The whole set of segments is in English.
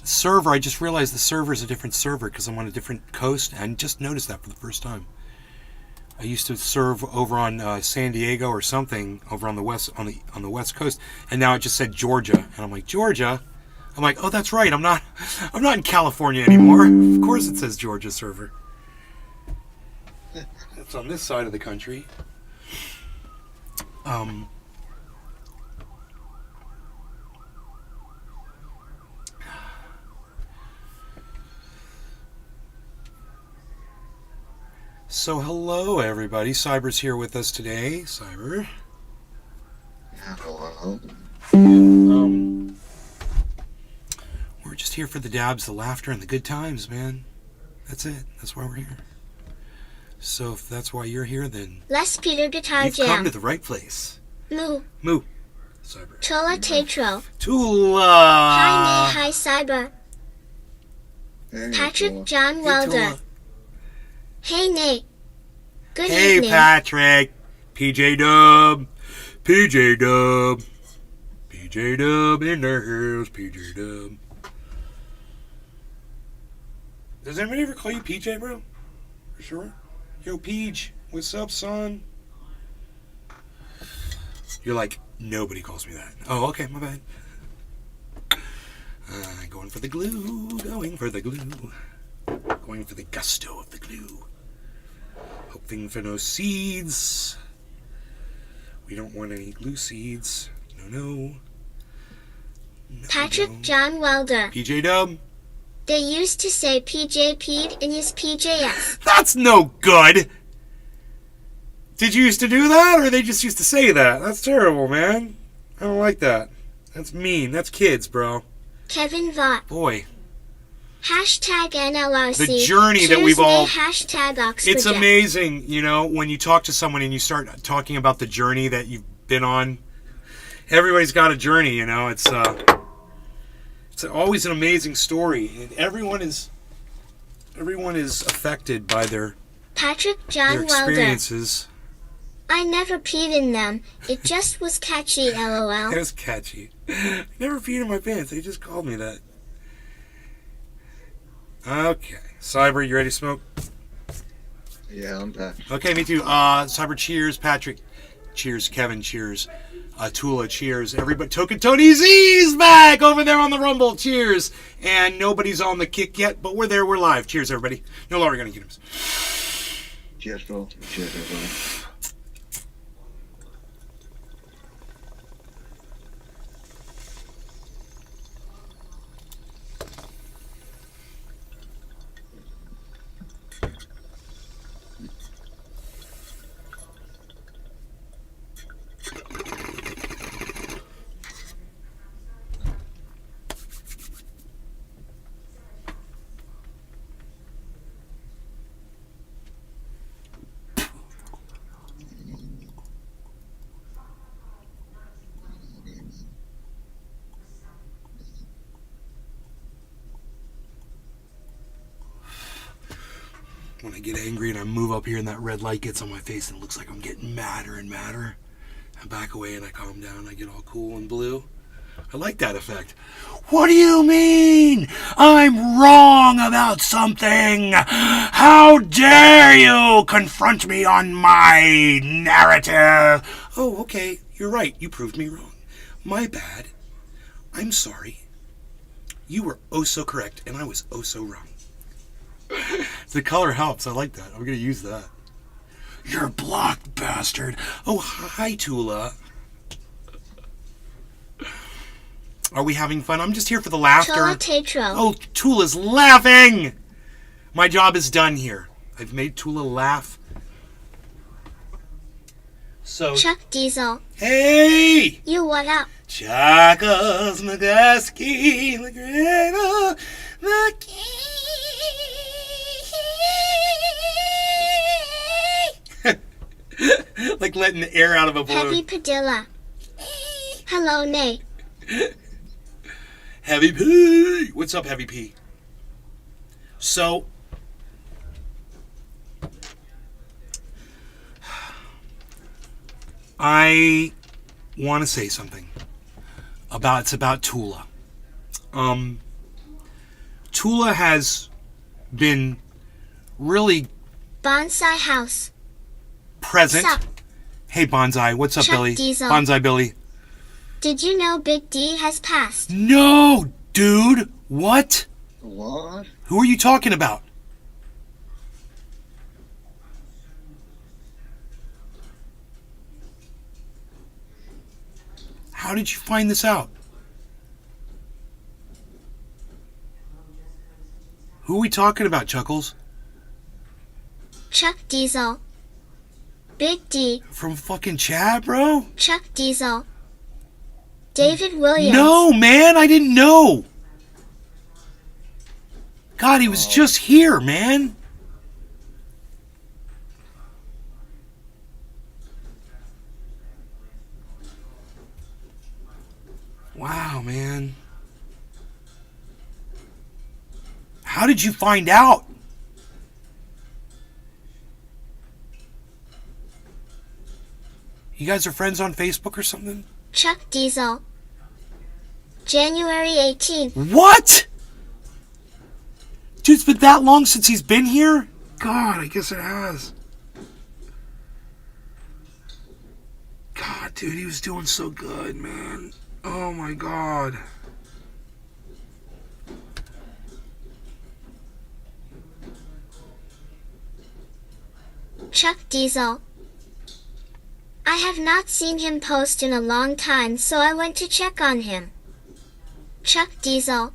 server, I just realized the server is a different server because I'm on a different coast, and just noticed that for the first time. I used to serve over on San Diego or something over on the west coast, and now it just said Georgia, and I'm like, Georgia. I'm like, oh, that's right. I'm not in California anymore. Of course, it says Georgia server. It's on this side of the country. So hello everybody, Cyber's here with us today. Cyber. Hello. We're just here for the dabs, the laughter, and the good times, man. That's it. That's why we're here. So if that's why you're here, then Les Peter Guitar you've Jam. come to the right place. Moo. Moo. Cyber. Tula Tetro. Tula. Hi, Nay. Hi, Cyber. Hey, Patrick Tula. John Hey, Welder. Tula. Hey, Nate. Good Hey, evening. Patrick. PJ Dub. PJ Dub. PJ Dub in the house. PJ Dub. Does anybody ever call you PJ, bro? For sure. Yo, Peach. What's up, son? You're like, nobody calls me that. Oh, okay, my bad. Going for the glue. Going for the glue. Going for the gusto of the glue. Hoping for no seeds. We don't want any glue seeds. No. Patrick John Welder. PJ Dub. They used to say PJ Pete in his PJS. That's no good. Did you used to do that, or they just used to say that? That's terrible, man. I don't like that. That's mean. That's kids, bro. Kevin Vaught. Boy. Hashtag NLRC. The journey that Cheers, we've all... Nay. Hashtag Oxford. It's amazing, you know, when you talk to someone and you start talking about the journey that you've been on. Everybody's got a journey, you know. It's always an amazing story, and everyone is affected by their Patrick John Welder. experiences. I never peed in them. It just was catchy, LOL. It was catchy. I never peed in my pants. They just called me that. Okay, Cyber, you ready to smoke? Yeah, I'm back. Okay, me too. Cyber, cheers. Patrick, cheers. Kevin, cheers. Tula, cheers. Everybody, Token Tony Z's back over there on the Rumble. Cheers. And nobody's on the kick yet, but we're there. We're live. Cheers, everybody. No longer gonna get him. Cheers, bro. Cheers, everybody. When I get angry and I move up here and that red light gets on my face and it looks like I'm getting madder and madder, I back away and I calm down and I get all cool and blue. I like that effect. What do you mean? I'm wrong about something. How dare you confront me on my narrative? Oh, okay. You're right. You proved me wrong. My bad. I'm sorry. You were oh so correct and I was oh so wrong. The color helps. I like that. I'm going to use that. You're blocked, bastard. Oh, hi, Tula. Are we having fun? I'm just here for the laughter. Tula Tetro. Oh, Tula's laughing. My job is done here. I've made Tula laugh. So, Chuck Diesel. hey! You what up? Chuckles McGusky, McGregor, like letting the air out of a Heavy balloon. Padilla. Hello, Nate. Heavy P. What's up, Heavy P? So, I want to say something. It's about Tula. Tula has been really Bonsai House. present. Sup? Hey, Bonsai. What's up, Chuck Billy? Diesel. Bonsai Billy. Did you know Big D has passed? No, dude. What? What? Who are you talking about? How did you find this out? Who are we talking about, Chuckles? Chuck Diesel. Big D. From fucking Chad, bro? Chuck Diesel. David Williams. No, man, I didn't know. God, he was just here, man. Wow, man. How did you find out? You guys are friends on Facebook or something? Chuck Diesel. January 18th. What? Dude, it's been that long since he's been here? God, I guess it has. God, dude, he was doing so good, man. Oh my God. Chuck Diesel. I have not seen him post in a long time, so I went to check on him. Chuck Diesel.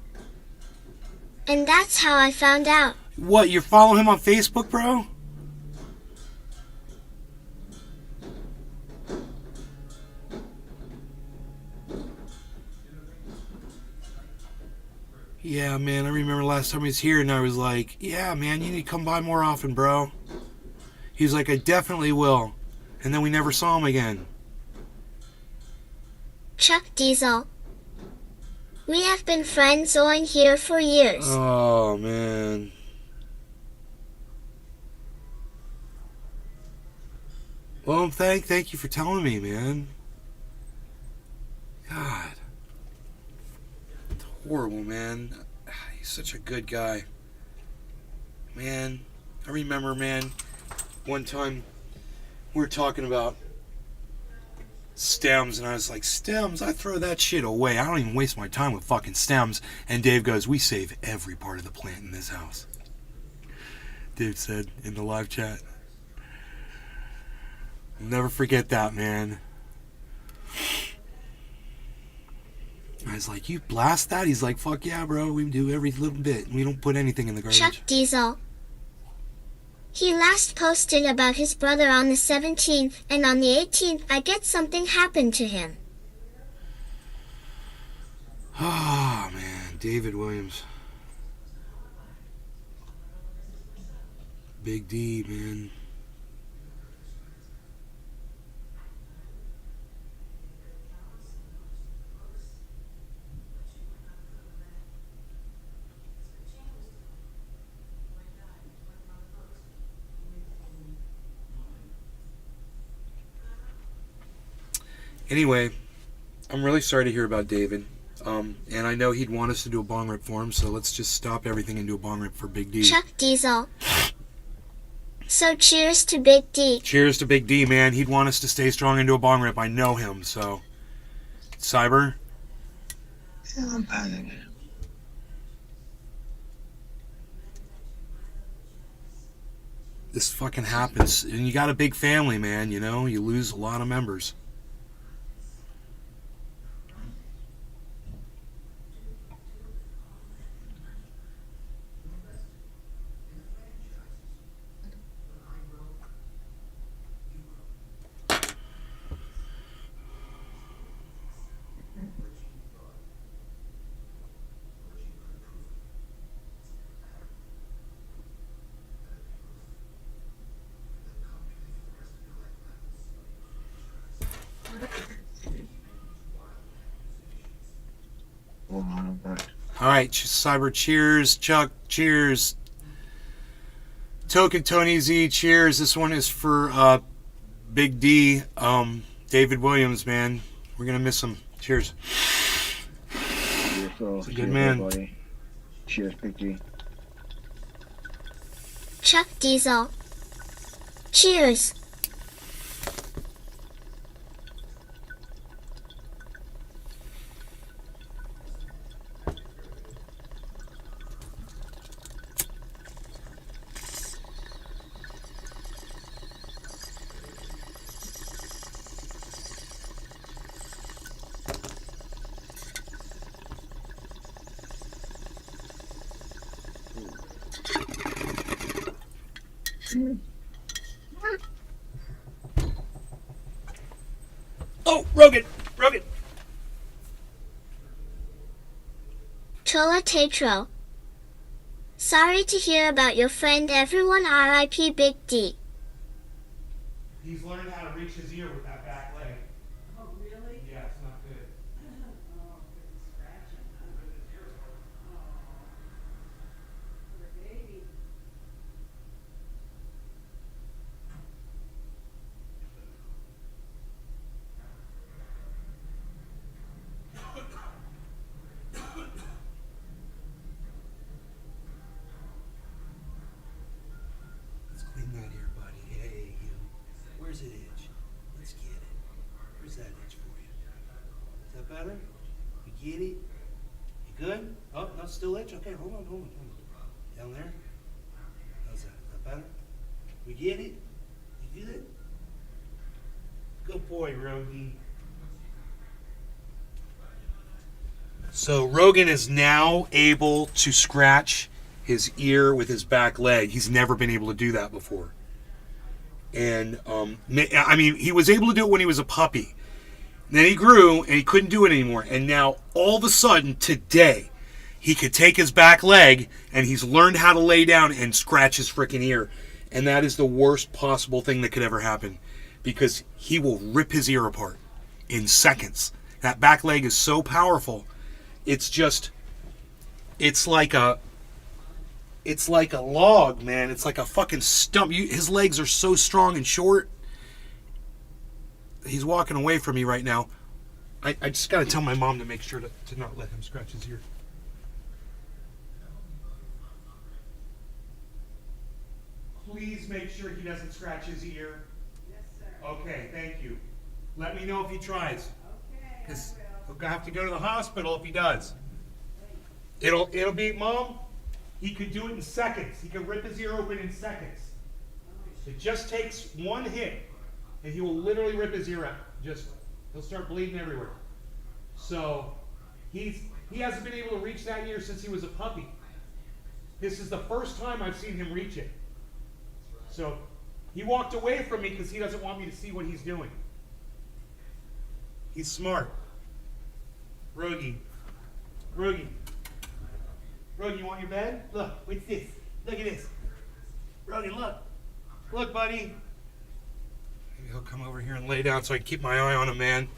And that's how I found out. What, you're following him on Facebook, bro? Yeah, man, I remember last time he was here and I was like, yeah, man, you need to come by more often, bro. He's like, I definitely will. And then we never saw him again. Chuck Diesel. We have been friends on here for years. Oh, man. Well, thank you for telling me, man. God. It's horrible, man. He's such a good guy. Man, I remember, man, one time we were talking about stems, and I was like, stems? I throw that shit away. I don't even waste my time with fucking stems. And Dave goes, we save every part of the plant in this house. Dave said in the live chat. I'll never forget that, man. I was like, you blast that? He's like, fuck yeah, bro. We do every little bit. We don't put anything in the garbage. Chuck Diesel. He last posted about his brother on the 17th, and on the 18th, I get something happened to him. Oh, man. David Williams. Big D, man. Anyway, I'm really sorry to hear about David. And I know he'd want us to do a bong rip for him, so let's just stop everything and do a bong rip for Big D. Chuck Diesel. So cheers to Big D. Cheers to Big D, man. He'd want us to stay strong and do a bong rip. I know him, so. Cyber? Yeah, I'm packing. This fucking happens. And you got a big family, man, you know? You lose a lot of members. Hold on, I'm back. All right, Cyber, cheers. Chuck, cheers. Token Tony Z, cheers. This one is for Big D, David Williams, man. We're gonna miss him. Cheers. Cheers, He's a good man. Everybody. Cheers, Big G. Chuck Diesel. Cheers. Oh, Rogan! Rogan! Chola Tetro. Sorry to hear about your friend everyone R.I.P. Big D. He's learned how to reach his ear with that back leg. Oh, really? Yeah, it's not good. Oh, because he's scratching, huh? Oh, poor baby. Let's clean that ear, buddy. Hey, you. Where's it itch? Let's get it. Where's that itch for you? Is that better? You get it? You good? Oh, no, still itch? Okay, hold on, hold on, hold on. Down there? How's that? Is that better? We get it? You good? Good boy, Rogie. So Rogan is now able to scratch his ear with his back leg. He's never been able to do that before. And, I mean, he was able to do it when he was a puppy. Then he grew and he couldn't do it anymore. And now, all of a sudden, today, he could take his back leg and he's learned how to lay down and scratch his freaking ear. And that is the worst possible thing that could ever happen, because he will rip his ear apart in seconds. That back leg is so powerful. It's like a log, man. It's like a fucking stump. His legs are so strong and short. He's walking away from me right now. I just got to tell my mom to make sure to not let him scratch his ear. Please make sure he doesn't scratch his ear. Yes, sir. Okay, thank you. Let me know if he tries. Okay, I Because will. he'll have to go to the hospital if he does. It'll be, Mom, he could do it in seconds. He could rip his ear open in seconds. It just takes one hit, and he will literally rip his ear out. He'll start bleeding everywhere. So, he hasn't been able to reach that ear since he was a puppy. This is the first time I've seen him reach it. So, he walked away from me because he doesn't want me to see what he's doing. He's smart. Rogie. Rogie, you want your bed? Look, what's this? Look at this. Rogie, look. Look, buddy. Maybe he'll come over here and lay down so I can keep my eye on him, man.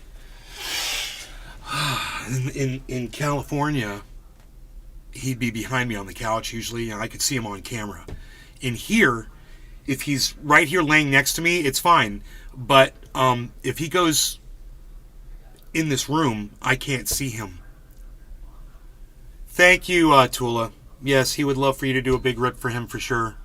In California, he'd be behind me on the couch usually, and I could see him on camera. In here, if he's right here laying next to me, it's fine. But if he goes in this room, I can't see him. Thank you, Tula. Yes, he would love for you to do a big rip for him for sure.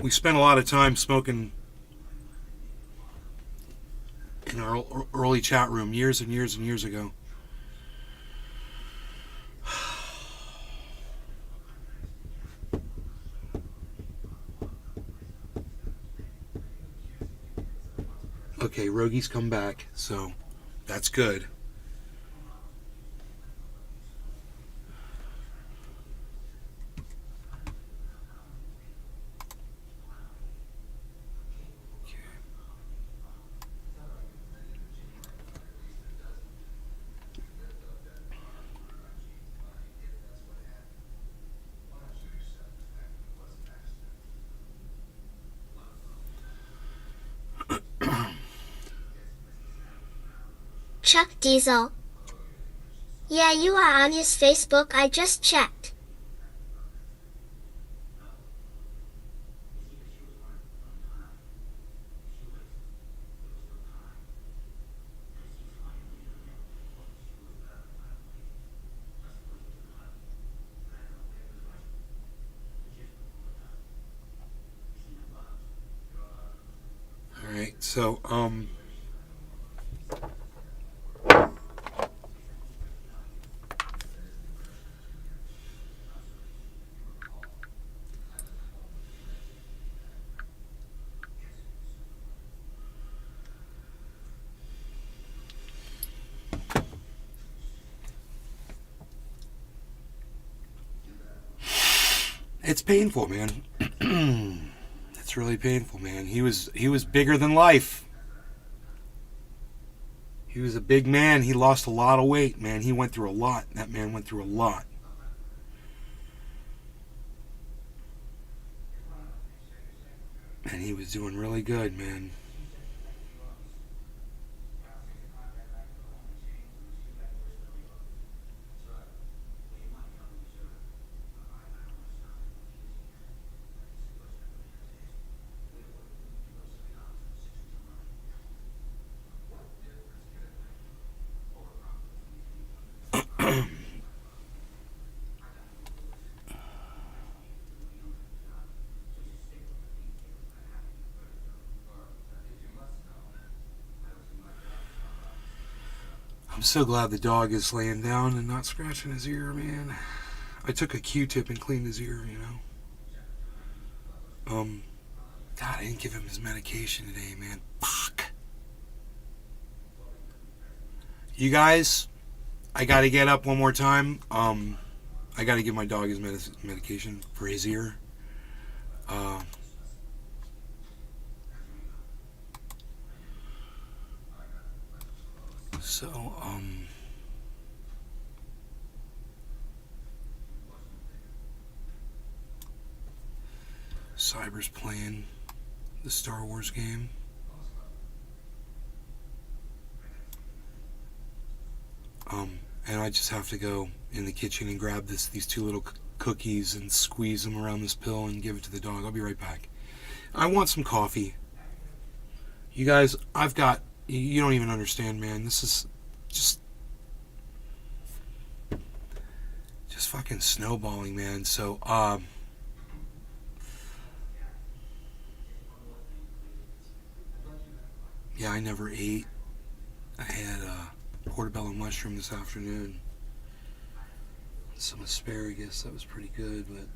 We spent a lot of time smoking in our early chat room years and years and years ago. Okay, Rogie's come back, so that's good. Chuck Diesel. Yeah, you are on his Facebook, I just checked. So, it's painful, man. It's really painful, man. He was bigger than life. He was a big man. He lost a lot of weight, man. He went through a lot. That man went through a lot. And he was doing really good, man. I'm so glad the dog is laying down and not scratching his ear, man. I took a Q-tip and cleaned his ear, you know. God, I didn't give him his medication today, man. Fuck. You guys, I gotta get up one more time. I gotta give my dog his medication for his ear. So, Cyber's playing the Star Wars game. And I just have to go in the kitchen and grab these two little cookies and squeeze them around this pill and give it to the dog. I'll be right back. I want some coffee. You guys, you don't even understand, man. This is just fucking snowballing, man. So, yeah, I never ate. I had portobello mushroom this afternoon. Some asparagus. That was pretty good, but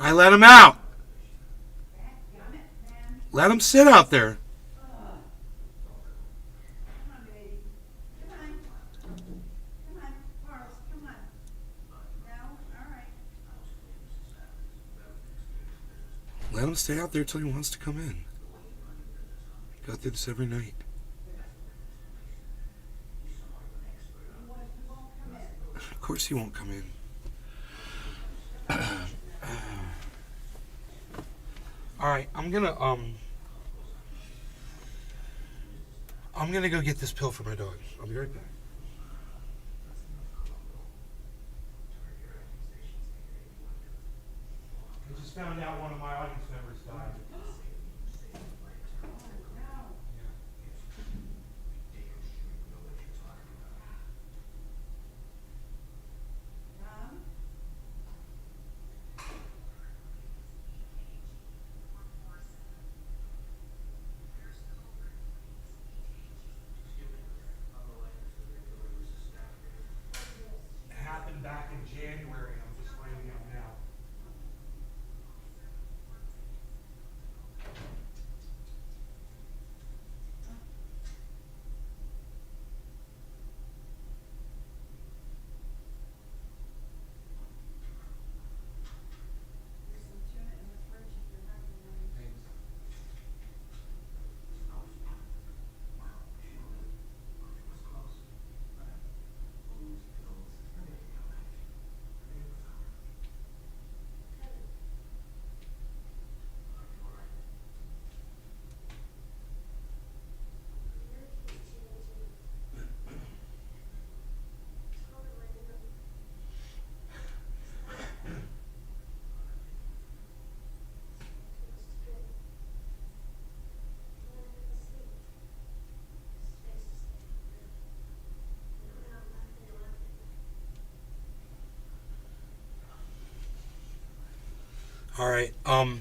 I let him out. Let him sit out there. Let him stay out there till he wants to come in. Go through this every night. Of course he won't come in. Alright, I'm gonna go get this pill for my dog. I'll be right back. I just found out one of my audience members died. It happened back in January. I'm just finding out now. All right. I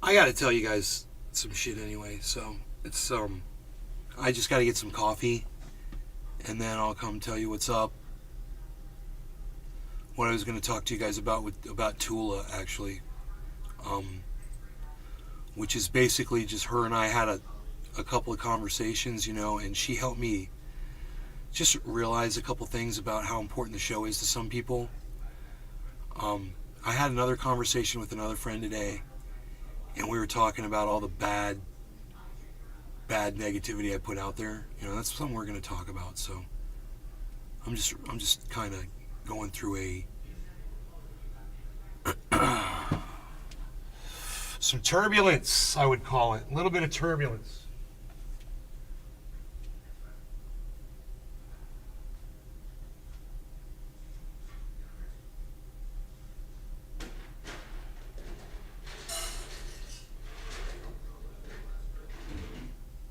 got to tell you guys some shit anyway. So it's I just got to get some coffee, and then I'll come tell you what's up. What I was going to talk to you guys about Tula actually, which is basically just her and I had a couple of conversations, you know, and she helped me just realize a couple things about how important the show is to some people. I had another conversation with another friend today, and we were talking about all the bad negativity I put out there. You know, that's something we're going to talk about. So I'm just kind of going through some turbulence, I would call it. A little bit of turbulence.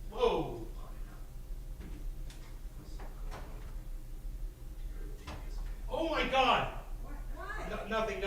Whoa. Oh my God. Nothing.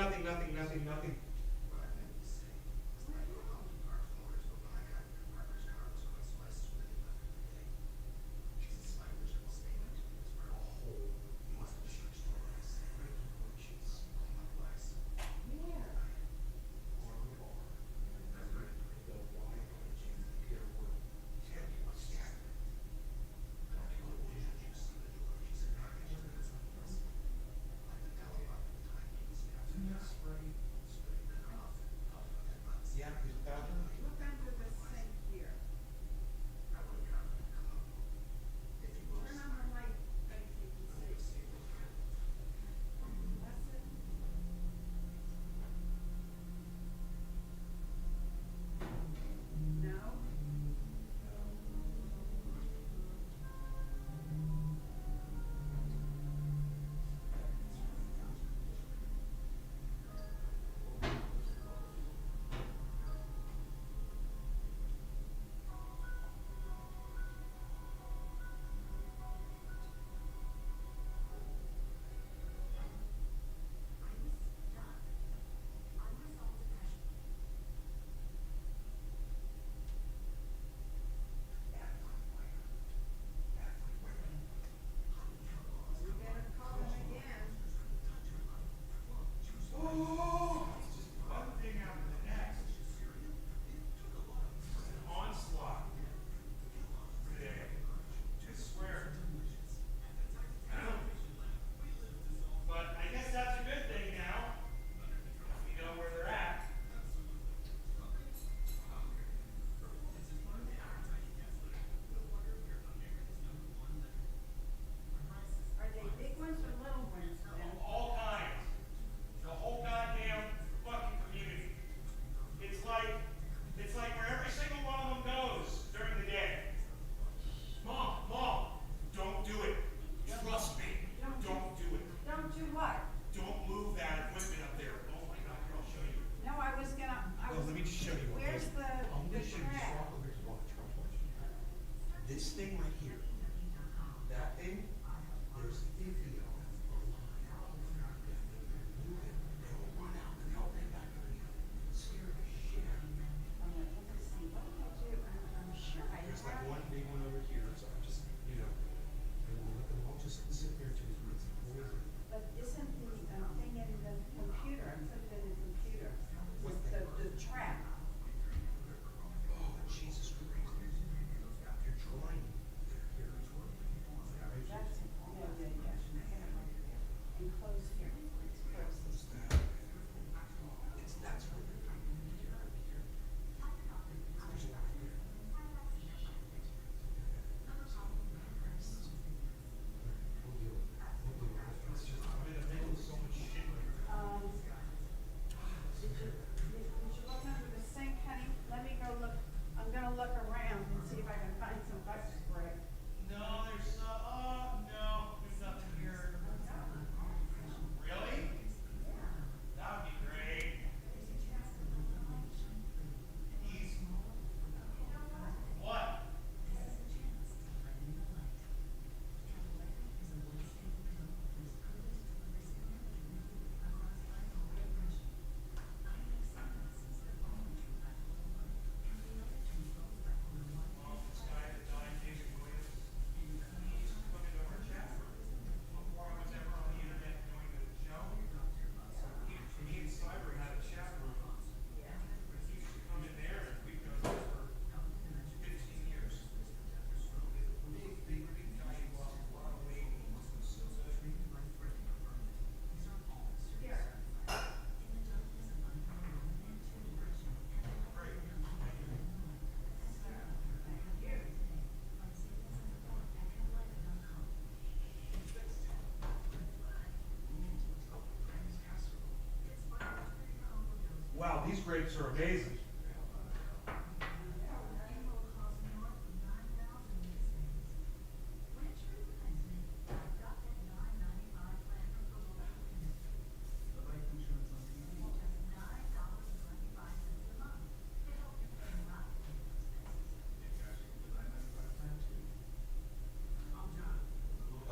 these grapes are amazing.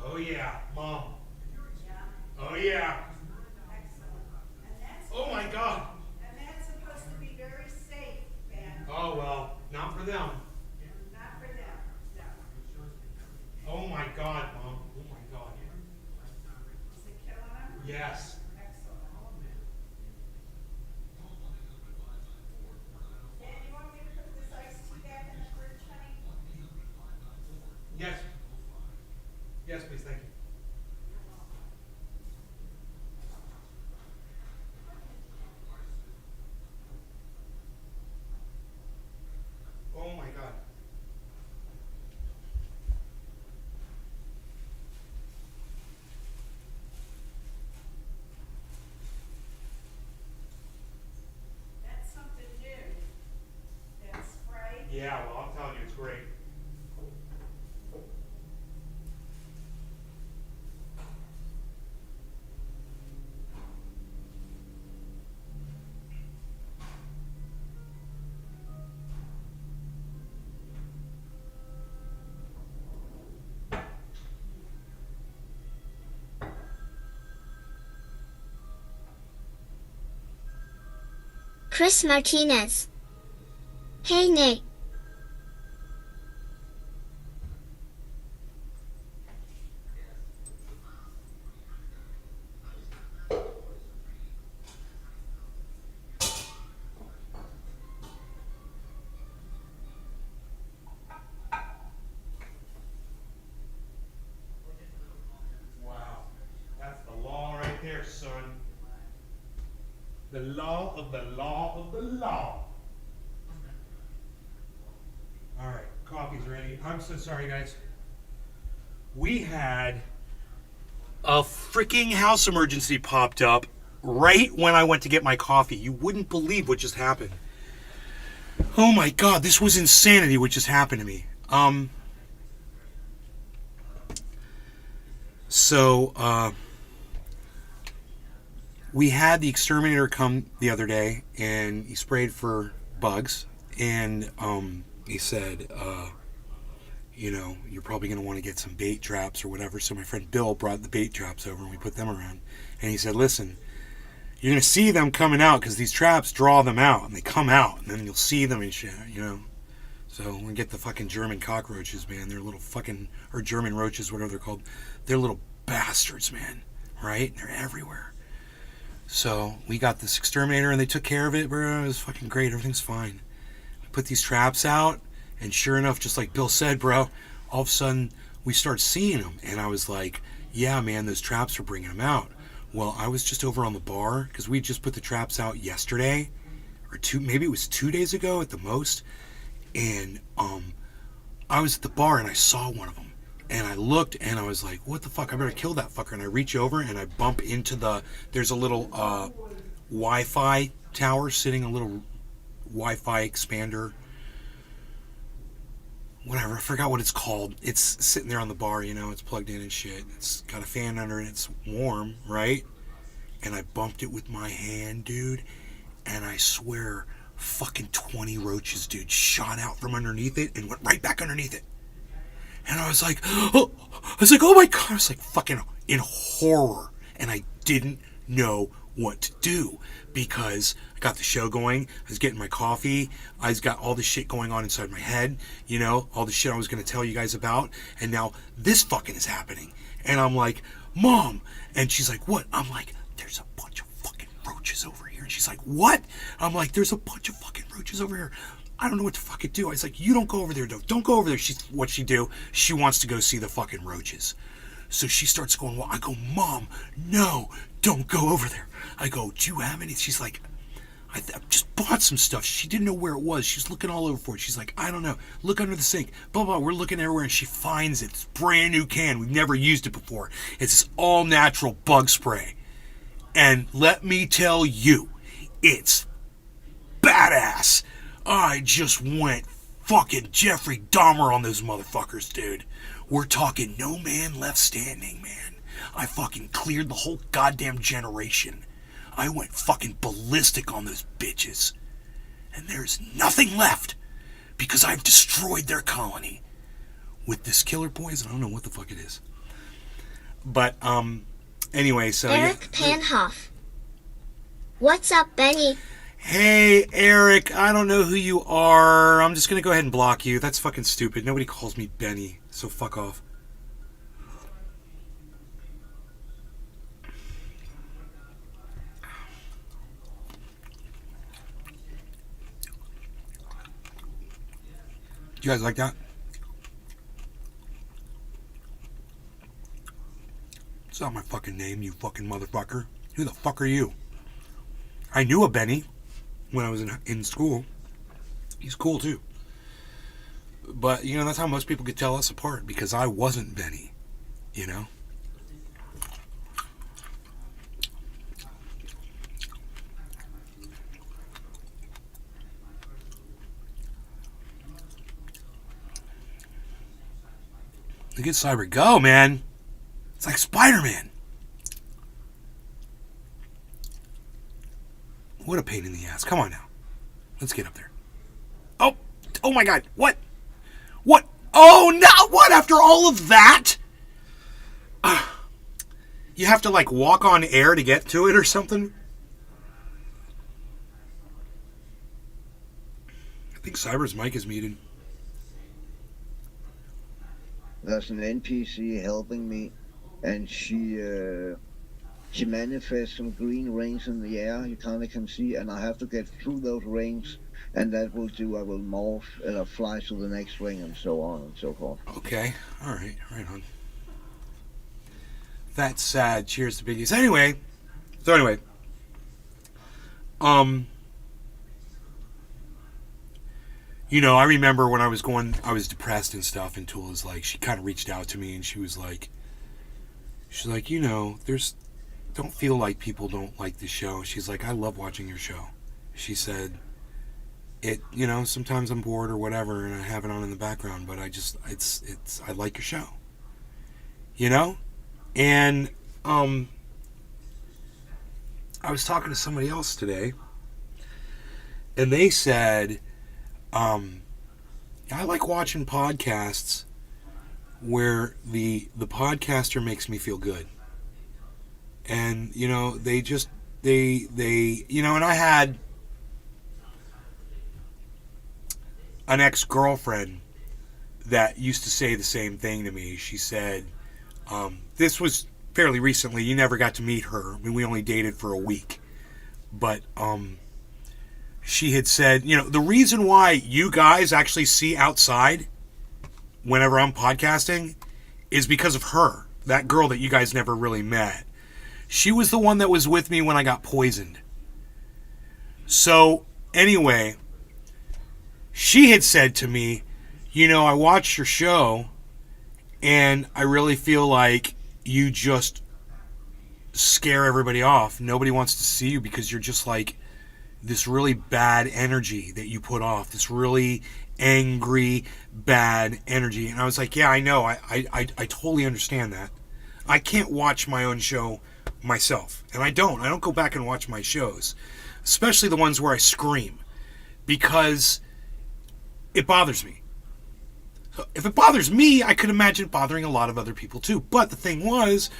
Oh yeah, Mom. Oh yeah. Oh my God. And that's supposed to be very safe, Ben, Oh well, not for them. not for them, no. Oh my God, Mom. Oh my God. Is it killing them? Yes. Excellent. Dan, you want me to put this iced tea back in the fridge, honey? Yes. Yes, please. Thank you. Oh my God. That's something new. That spray. Yeah, well, I'm telling you, it's great. Chris Martinez. Hey Nate. Wow. That's the law right there, son. The law of the law of the law. All right, coffee's ready. I'm so sorry, guys. We had a freaking house emergency popped up right when I went to get my coffee. You wouldn't believe what just happened. Oh my God, this was insanity what just happened to me. We had the exterminator come the other day, and he sprayed for bugs, and he said, you're probably going to want to get some bait traps or whatever. So my friend Bill brought the bait traps over, and we put them around. And he said, listen, you're going to see them coming out because these traps draw them out, and they come out, and then you'll see them and shit, So we get the fucking German cockroaches, man. They're little fucking, or German roaches, whatever they're called. They're little bastards, man. Right? They're everywhere. So we got this exterminator, and they took care of it, bro. It was fucking great. Everything's fine. We put these traps out, and sure enough, just like Bill said, bro, all of a sudden we start seeing them, and I was like, yeah, man, those traps are bringing them out. Well, I was just over on the bar because we just put the traps out yesterday, or maybe it was 2 days ago at the most, and I was at the bar and I saw one of them. And I looked and I was like, what the fuck? I better kill that fucker. And I reach over and I bump into there's a little Wi-Fi tower sitting, a little Wi-Fi expander. Whatever, I forgot what it's called. It's sitting there on the bar, it's plugged in and shit. It's got a fan under it, it's warm, right? And I bumped it with my hand, dude. And I swear, fucking 20 roaches, dude, shot out from underneath it and went right back underneath it. And I was like, oh my God. I was like fucking in horror. And I didn't know what to do because I got the show going. I was getting my coffee. I was got all the shit going on inside my head. All the shit I was going to tell you guys about. And now this fucking is happening. And I'm like, Mom. And she's like, what? I'm like, there's a bunch of fucking roaches over here. And she's like, what? I'm like, there's a bunch of fucking roaches over here. I don't know what to fucking do. I was like, you don't go over there, though. Don't go over there. What'd she do? She wants to go see the fucking roaches. So she starts going, well, I go, Mom, no, don't go over there. I go, do you have any? She's like, I just bought some stuff. She didn't know where it was. She was looking all over for it. She's like, I don't know. Look under the sink. Blah, blah. We're looking everywhere, and she finds it. It's a brand new can. We've never used it before. It's this all-natural bug spray. And let me tell you, it's badass. I just went fucking Jeffrey Dahmer on those motherfuckers, dude. We're talking no man left standing, man. I fucking cleared the whole goddamn generation. I went fucking ballistic on those bitches. And there's nothing left because I've destroyed their colony with this killer poison. I don't know what the fuck it is. But, anyway, so... Eric Panhoff. What's up, Benny? Hey, Eric, I don't know who you are. I'm just gonna go ahead and block you. That's fucking stupid. Nobody calls me Benny, so fuck off. You guys like that? It's not my fucking name, you fucking motherfucker. Who the fuck are you? I knew a Benny when I was in school. He's cool too. But, you know, that's how most people could tell us apart, because I wasn't Benny, you know? Look at Cyber go, man. It's like Spider-Man. What a pain in the ass. Come on now. Let's get up there. Oh my God. What? Oh, no. What? After all of that? You have to, like, walk on air to get to it or something? I think Cyber's mic is muted. There's an NPC helping me, and she manifests some green rings in the air you kind of can see, and I have to get through those rings, and that will do. I will morph and fly to the next ring, and so on and so forth. Okay, all right, right on. That's sad. Cheers to Biggies. Anyway, you know, I remember when I was depressed and stuff, and Tula's like, she kind of reached out to me, and she's like, you know, don't feel like people don't like the show. She's like, I love watching your show. She said, you know, sometimes I'm bored or whatever, and I have it on in the background, but I like your show. You know? And, I was talking to somebody else today, and they said, I like watching podcasts where the podcaster makes me feel good. And, you know, they you know, and I had an ex-girlfriend that used to say the same thing to me. She said, this was fairly recently, you never got to meet her. I mean, we only dated for a week. But, she had said, you know, the reason why you guys actually see outside whenever I'm podcasting is because of her, that girl that you guys never really met. She was the one that was with me when I got poisoned. So, anyway, she had said to me, you know, I watched your show, and I really feel like you just scare everybody off. Nobody wants to see you because you're just like this really bad energy that you put off, this really angry, bad energy. And I was like, yeah, I know. I totally understand that. I can't watch my own show myself. And I don't go back and watch my shows, especially the ones where I scream, because it bothers me. If it bothers me, I could imagine it bothering a lot of other people too. But the thing was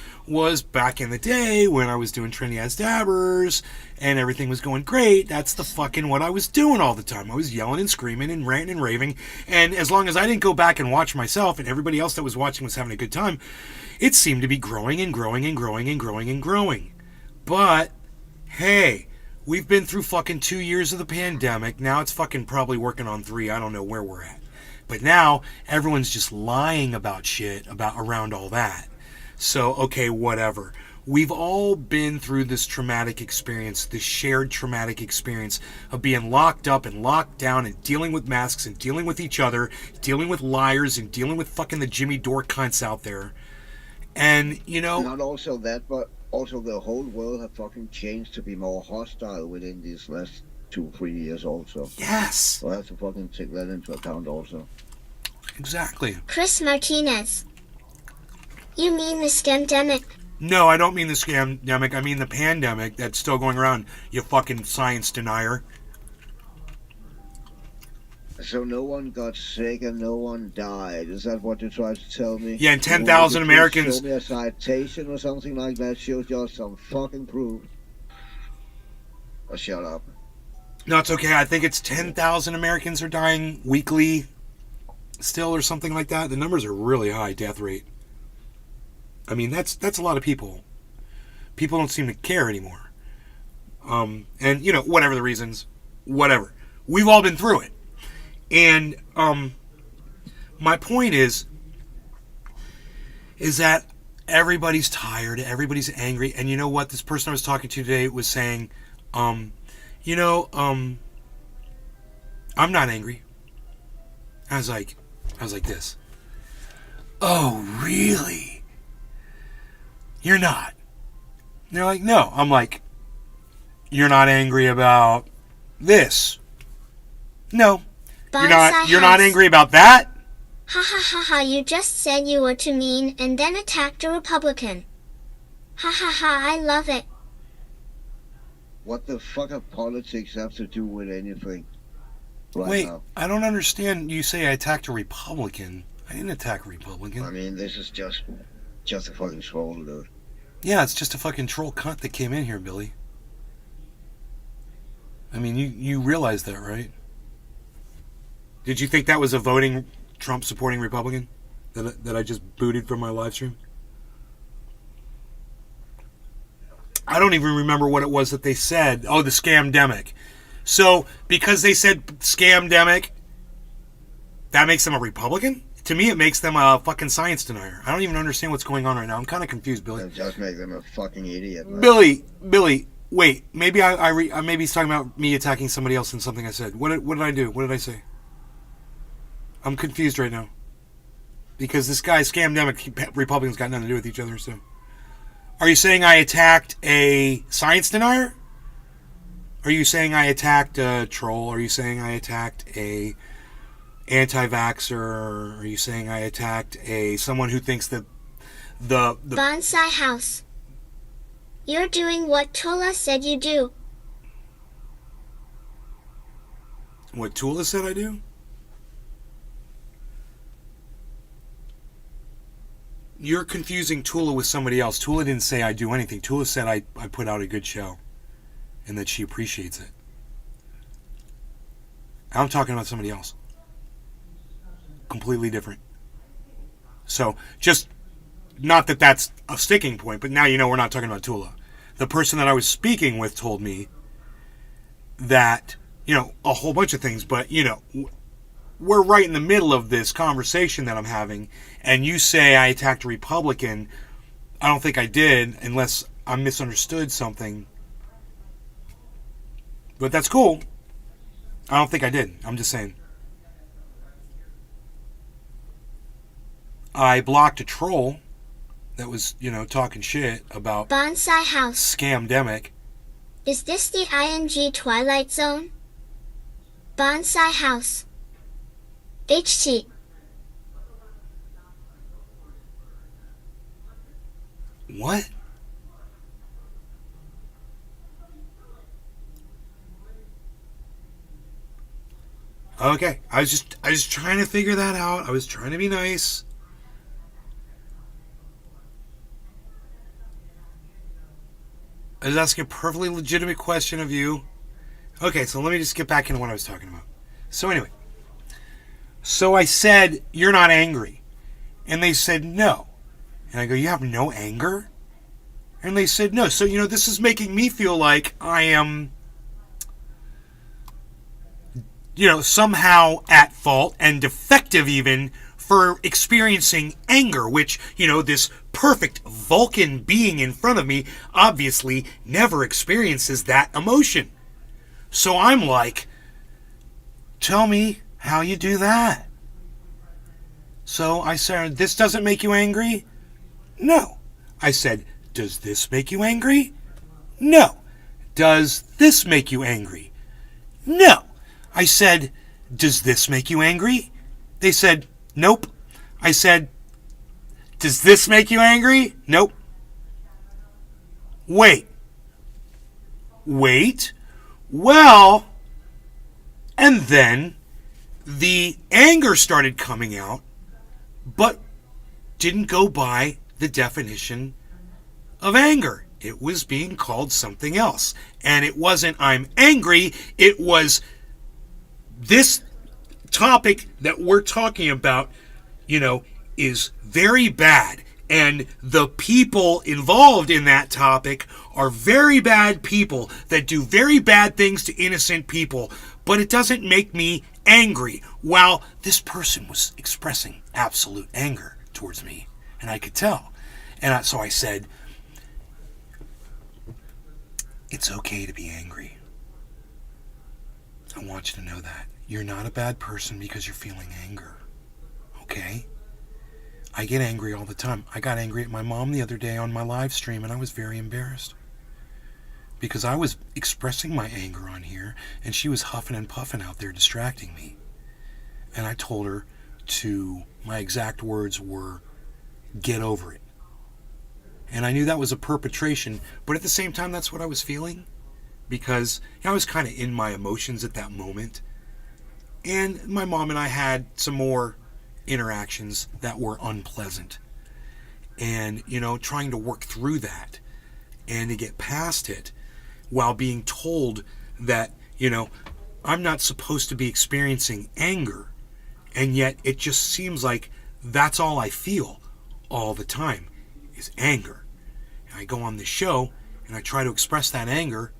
back in the day when I was doing Trendy As Dabbers and everything was going great, that's the fucking what I was doing all the time. I was yelling and screaming and ranting and raving. And as long as I didn't go back and watch myself and everybody else that was watching was having a good time, it seemed to be growing and growing and growing and growing and growing. But, hey, we've been through fucking 2 years of the pandemic. Now it's fucking probably working on 3. I don't know where we're at. But now, everyone's just lying about shit around all that. So, okay, whatever. We've all been through this traumatic experience, this shared traumatic experience of being locked up and locked down and dealing with masks and dealing with each other, dealing with liars and dealing with fucking the Jimmy Dore cunts out there. And, you know... Not also that, but also the whole world have fucking changed to be more hostile within these last 2-3 years also. Yes, So I have to fucking take that into account also. exactly. Chris Martinez. You mean the scamdemic? No, I don't mean the scamdemic. I mean the pandemic that's still going around, you fucking science denier. So no one got sick and no one died. Is that what you tried to tell me? Yeah, and You wanted 10,000 to Americans... Show me a citation or something like that. Shows you some fucking proof. Or shut up. No, it's okay. I think it's 10,000 Americans are dying weekly still or something like that. The numbers are really high, death rate. I mean, that's a lot of people. People don't seem to care anymore. And, you know, whatever the reasons, whatever. We've all been through it. And my point is that everybody's tired, everybody's angry, and you know what? This person I was talking to today was saying, I'm not angry. I was like this. Oh, really? You're not? And they're like, no. I'm like, you're not angry about this? No. You're not angry about that? Ha ha ha ha, you just said you were too mean and then attacked a Republican. Ha ha ha, I love it. What the fuck have politics have to do with anything? Right Wait, now? I don't understand. You say I attacked a Republican. I didn't attack a Republican. I mean, this is just a fucking troll, dude. Yeah, it's just a fucking troll cunt that came in here, Billy. I mean, you realize that, right? Did you think that was a voting Trump-supporting Republican that I just booted from my live stream? I don't even remember what it was that they said. Oh, the scamdemic. So, because they said scamdemic, that makes them a Republican? To me, it makes them a fucking science denier. I don't even understand what's going on right now. I'm kind of confused, Billy. And just make them a fucking idiot, man. Billy, wait. Maybe maybe he's talking about me attacking somebody else in something I said. What did I do? What did I say? I'm confused right now. Because this guy, scamdemic, Republicans got nothing to do with each other, so... Are you saying I attacked a science denier? Are you saying I attacked a troll? Are you saying I attacked a anti-vaxxer? Are you saying I attacked someone who thinks that the Bonsai House. You're doing what Tula said you do. what Tula said I do? You're confusing Tula with somebody else. Tula didn't say I do anything. Tula said I put out a good show and that she appreciates it. I'm talking about somebody else. Completely different. So, just, not that that's a sticking point, but now you know we're not talking about Tula. The person that I was speaking with told me that, you know, a whole bunch of things, but, you know, we're right in the middle of this conversation that I'm having, and you say I attacked a Republican. I don't think I did, unless I misunderstood something. But that's cool. I don't think I did. I'm just saying. I blocked a troll that was, you know, talking shit about Bonsai House. scamdemic. Is this the ING Twilight Zone? Bonsai House. HT. What? Okay, I was just trying to figure that out. I was trying to be nice. I was asking a perfectly legitimate question of you. Okay, so let me just get back into what I was talking about. So anyway, so I said, you're not angry. And they said, no. And I go, you have no anger? And they said, no. So, you know, this is making me feel like I am, you know, somehow at fault and defective even for experiencing anger, which, you know, this perfect Vulcan being in front of me obviously never experiences that emotion. So I'm like, tell me how you do that. So I said, this doesn't make you angry? No. I said, does this make you angry? No. Does this make you angry? No. I said, does this make you angry? They said, nope. I said, does this make you angry? Nope. Wait. Well, and then the anger started coming out, but didn't go by the definition of anger. It was being called something else. And it wasn't I'm angry, it was this topic that we're talking about, is very bad. And the people involved in that topic are very bad people that do very bad things to innocent people. But it doesn't make me angry. While this person was expressing absolute anger towards me. And I could tell. And so I said, it's okay to be angry. I want you to know that. You're not a bad person because you're feeling anger. Okay? I get angry all the time. I got angry at my mom the other day on my live stream, and I was very embarrassed. Because I was expressing my anger on here, and she was huffing and puffing out there distracting me. And I told her my exact words were, get over it. And I knew that was a perpetration, but at the same time, that's what I was feeling. Because I was kind of in my emotions at that moment. And my mom and I had some more interactions that were unpleasant. And, trying to work through that and to get past it while being told that, I'm not supposed to be experiencing anger. And yet it just seems like that's all I feel all the time is anger. And I go on this show and I try to express that anger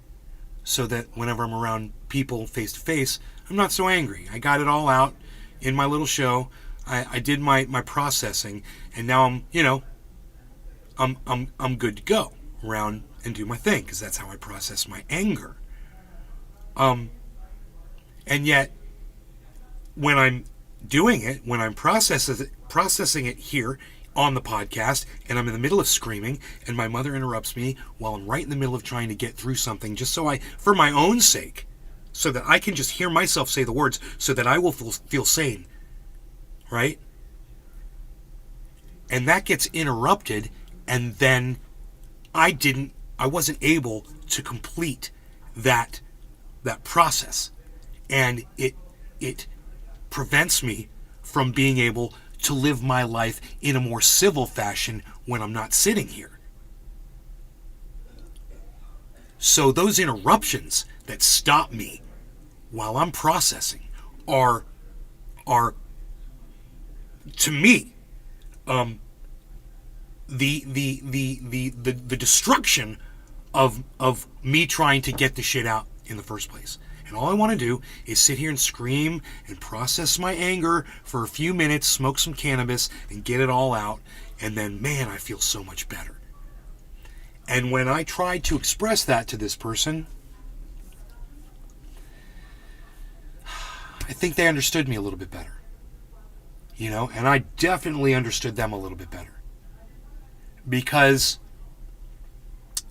so that whenever I'm around people face to face, I'm not so angry. I got it all out in my little show. I did my processing, and now I'm good to go around and do my thing, because that's how I process my anger. And yet, when I'm doing it, when I'm processing it here on the podcast, and I'm in the middle of screaming, and my mother interrupts me while I'm right in the middle of trying to get through something, just so for my own sake, so that I can just hear myself say the words, so that I will feel sane. Right? And that gets interrupted, and then I wasn't able to complete that process. And it prevents me from being able to live my life in a more civil fashion when I'm not sitting here. So those interruptions that stop me while I'm processing are to me, the destruction of me trying to get the shit out in the first place. And all I want to do is sit here and scream and process my anger for a few minutes, smoke some cannabis, and get it all out. And then, man, I feel so much better. And when I tried to express that to this person, I think they understood me a little bit better. And I definitely understood them a little bit better. Because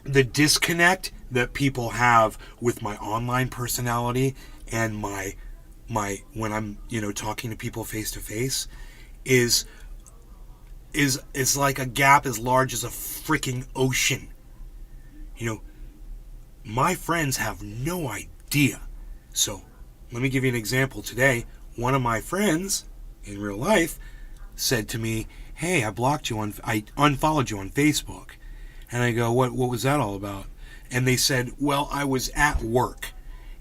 the disconnect that people have with my online personality and my when I'm, talking to people face to face is like a gap as large as a freaking ocean. My friends have no idea. So, let me give you an example. Today, one of my friends in real life said to me, hey, I unfollowed you on Facebook. And I go, what was that all about? And they said, well, I was at work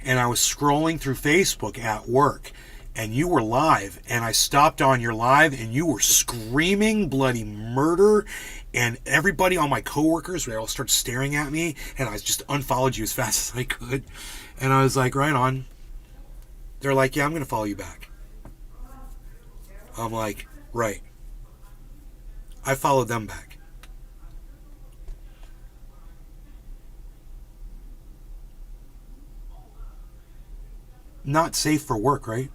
and I was scrolling through Facebook at work and you were live, and I stopped on your live and you were screaming bloody murder, and everybody, all my coworkers, they all started staring at me, and I just unfollowed you as fast as I could. And I was like, right on. They're like, yeah, I'm going to follow you back. I'm like, right. I followed them back. Not safe for work, right?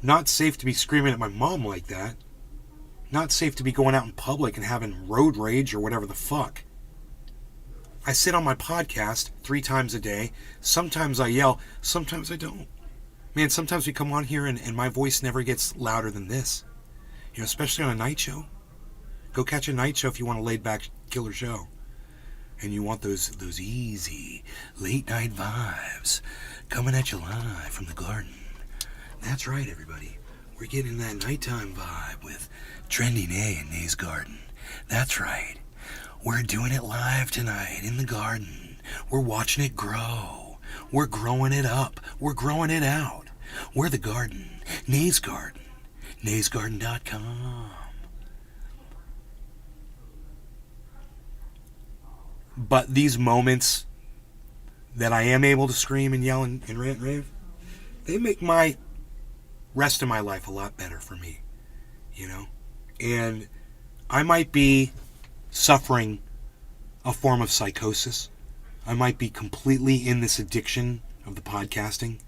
Not safe to be screaming at my mom like that. Not safe to be going out in public and having road rage or whatever the fuck. I sit on my podcast 3 times a day. Sometimes I yell, sometimes I don't. Man, sometimes we come on here and my voice never gets louder than this. You know, especially on a night show. Go catch a night show if you want a laid-back killer show. And you want those easy late-night vibes coming at you live from the garden. That's right, everybody. We're getting that nighttime vibe with Trendy Nay and Nay's Garden. That's right. We're doing it live tonight in the garden. We're watching it grow. We're growing it up. We're growing it out. We're the garden. Nay's Garden. NaysGarden.com. But these moments that I am able to scream and yell and rant and rave, they make my rest of my life a lot better for me, you know? And I might be suffering a form of psychosis. I might be completely in this addiction of the podcasting.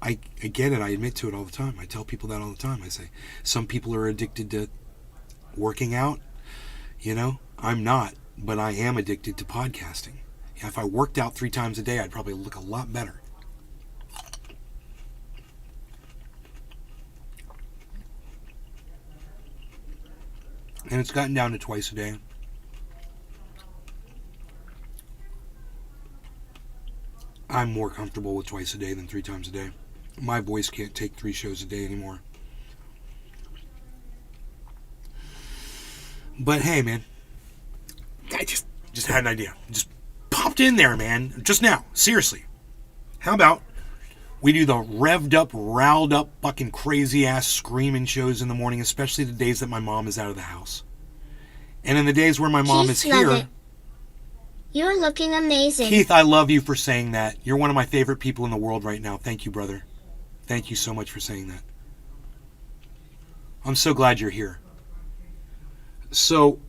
I get it. I admit to it all the time. I tell people that all the time. I say, some people are addicted to working out. You know, I'm not, but I am addicted to podcasting. If I worked out 3 times a day, I'd probably look a lot better. And it's gotten down to twice a day. I'm more comfortable with twice a day than 3 times a day. My voice can't take 3 shows a day anymore. But hey, man, I just had an idea. Just popped in there, man. Just now. Seriously. How about we do the revved up, riled up, fucking crazy ass screaming shows in the morning, especially the days that my mom is out of the house. And in the days where my mom is Keith, love here... it. You're looking amazing. Keith, I love you for saying that. You're one of my favorite people in the world right now. Thank you, brother. Thank you so much for saying that. I'm so glad you're here. So,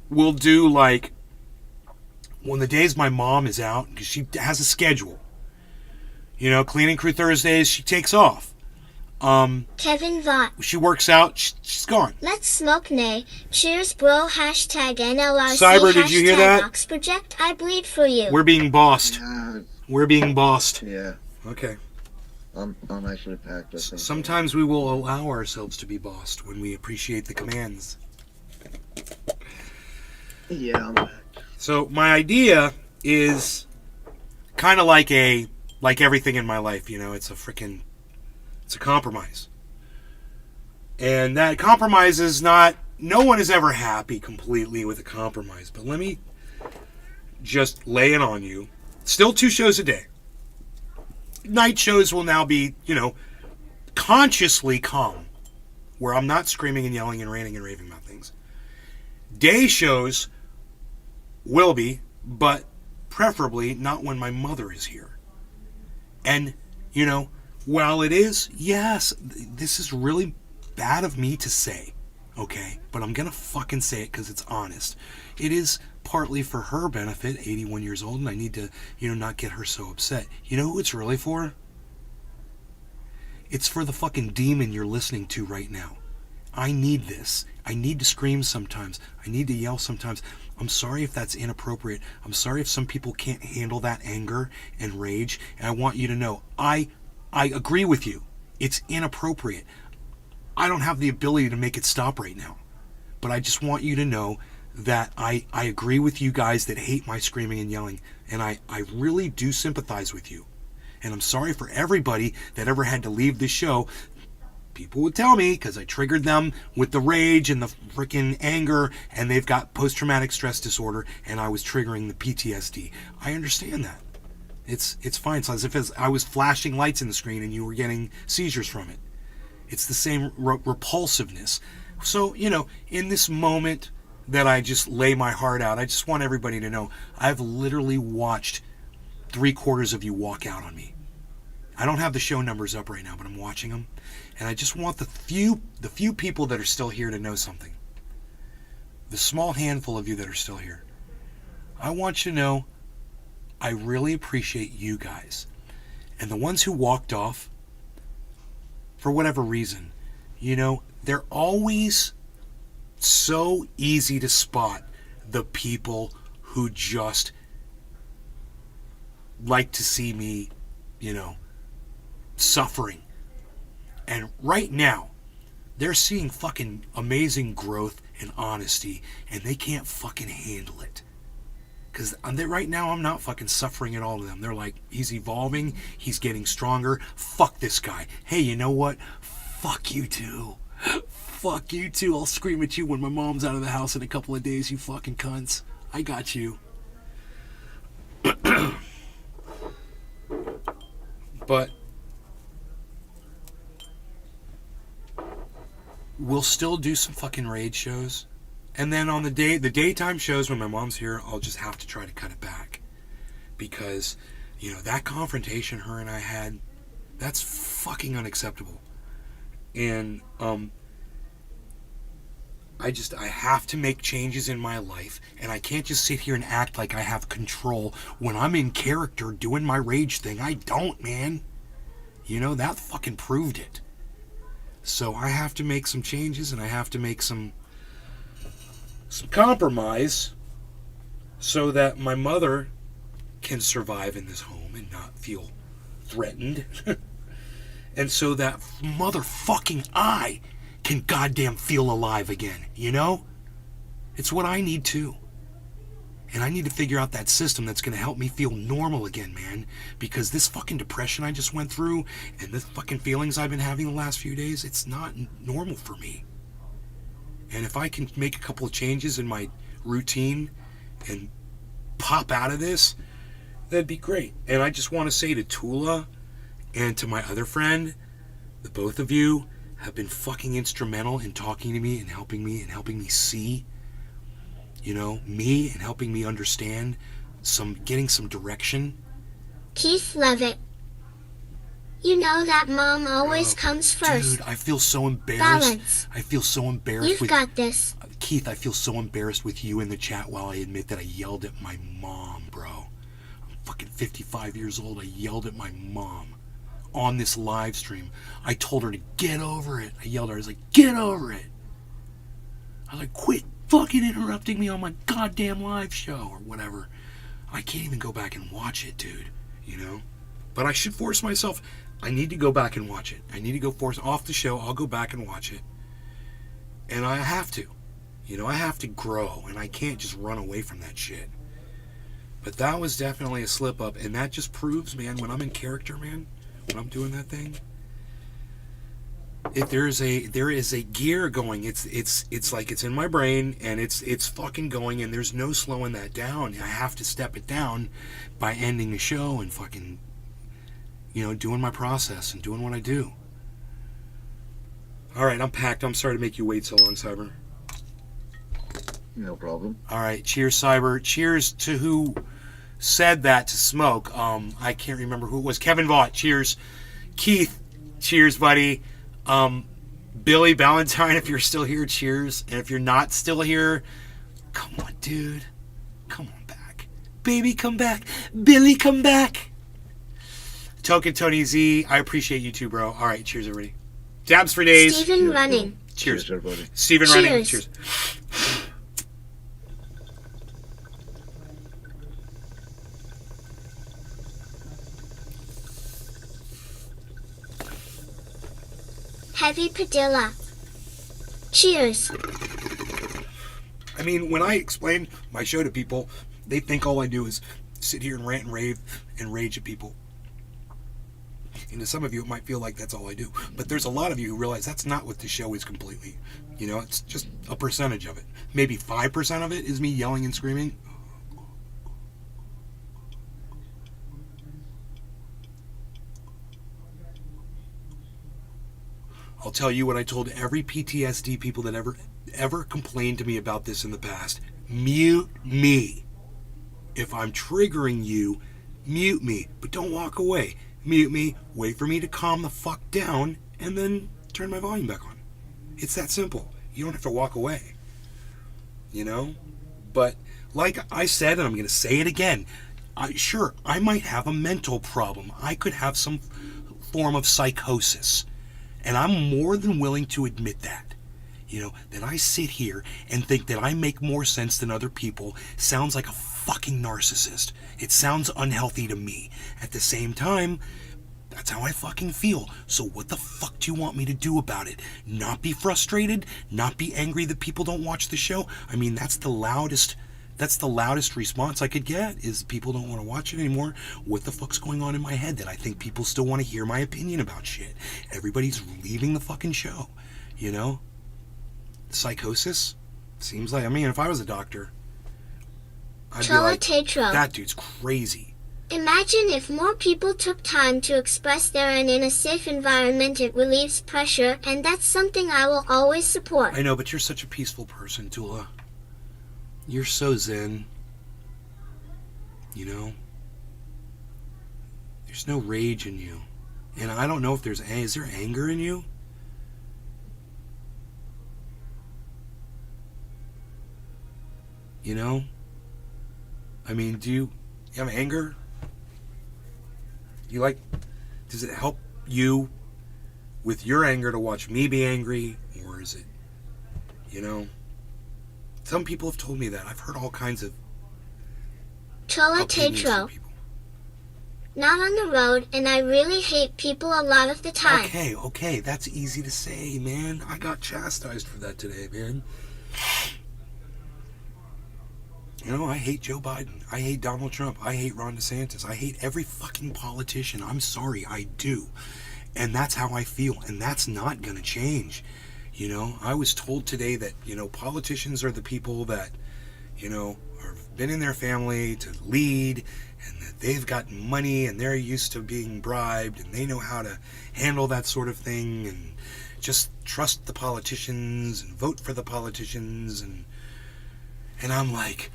we'll do like, when the days my mom is out, because she has a schedule. You know, cleaning crew Thursdays, she takes off. Kevin Vaught. She works out, she's gone. Let's smoke nay. Cheers, bro. Hashtag NLRC. Cyber, did you hear that? Ox Project. I bleed for you. We're being bossed. Yeah, We're being bossed. yeah. Okay. I'm actually packed. I think. Sometimes we will allow ourselves to be bossed when we appreciate the commands. Yeah, I'm packed. So my idea is kind of like everything in my life, you know, it's a compromise. And that compromise is no one is ever happy completely with a compromise, but let me just lay it on you. Still 2 shows a day. Night shows will now be, you know, consciously calm, where I'm not screaming and yelling and ranting and raving about things. Day shows will be, but preferably not when my mother is here. And, you know, while it is, yes, this is really bad of me to say, okay? But I'm gonna fucking say it because it's honest. It is partly for her benefit, 81 years old, and I need to, you know, not get her so upset. You know who it's really for? It's for the fucking demon you're listening to right now. I need this. I need to scream sometimes. I need to yell sometimes. I'm sorry if that's inappropriate. I'm sorry if some people can't handle that anger and rage. And I want you to know, I agree with you. It's inappropriate. I don't have the ability to make it stop right now. But I just want you to know that I agree with you guys that hate my screaming and yelling. And I really do sympathize with you. And I'm sorry for everybody that ever had to leave this show. People would tell me because I triggered them with the rage and the freaking anger, and they've got post-traumatic stress disorder, and I was triggering the PTSD. I understand that. It's fine. It's as if I was flashing lights in the screen and you were getting seizures from it. It's the same repulsiveness. So, you know, in this moment that I just lay my heart out, I just want everybody to know I've literally watched 3/4 of you walk out on me. I don't have the show numbers up right now, but I'm watching them. And I just want the few people that are still here to know something. The small handful of you that are still here. I want you to know I really appreciate you guys. And the ones who walked off, for whatever reason, you know, they're always so easy to spot the people who just like to see me, suffering. And right now, they're seeing fucking amazing growth and honesty, and they can't fucking handle it. Because right now, I'm not fucking suffering at all to them. They're like, he's evolving, he's getting stronger. Fuck this guy. Hey, you know what? Fuck you too. Fuck you too. I'll scream at you when my mom's out of the house in a couple of days, you fucking cunts. I got you. But we'll still do some fucking raid shows. And then on the daytime shows when my mom's here, I'll just have to try to cut it back. Because, that confrontation her and I had, that's fucking unacceptable. And, I have to make changes in my life, and I can't just sit here and act like I have control when I'm in character doing my rage thing. I don't, man. That fucking proved it. So I have to make some changes, and I have to make some compromise so that my mother can survive in this home and not feel threatened. And so that motherfucking I can goddamn feel alive again, It's what I need too. And I need to figure out that system that's going to help me feel normal again, man. Because this fucking depression I just went through and the fucking feelings I've been having the last few days, it's not normal for me. And if I can make a couple of changes in my routine and pop out of this, that'd be great. And I just want to say to Tula and to my other friend, the both of you have been fucking instrumental in talking to me and helping me see, me, and helping me understand getting some direction. Keith Levitt. You know that mom always comes first. Dude, I feel so embarrassed. Balance. I feel so embarrassed. You've got this. Keith, I feel so embarrassed with you in the chat while I admit that I yelled at my mom, bro. I'm fucking 55 years old. I yelled at my mom on this live stream. I told her to get over it. I yelled at her. I was like, get over it. I was like, quit fucking interrupting me on my goddamn live show or whatever. I can't even go back and watch it, dude. But I should force myself. I need to go back and watch it. I need to go force off the show. I'll go back and watch it. And I have to. I have to grow, and I can't just run away from that shit. But that was definitely a slip up, and that just proves, man, when I'm in character, man, when I'm doing that thing, there is a gear going. It's like it's in my brain, and it's fucking going, and there's no slowing that down. I have to step it down by ending the show and fucking, doing my process and doing what I do. All right, I'm packed. I'm sorry to make you wait so long, Cyber. No problem. All right, cheers, Cyber. Cheers to who said that to Smoke. I can't remember who it was. Kevin Vaught. Cheers. Keith. Cheers, buddy. Billy Valentine, if you're still here, cheers. And if you're not still here, come on, dude. Come on back. Baby, come back. Billy, come back. Token Tony Z, I appreciate you too, bro. All right, cheers, everybody. Dabs for days. Stephen Running. Cheers. Cheers, everybody. Stephen Running. Cheers. Heavy Padilla. Cheers. I mean, when I explain my show to people, they think all I do is sit here and rant and rave and rage at people. And to some of you, it might feel like that's all I do. But there's a lot of you who realize that's not what the show is completely. It's just a percentage of it. Maybe 5% of it is me yelling and screaming. I'll tell you what I told every PTSD people that ever complained to me about this in the past. Mute me. If I'm triggering you, mute me. But don't walk away. Mute me, wait for me to calm the fuck down, and then turn my volume back on. It's that simple. You don't have to walk away. But like I said, and I'm going to say it again, sure, I might have a mental problem. I could have some form of psychosis. And I'm more than willing to admit that. You know, that I sit here and think that I make more sense than other people sounds like a fucking narcissist. It sounds unhealthy to me. At the same time, that's how I fucking feel. So what the fuck do you want me to do about it? Not be frustrated? Not be angry that people don't watch the show? I mean, that's the loudest response I could get, is people don't want to watch it anymore. What the fuck's going on in my head that I think people still want to hear my opinion about shit? Everybody's leaving the fucking show, you know? Psychosis? Seems like, I mean, if I was a doctor, I'd be like, Tetro. that dude's crazy. Imagine if more people took time to express their and in a safe environment. It relieves pressure, and that's something I will always support. I know, but you're such a peaceful person, Tula. You're so zen. You know? There's no rage in you. And I don't know if is there anger in you? You know? I mean, do you have anger? Does it help you with your anger to watch me be angry? Or is it, you know? Some people have told me that. I've heard all kinds of opinions from Tetro. people. Not on the road, and I really hate people a lot of the time. Okay, that's easy to say, man. I got chastised for that today, man. You know, I hate Joe Biden. I hate Donald Trump. I hate Ron DeSantis. I hate every fucking politician. I'm sorry, I do. And that's how I feel, and that's not gonna change. You know, I was told today that, you know, politicians are the people that, you know, have been in their family to lead, and that they've got money and they're used to being bribed and they know how to handle that sort of thing, and just trust the politicians and vote for the politicians. And I'm like,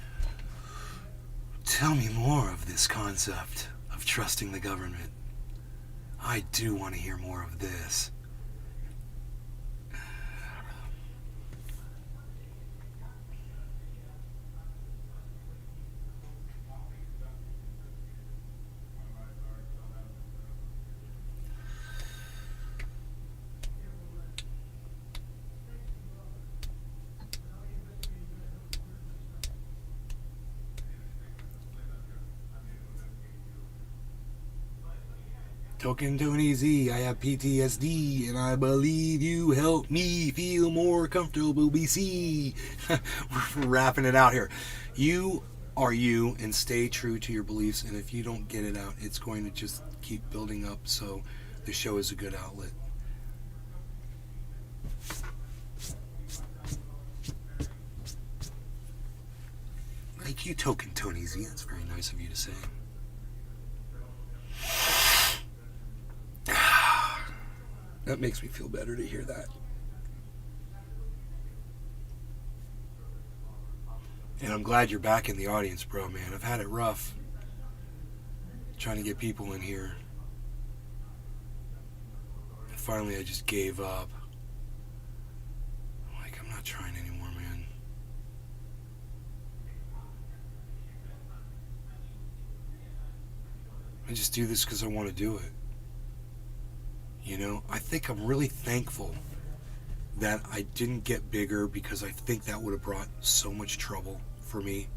tell me more of this concept of trusting the government. I do want to hear more of this. Token Tony Z, I have PTSD, and I believe you helped me feel more comfortable, BC. We're wrapping it out here. You are you, and stay true to your beliefs, and if you don't get it out, it's going to just keep building up, so the show is a good outlet. Thank you, Token Tony Z. That's very nice of you to say. That makes me feel better to hear that. And I'm glad you're back in the audience, bro, man. I've had it rough trying to get people in here. And finally, I just gave up. I'm not trying anymore, man. I just do this because I want to do it. You know, I think I'm really thankful that I didn't get bigger, because I think that would have brought so much trouble for me,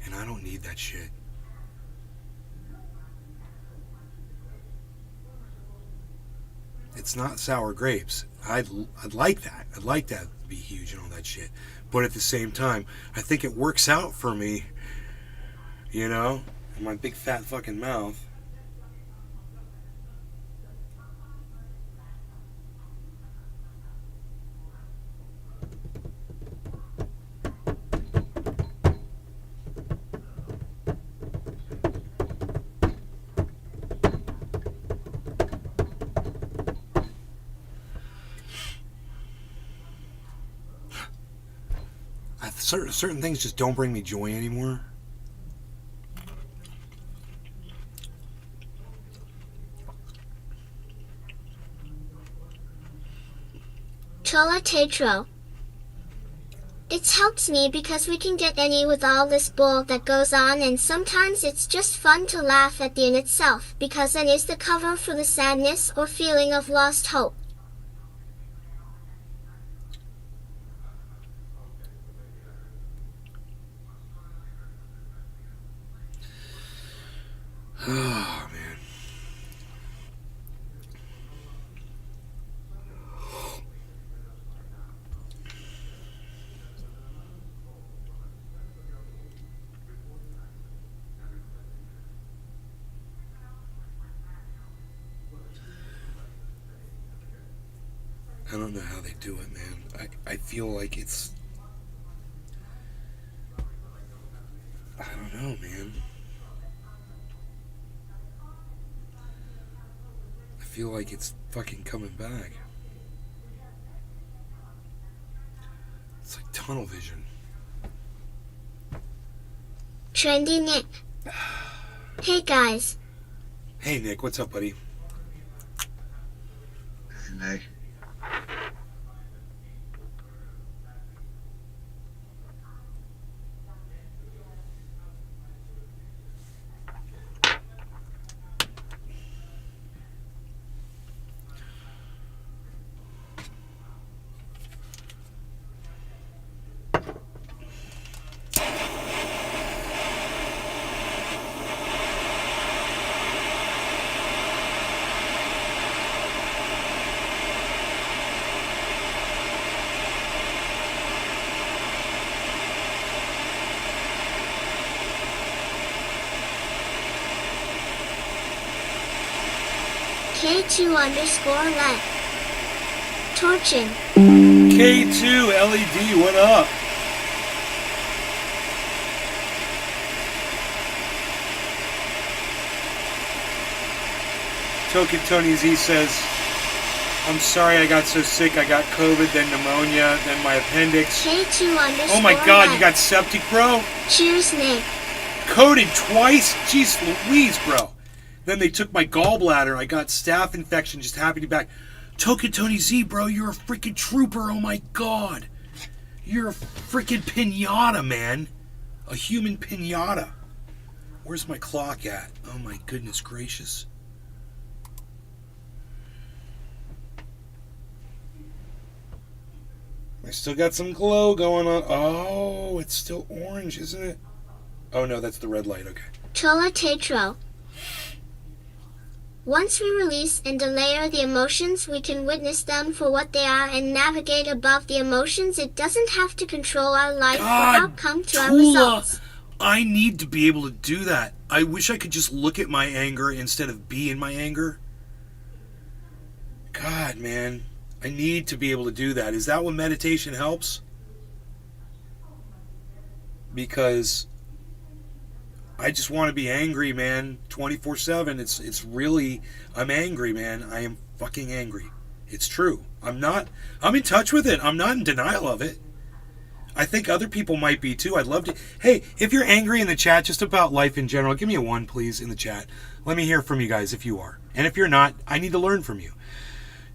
and I don't need that shit. It's not sour grapes. I'd like that. I'd like that to be huge and all that shit. But at the same time, I think it works out for me, you know, in my big fat fucking mouth. Certain things just don't bring me joy anymore. Tetro. It helps me because we can get any with all this bull that goes on, and sometimes it's just fun to laugh at the in itself, because it is the cover for the sadness or feeling of lost hope. I don't know how they do it, man. I feel like it's... I don't know, man. I feel like it's fucking coming back. It's like tunnel vision. Trendy Nick. Hey guys. Hey, Nick, what's up, buddy? Nick. K2_let. Torchin. K2 LED, what up? Token Tony Z says, I'm sorry I got so sick. I got COVID, then pneumonia, then my appendix. K2_let. Oh my god, you got septic, bro? Cheers, Nick. Coded twice? Jeez Louise, bro. Then they took my gallbladder. I got staph infection. Just happy to be back. Token Tony Z, bro, you're a freaking trooper. Oh my god. You're a freaking pinata, man. A human pinata. Where's my clock at? Oh my goodness gracious. I still got some glow going on. Oh, it's still orange, isn't it? Oh no, that's the red light. Okay. Chola Tetro. Once we release and delayer the emotions, we can witness them for what they are and navigate above the emotions. It doesn't have to control our life or outcome to our results. I need to be able to do that. I wish I could just look at my anger instead of be in my anger. God, man. I need to be able to do that. Is that when meditation helps? Because I just want to be angry, man, 24/7. It's really, I'm angry, man. I am fucking angry. It's true. I'm in touch with it. I'm not in denial of it. I think other people might be too. I'd love to. Hey, if you're angry in the chat, just about life in general, give me a 1, please, in the chat. Let me hear from you guys if you are. And if you're not, I need to learn from you.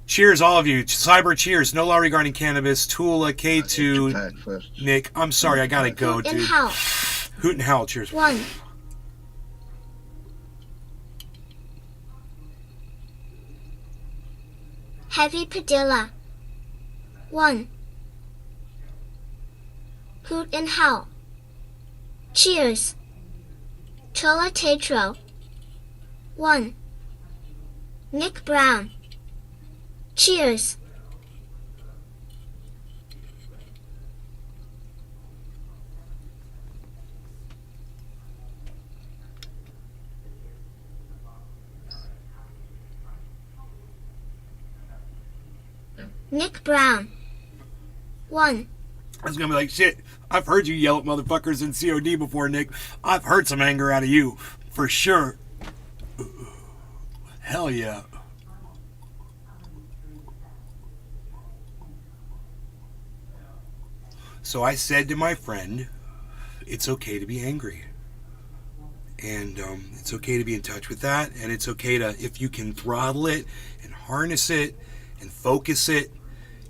Cheers, all of you. Cyber cheers. No law regarding cannabis. Tula, K2, Nick. I'm sorry, I gotta go, dude. Hoot and howl. Cheers. 1. Heavy Padilla. 1. Hoot and howl. Cheers. Chola Tetro. 1. Nick Brown. Cheers. Nick Brown. 1. I was gonna be like, shit, I've heard you yell at motherfuckers in COD before, Nick. I've heard some anger out of you, for sure. Hell yeah. So I said to my friend, it's okay to be angry. And it's okay to be in touch with that. And it's okay to, if you can throttle it and harness it and focus it,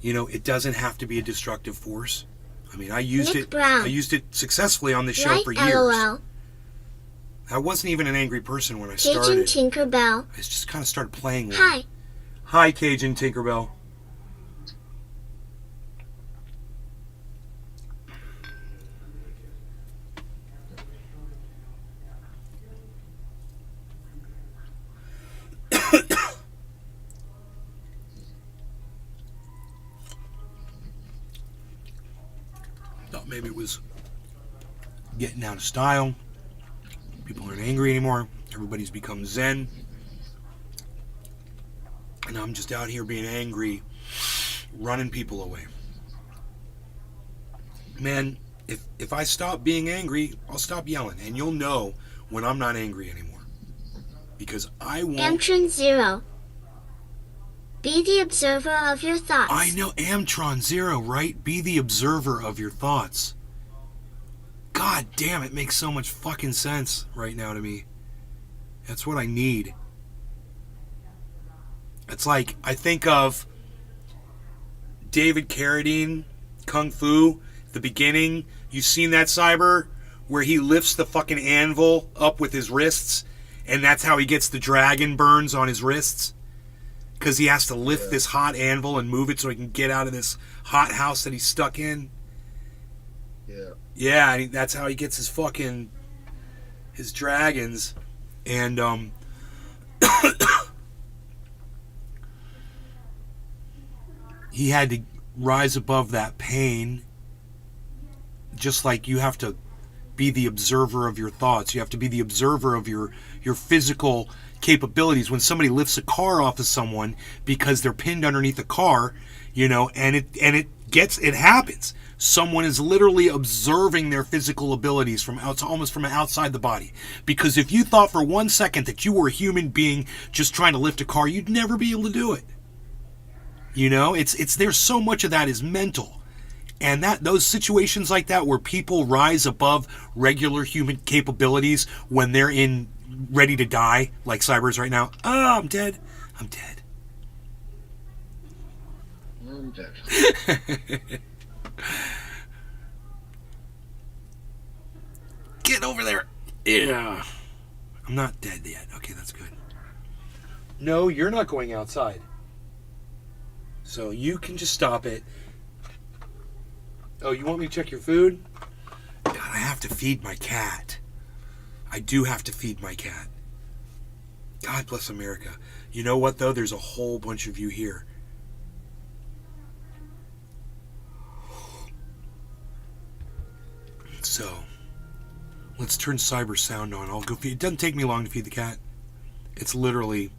you know, it doesn't have to be a destructive force. I mean, I used Nick it. Brown. I used it successfully on this show Right, for years. LOL. I wasn't even an angry person when I Cajun started. Tinkerbell. I just kind of started playing with it. Hi. Hi, Cajun Tinkerbell. Thought maybe it was getting out of style. People aren't angry anymore. Everybody's become zen. And I'm just out here being angry running people away. Man, if I stop being angry, I'll stop yelling, and you'll know when I'm not angry anymore. Because I won't... Amtron Zero. Be the observer of your thoughts. I know, Amtron Zero, right? Be the observer of your thoughts. God damn, it makes so much fucking sense right now to me. That's what I need. It's like, I think of David Carradine, Kung Fu, the beginning. You've seen that, Cyber? Where he lifts the fucking anvil up with his wrists, and that's how he gets the dragon burns on his wrists. Because he has to lift this hot anvil and move it so he can get out of this hot house that he's stuck in. Yeah. Yeah, and that's how he gets his fucking... his dragons. And, he had to rise above that pain. Just like you have to be the observer of your thoughts. You have to be the observer of your physical capabilities. When somebody lifts a car off of someone because they're pinned underneath a car, you know, and it happens. Someone is literally observing their physical abilities from almost from outside the body. Because if you thought for 1 second that you were a human being just trying to lift a car, you'd never be able to do it. You know, it's there's so much of that is mental. And those situations like that where people rise above regular human capabilities when they're ready to die, like Cyber's right now. Oh, I'm dead. I'm dead. I'm dead. Get over there. Yeah. I'm not dead yet. Okay, that's good. No, you're not going outside. So you can just stop it. Oh, you want me to check your food? God, I have to feed my cat. I do have to feed my cat. God bless America. You know what, though? There's a whole bunch of you here. So, let's turn Cyber sound on. I'll go feed. It doesn't take me long to feed the cat. It's literally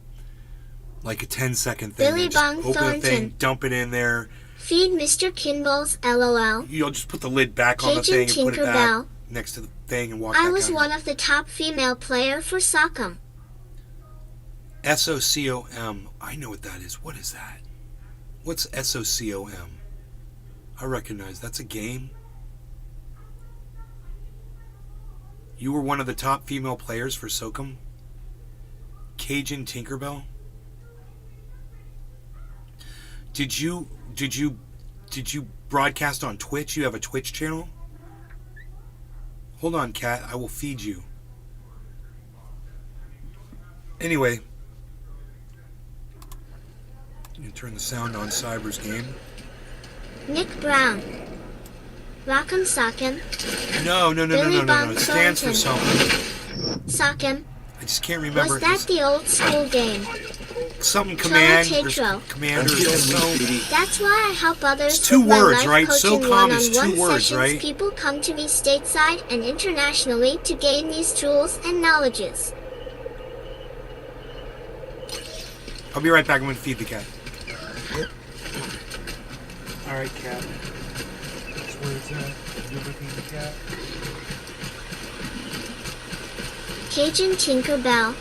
like a 10-second thing. Billy Just Bong open the thing, Thornton. dump it in there. Feed Mr. Kimball's LOL. You'll just put the lid back on the Cajun thing and put it back Tinkerbell. next to the thing and walk I back was out. one of the top female player for Socom. SOCOM. I know what that is. What is that? What's SOCOM? I recognize that's a game. You were one of the top female players for SOCOM? Cajun Tinkerbell? Did you broadcast on Twitch? You have a Twitch channel? Hold on, cat. I will feed you. Anyway, you can turn the sound on Cyber's game. Nick Brown. Rock'em Sock'em. No. It stands for something. Sock'em. I just can't remember. Was that the old school game? Something command. There's Tetro. commander. So That's why I help others It's two with my words, life right? coaching SOCOM is one-on-one two words, sessions. right? People come to me stateside and internationally to gain these tools and knowledges. I'll be right back. I'm going to feed the cat. All right, cat. That's where it's at. You ever feed the cat? Cajun Tinkerbell.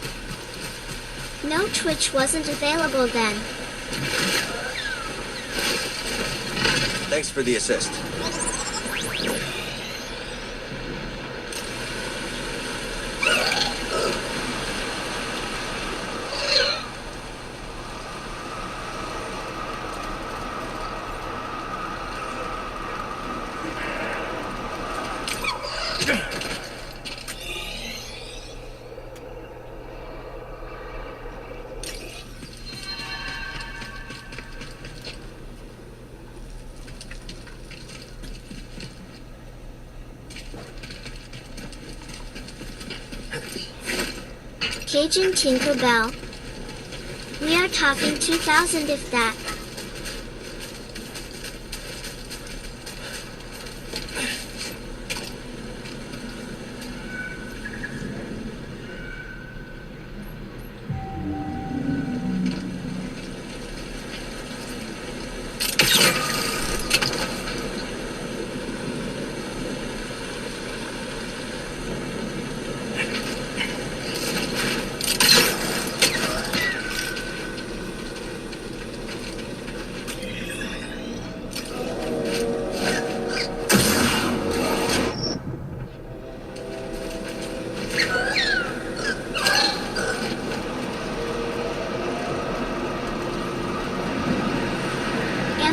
No, Twitch wasn't available then. Thanks for the assist. Cajun Tinkerbell. We are talking 2000 if that.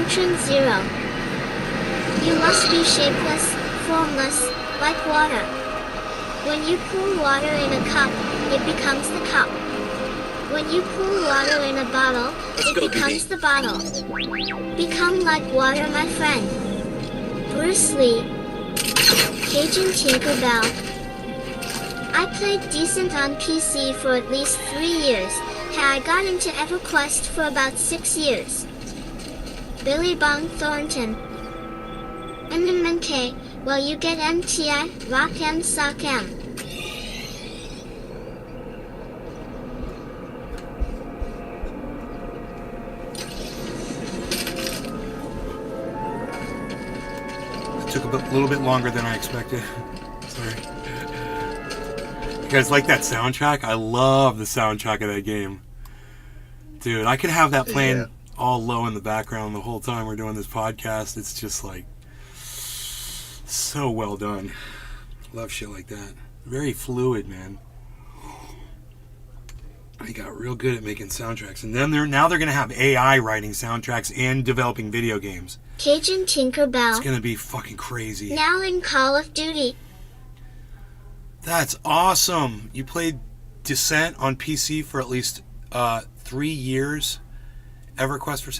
Entrance 0. You must be shapeless, formless, like water. When you pour water in a cup, it becomes the cup. When you pour water in a bottle, Let's it go, becomes BB. the bottle. Become like water, my friend. Bruce Lee. Cajun Tinkerbell. I played decent on PC for at least 3 years. I got into EverQuest for about 6 years. Billy Bong Thornton. MMK, well you get MTI, Rock M Sock M. It took a little bit longer than I expected. Sorry. You guys like that soundtrack? I love the soundtrack of that game. Dude, I could have that playing Yeah. all low in the background the whole time we're doing this podcast. It's just like so well done. Love shit like that. Very fluid, man. They got real good at making soundtracks. And then now they're going to have AI writing soundtracks and developing video games. Cajun It's Tinkerbell. going to be fucking crazy. Now in Call of Duty. That's awesome. You played Descent on PC for at least 3 years. EverQuest for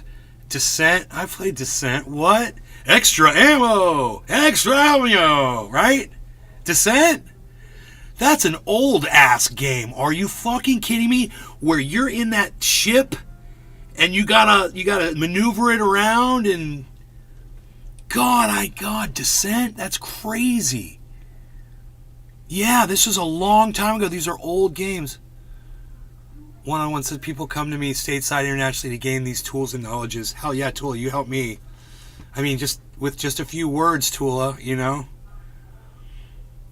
Descent. I played Descent. What? Extra ammo. Extra ammo. Right? Descent. That's an old ass game. Are you fucking kidding me? Where you're in that ship and you gotta maneuver it around and God, Descent. That's crazy. Yeah, this was a long time ago. These are old games. One-on-one said people come to me stateside internationally to gain these tools and knowledges. Hell yeah, Tula, you helped me. I mean, just with just a few words, Tula, you know?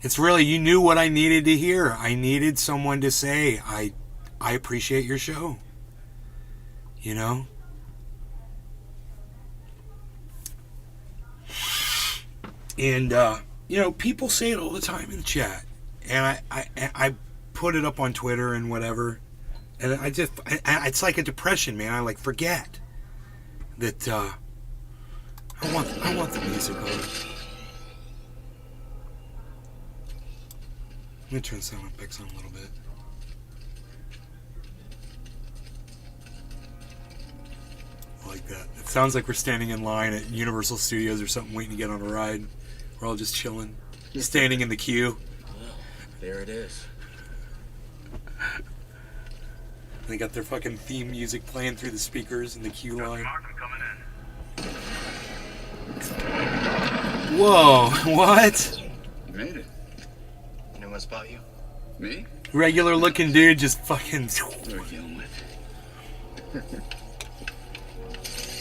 It's really, you knew what I needed to hear. I needed someone to say, I appreciate your show. You know? And, you know, people say it all the time in the chat. And I put it up on Twitter and whatever. And it's like a depression, man. I like forget that I want the music on. Let me turn sound effects on a little bit. I like that. It sounds like we're standing in line at Universal Studios or something, waiting to get on a ride. We're all just chilling, standing in the queue. There it is. They got their fucking theme music playing through the speakers in the queue line. Whoa, what? You made it. Anyone spot you? Me? Regular looking dude just fucking... What are you dealing with?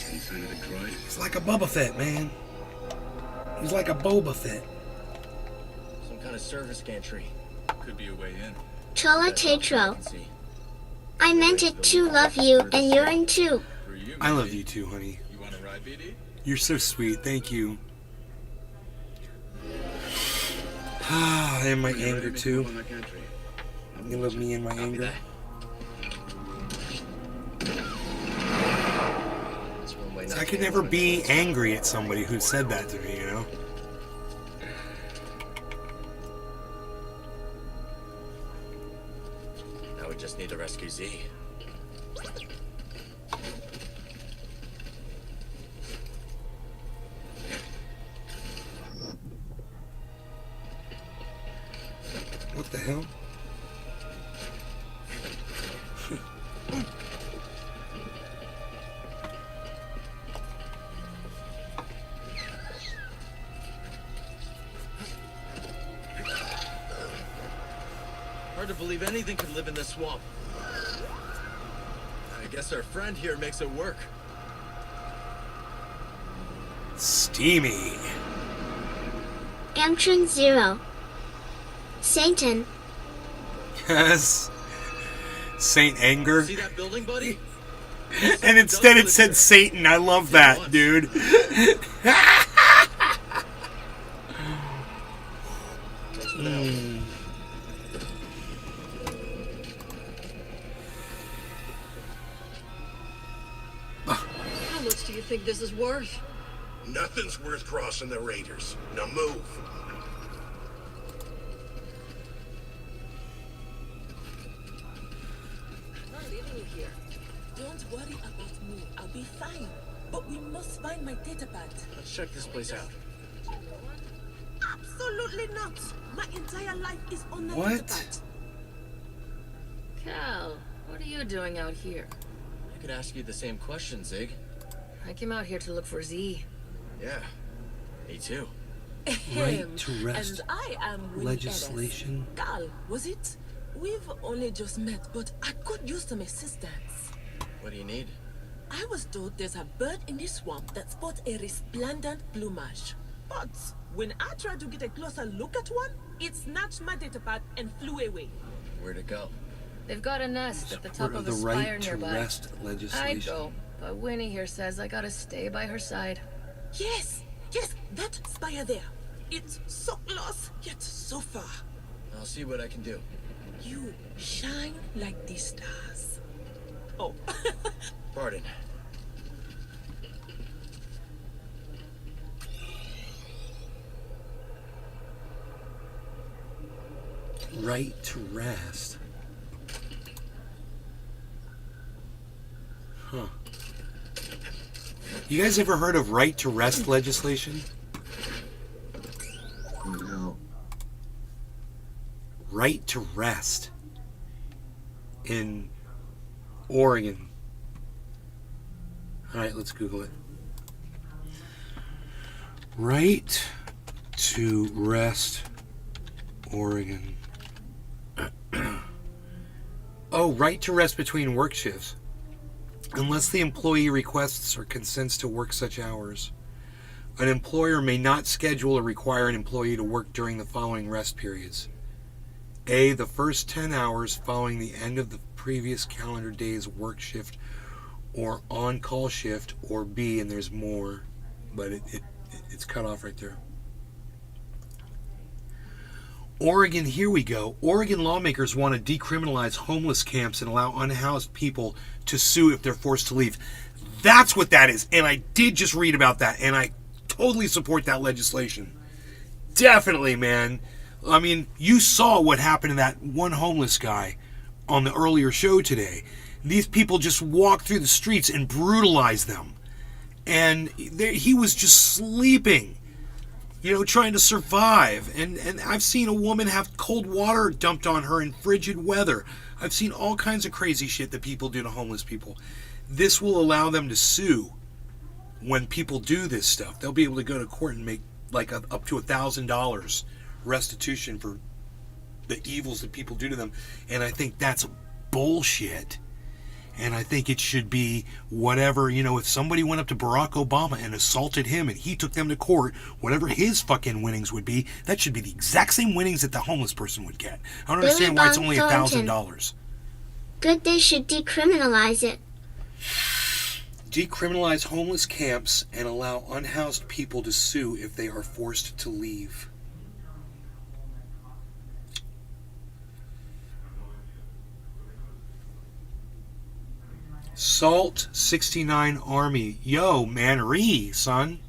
Any sign of the droid? He's like a Boba Fett, man. He's like a Boba Fett. Some kind of service gantry. Could be a way in. Chola Best option I Tetro. can see. I meant it to love you, and you're in too. For you, I love BD. you too, honey. You want to ride, BD? You're so sweet. Thank you. And my You ready to anger make a too. move on that gantry? I'm You love me and my Copy anger. that. That's one way not I to could get never one be of angry at somebody who said that to me, you know? those. Now we just need to rescue Z. What the hell? Hard to believe anything could live in this swamp. I guess our friend here makes it work. Steamy. Entrance 0. Satan. Yes. Saint Anger. See that building, buddy? And instead it said Satan. I love that, dude. much do you think this is worth? Nothing's worth crossing the Raiders. Now move. Not leaving you here. Don't worry about me. I'll be fine. But we must find my datapad. Let's check this place out. Absolutely not. My entire life is on the What? datapad. Cal, what are you doing out here? I could ask you the same question, Zig. I came out here to look for Z. Yeah, me too. Right to rest And I am Winnie legislation. Ellis. Cal, was it? We've only just met, but I could use some assistance. What do you need? I was told there's a bird in this swamp that sports a resplendent plumage. But when I tried to get a closer look at one, it snatched my datapad and flew away. Where'd it go? They've got a nest at the top Support of of a the spire right to nearby. rest I'd legislation. go, but Winnie here says I gotta stay by her side. Yes, that spire there. It's so close, yet so far. I'll see what I can do. You shine like the stars. Oh, Pardon. Right to rest. Huh. You guys ever heard of right to rest legislation? No. Right to rest in Oregon. All right, let's Google it. Right to rest, Oregon. Oh, right to rest between work shifts. Unless the employee requests or consents to work such hours, an employer may not schedule or require an employee to work during the following rest periods. A, the first 10 hours following the end of the previous calendar day's work shift or on-call shift, or B, and there's more, but it's cut off right there. Oregon, here we go. Oregon lawmakers want to decriminalize homeless camps and allow unhoused people to sue if they're forced to leave. That's what that is. And I did just read about that, and I totally support that legislation. Definitely, man. I mean, you saw what happened to that one homeless guy on the earlier show today. These people just walked through the streets and brutalized them. And he was just sleeping, trying to survive. And I've seen a woman have cold water dumped on her in frigid weather. I've seen all kinds of crazy shit that people do to homeless people. This will allow them to sue when people do this stuff. They'll be able to go to court and make up to $1,000 restitution for the evils that people do to them. And I think that's bullshit. And I think it should be whatever, if somebody went up to Barack Obama and assaulted him and he took them to court, whatever his fucking winnings would be, that should be the exact same winnings that the homeless person would get. I don't understand why it's only $1,000. Good, they should decriminalize it. Decriminalize homeless camps and allow unhoused people to sue if they are forced to leave. Salt 69 Army. Yo, Manry, son.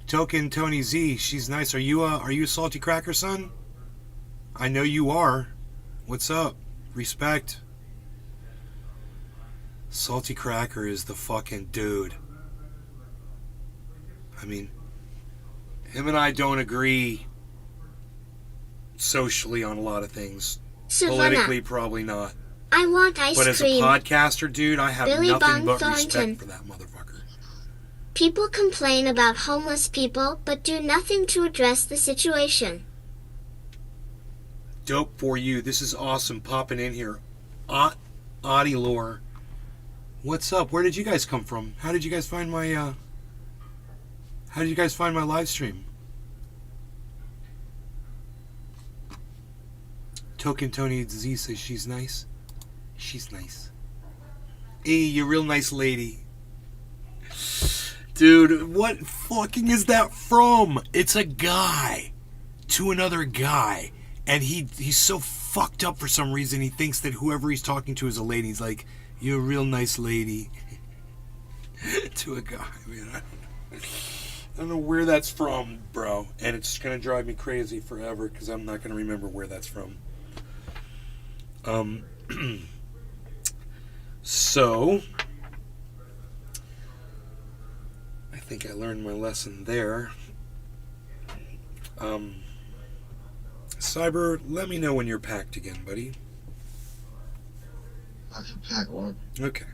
Token Tony Z. She's nice. Are you a salty cracker, son? I know you are. What's up? Respect. Salty Cracker is the fucking dude. I mean, him and I don't agree socially on a lot of things. Savannah. Politically, probably not. I want ice But as a cream. podcaster, dude, I have Billy nothing but Bong respect Thornton. for that motherfucker. People complain about homeless people, but do nothing to address the situation. Dope for you. This is awesome. Popping in here. Audie Lore. What's up? Where did you guys come from? How did you guys find my live stream? Token Tony Z says she's nice. She's nice. Hey, you're a real nice lady. Dude, what fucking is that from? It's a guy to another guy. And he's so fucked up for some reason. He thinks that whoever he's talking to is a lady. He's like, you're a real nice lady. to a guy, man. I don't know where that's from, bro. And it's going to drive me crazy forever because I'm not going to remember where that's from. So, I think I learned my lesson there. Cyber, let me know when you're packed again, buddy. I can pack one. Okay.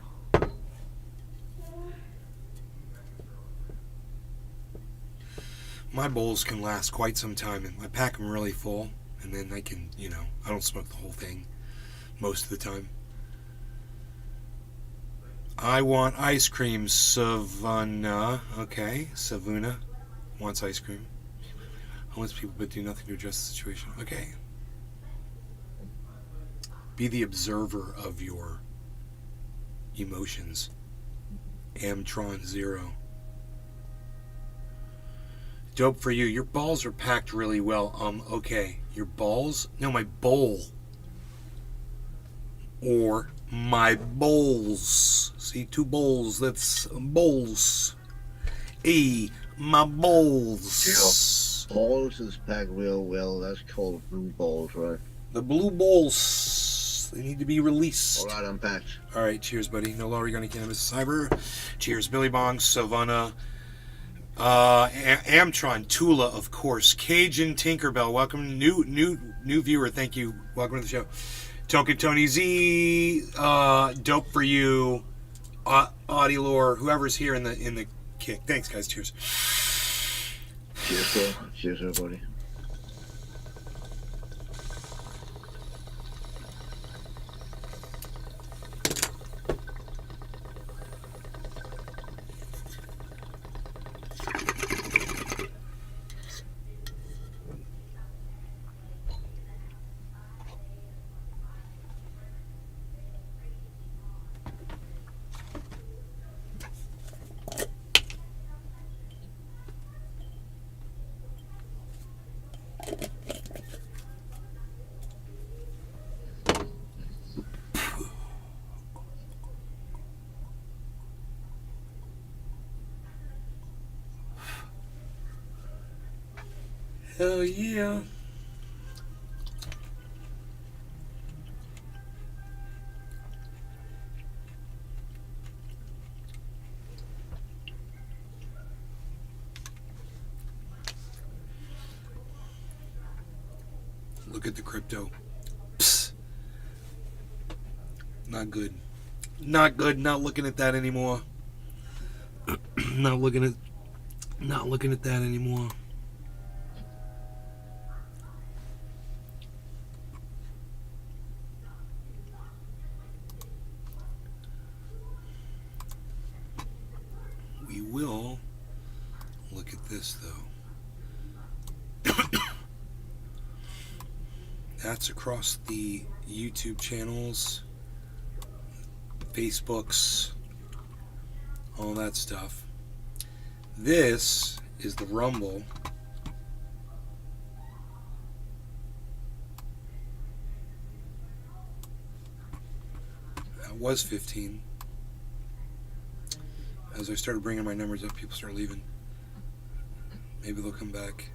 My bowls can last quite some time, and I pack them really full, and then I can, I don't smoke the whole thing most of the time. I want ice cream, Savannah. Okay, Savuna wants ice cream. Homeless people but do nothing to address the situation. Okay. Be the observer of your emotions. Amtron Zero. Dope for you. Your balls are packed really well. Okay. Your balls? No, my bowl. Or my bowls. See, two bowls. That's bowls. My bowls. Balls is packed real well. That's called blue balls, right? The blue balls. They need to be released. All right, I'm packed. All right, cheers, buddy. No lower organic cannabis, Cyber. Cheers, Billy Bong, Savannah, Amtron, Tula, of course, Cajun Tinkerbell. Welcome, new viewer. Thank you. Welcome to the show. Token Tony Z, dope for you, Audie Lore, whoever's here in the kick. Thanks, guys. Cheers. Cheers, bro. Cheers, everybody. Hell yeah. Look at the crypto. Psst. Not good. Not good. Not looking at that anymore. Not looking at that anymore. We will look at this though. That's across the YouTube channels, Facebooks, all that stuff. This is the Rumble. That was 15. As I started bringing my numbers up, people start leaving. Maybe they'll come back.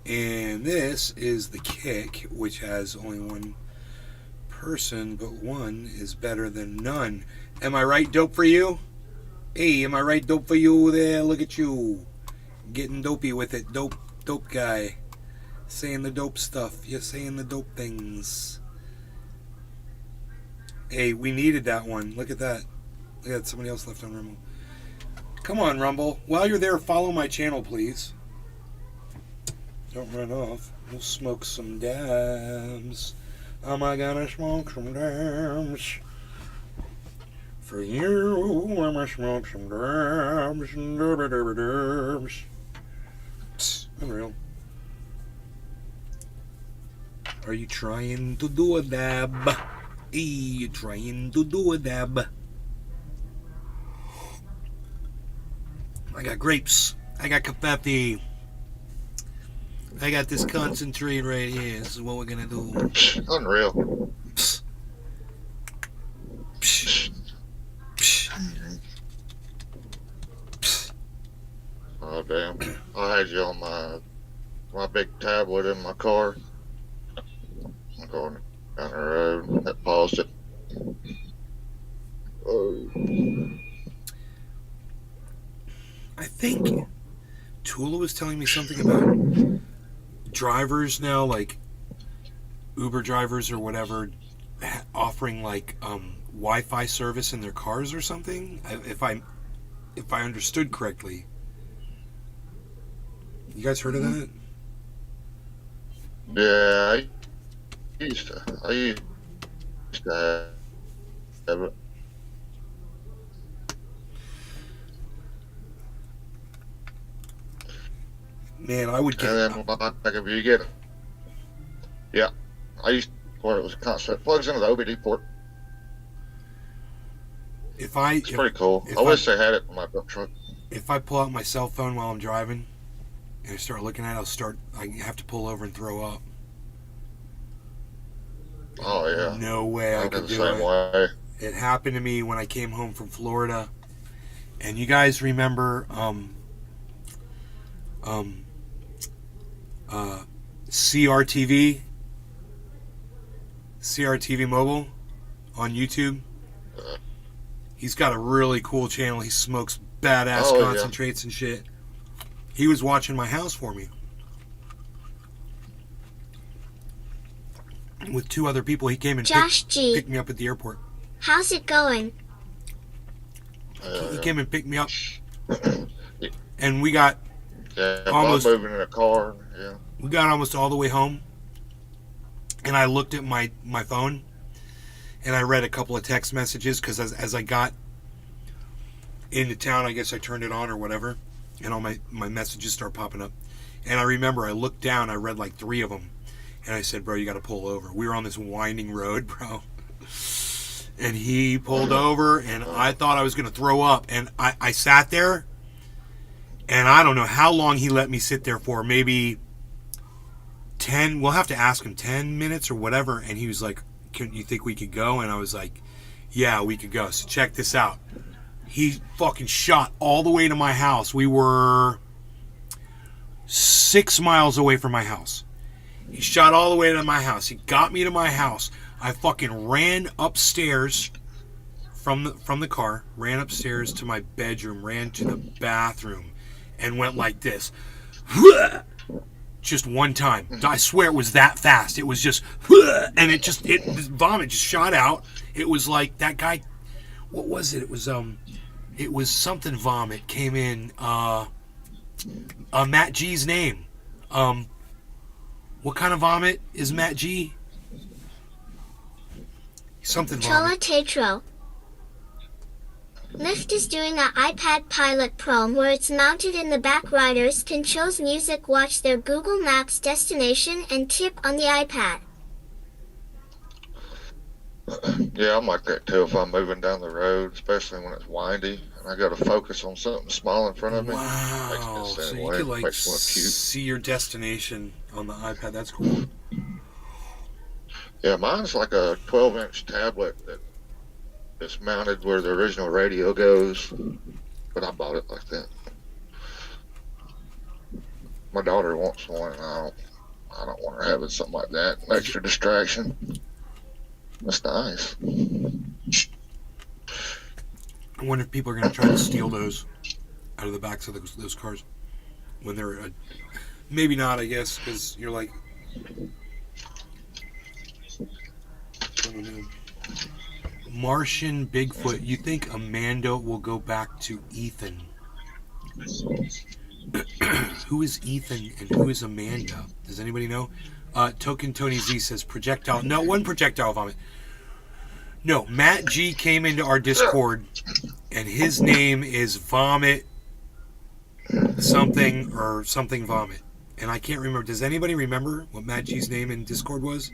And this is the Kick, which has only one person, but one is better than none. Am I right, dope for you? Hey, am I right, dope for you there? Look at you. Getting dopey with it. Dope guy. Saying the dope stuff. You're saying the dope things. Hey, we needed that one. Look at that. Look at that. Somebody else left on Rumble. Come on, Rumble. While you're there, follow my channel, please. Don't run off. We'll smoke some dabs. Am I gonna smoke some dabs? For you, I'm gonna smoke some dabs. Dabs. Unreal. Are you trying to do a dab? Hey, you trying to do a dab? I got grapes. I got cafetti. I got this concentrate right here. This is what we're gonna do. Unreal. Psst. Psst. Psst. Psst. Oh damn! I had you on my big tablet in my car. I'm going down the road. That paused it. Oh. I think Tula was telling me something about drivers now, like Uber drivers or whatever, offering like Wi-Fi service in their cars or something. If I understood correctly, you guys heard of that? Yeah, I used to have it. Man, I would get. And then like if you get it, yeah, I used where it was constant. It plugs into the OBD port. It's pretty cool. I wish they had it in my dump truck. If I pull out my cell phone while I'm driving and I start looking at it, I have to pull over and throw up. Oh yeah. No way I could the do same it. way. It happened to me when I came home from Florida. And you guys remember CRTV Mobile on YouTube? He's got a really cool channel. He smokes badass concentrates and shit. He was watching my house for me. With 2 other people, he came and picked me up at the airport. How's it going? He came and picked me up, and we got almost moving in a car. Yeah, we got almost all the way home, and I looked at my phone, and I read a couple of text messages because as I got into town, I guess I turned it on or whatever, and all my messages start popping up, and I remember I looked down, I read like 3 of them. And I said, bro, you got to pull over. We were on this winding road, bro. And he pulled over, and I thought I was going to throw up. And I sat there, and I don't know how long he let me sit there for. Maybe 10, we'll have to ask him, 10 minutes or whatever. And he was like, you think we could go? And I was like, yeah, we could go. So check this out. He fucking shot all the way to my house. We were 6 miles away from my house. He shot all the way to my house. He got me to my house. I fucking ran upstairs from the car, ran upstairs to my bedroom, ran to the bathroom, and went like this. Just one time. I swear it was that fast. It was just, and this vomit just shot out. It was like that guy, what was it? It was something vomit came in, Matt G's name. What kind of vomit is Matt G? Something vomit. Chola Tetro. Lyft is doing an iPad pilot program where it's mounted in the back. Riders can choose music, watch their Google Maps destination, and tip on the iPad. Yeah, I'm like that too if I'm moving down the road, especially when it's windy and I got to focus on something small in front of me. Wow, so you can like see your destination on the iPad. That's cool. Yeah, mine's like a 12-inch tablet that's mounted where the original radio goes, but I bought it like that. My daughter wants one, and I don't want her having something like that. An extra distraction. That's nice. I wonder if people are going to try to steal those out of the backs of those cars when they're maybe not, I guess, because you're like, I don't know. Martian Bigfoot. You think Amanda will go back to Ethan? Who is Ethan and who is Amanda? Does anybody know? Token Tony Z says projectile. No, one projectile vomit. No, Matt G came into our Discord and his name is Vomit something or something Vomit. And I can't remember. Does anybody remember what Matt G's name in Discord was?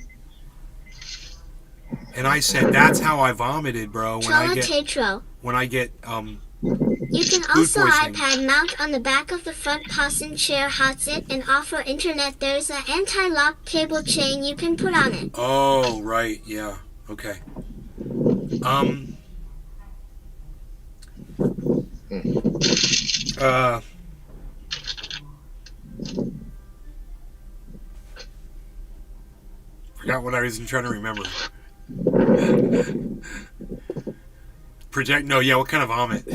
And I said, that's how I vomited, bro. When I get You can Food also poisoning. iPad mount on the back of the front passenger seat, and offer internet. There's an anti-lock cable chain you can put on it. Oh, right. Yeah. Okay. Forgot what I was trying to remember. Project. No, yeah. What kind of vomit?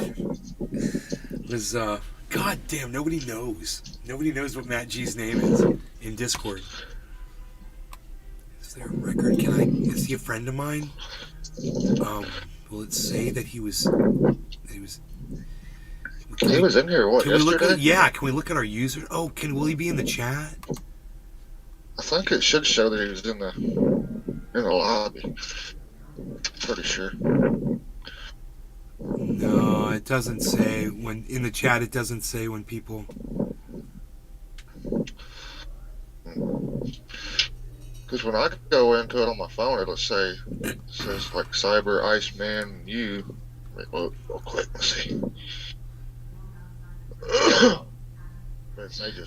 Was God damn. Nobody knows. Nobody knows what Matt G's name is in Discord. Is there a record? Is he a friend of mine? Will it say that he was? He was in here, what, yesterday? Can we look at our user? Oh, will he be in the chat? I think it should show that he was in the lobby. Pretty sure. No, it doesn't say when in the chat. It doesn't say when people. Because when I go into it on my phone, it says like Cyber Iceman you. Wait, real quick, let's see.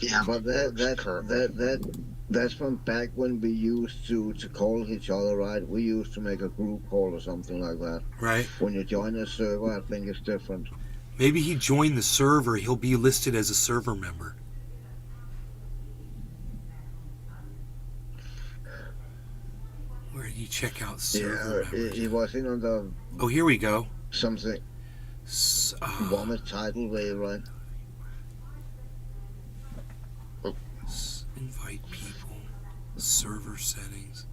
Yeah, but that's from back when we used to call each other, right? We used to make a group call or something like that. Right. When you join a server, I think it's different. Maybe he joined the server. He'll be listed as a server member. Where do you check out server members? He was in on the... Oh, here we go. Something. Vomit title way, right? Invite people. Server settings.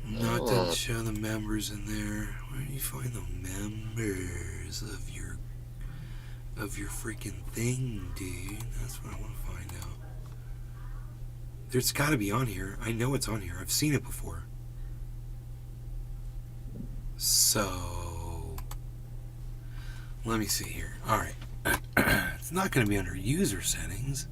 Not to show the members in there. Where do you find the members of your freaking thing, dude? That's what I want to find out. There's got to be on here. I know it's on here. I've seen it before. So let me see here. All right. It's not going to be under user settings.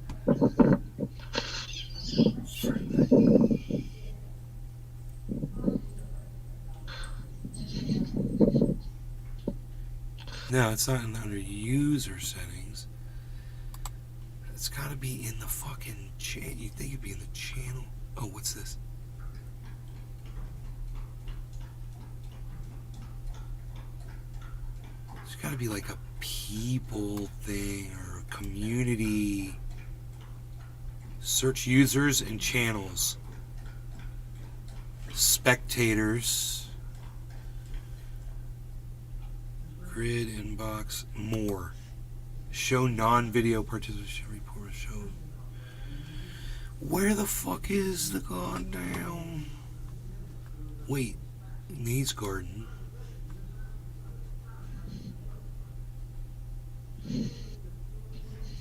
No, it's not under user settings. It's got to be in the fucking channel. You think it'd be in the channel? Oh, what's this? There's got to be like a people thing or a community. Search users and channels. Spectators. Grid, inbox, more. Show non-video participation report. Show. Where the fuck is the goddamn... Wait. Needs Garden.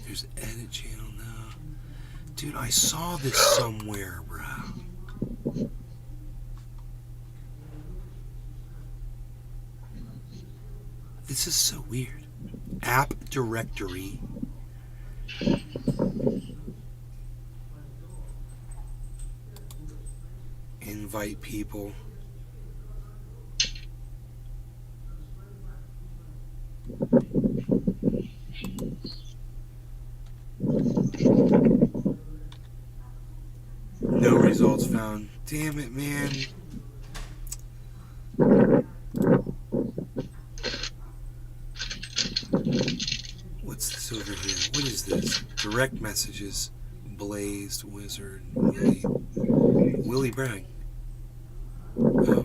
There's edit channel now. Dude, I saw this somewhere, bro. This is so weird. App directory. Invite people. No results found. Damn it, man. What's this over here? What is this? Direct messages. Blazed Wizard. Willie Bragg. Oh.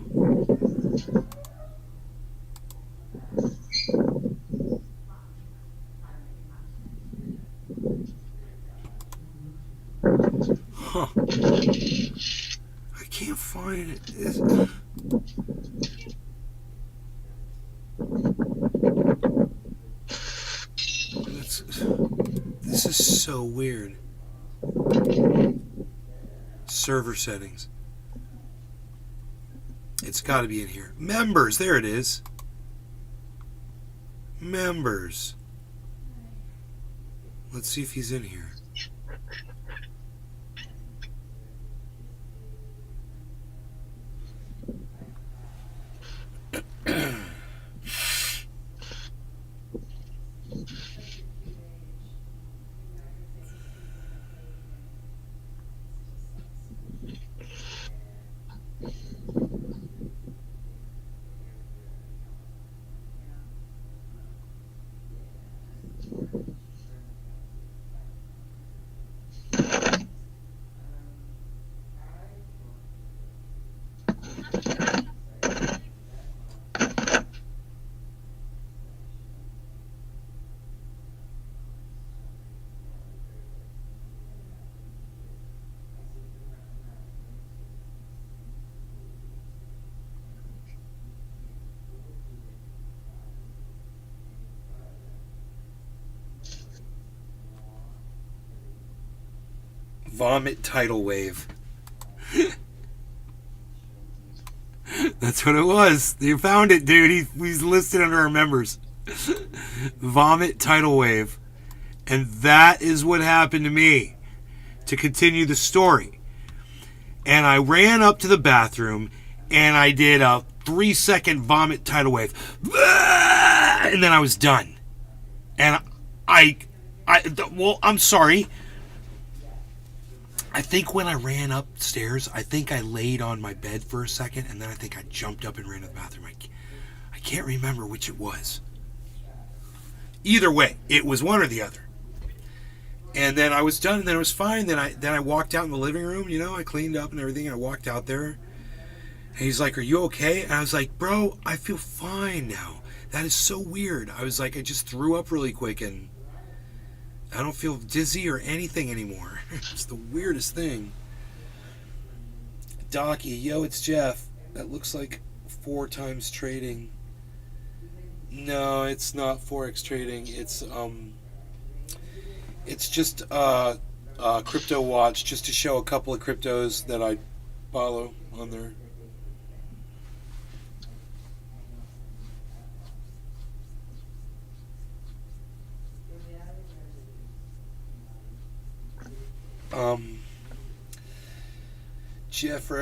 Huh. I can't find it. This is so weird. Server settings. It's got to be in here. Members, there it is. Members. Let's see if he's in here. Vomit tidal wave. That's what it was. You found it, dude. He's listed under our members. Vomit tidal wave. And that is what happened to me. To continue the story. And I ran up to the bathroom and I did a 3-second vomit tidal wave. And then I was done. And I'm sorry. I think when I ran upstairs, I think I laid on my bed for a second, and then I think I jumped up and ran to the bathroom. I can't remember which it was. Either way, it was one or the other. And then I was done, and then it was fine. Then I walked out in the living room, I cleaned up and everything, and I walked out there. And he's like, "Are you okay?" And I was like, "Bro, I feel fine now. That is so weird." I was like, I just threw up really quick, and I don't feel dizzy or anything anymore. It's the weirdest thing. Docky, yo, it's Jeff. That looks like 4 times trading. No, it's not Forex trading. It's just Crypto Watch, just to show a couple of cryptos that I follow on there. Jeffrey.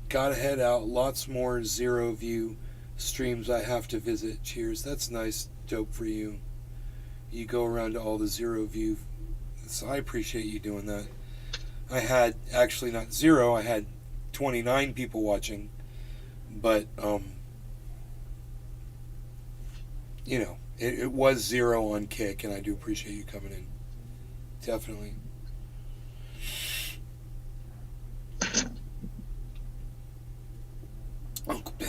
Gotta head out. Lots more zero view streams I have to visit. Cheers. That's nice. Dope for you. You go around to all the zero view. So I appreciate you doing that. I had actually not 0. I had 29 people watching. But, it was 0 on Kick, and I do appreciate you coming in. Definitely. Uncle Ben.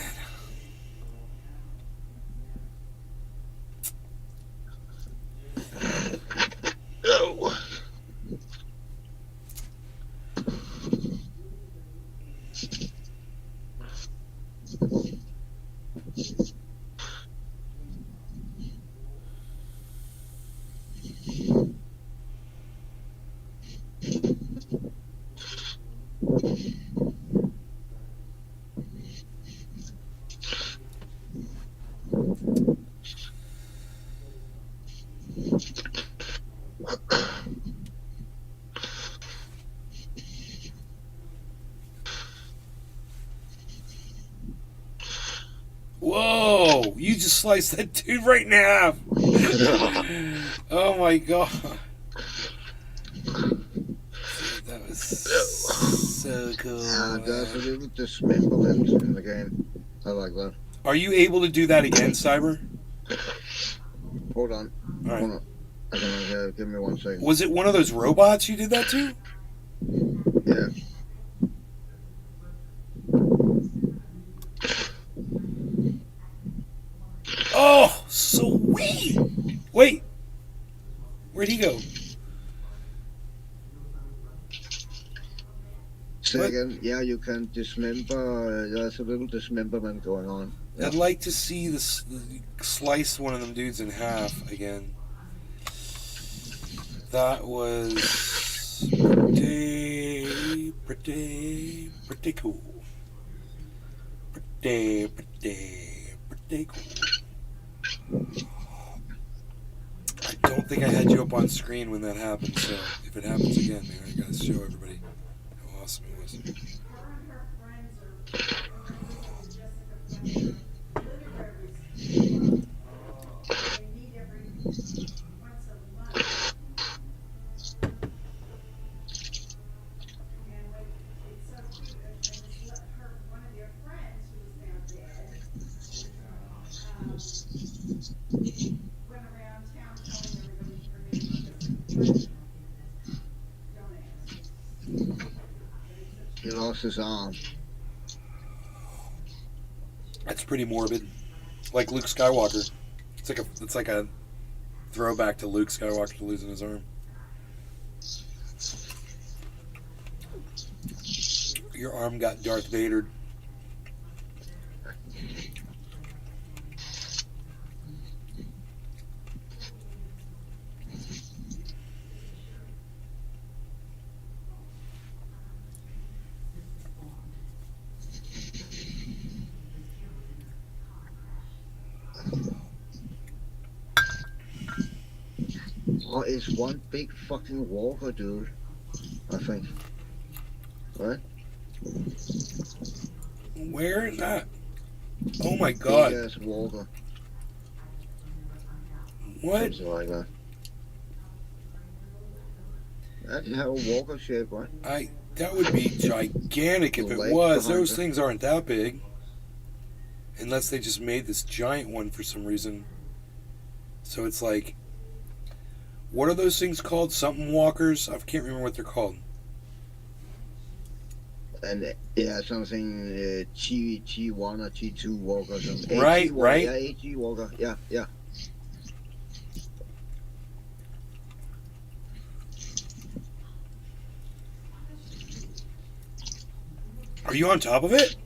Oh. Whoa! You just sliced that dude right in half. Oh my god. That was so cool. There's a little dismemberment in the game. I like that. Are you able to do that again, Cyber? Hold on. All right. Hold on. Give me 1 second. Was it one of those robots you did that to? Yeah. Oh, sweet! Wait. Where'd he go? Second, yeah, you can dismember. There's a little dismemberment going on. Yeah. I'd like to see this slice one of them dudes in half again. That was pretty Pretty cool. Pretty cool. I don't think I had you up on screen when that happened, so if it happens again, maybe I gotta show everybody how awesome it was. Her and her friends are Jessica Fletcher. They meet every once a month. And like, it's so cute. And it's her, one of their friends who is now dead, went around town telling everybody her name was Jessica Fletcher. Don't ask. He lost his arm. That's pretty morbid. Like Luke Skywalker. It's like a throwback to Luke Skywalker losing his arm. Your arm got Darth Vadered. Oh, it's one big fucking walker, dude. I think. Right? Where is that? Oh my god. Big ass walker. What? Something like that. That's how a walker shape, right? That would be gigantic if The it legs was. behind Those it. things aren't that big. Unless they just made this giant one for some reason. So it's like, what are those things called? Something walkers? I can't remember what they're called. And yeah, something T1 or T2 walker or something. Right, AG walker, right. Yeah, AG walker. Yeah, yeah. Are you on top of it?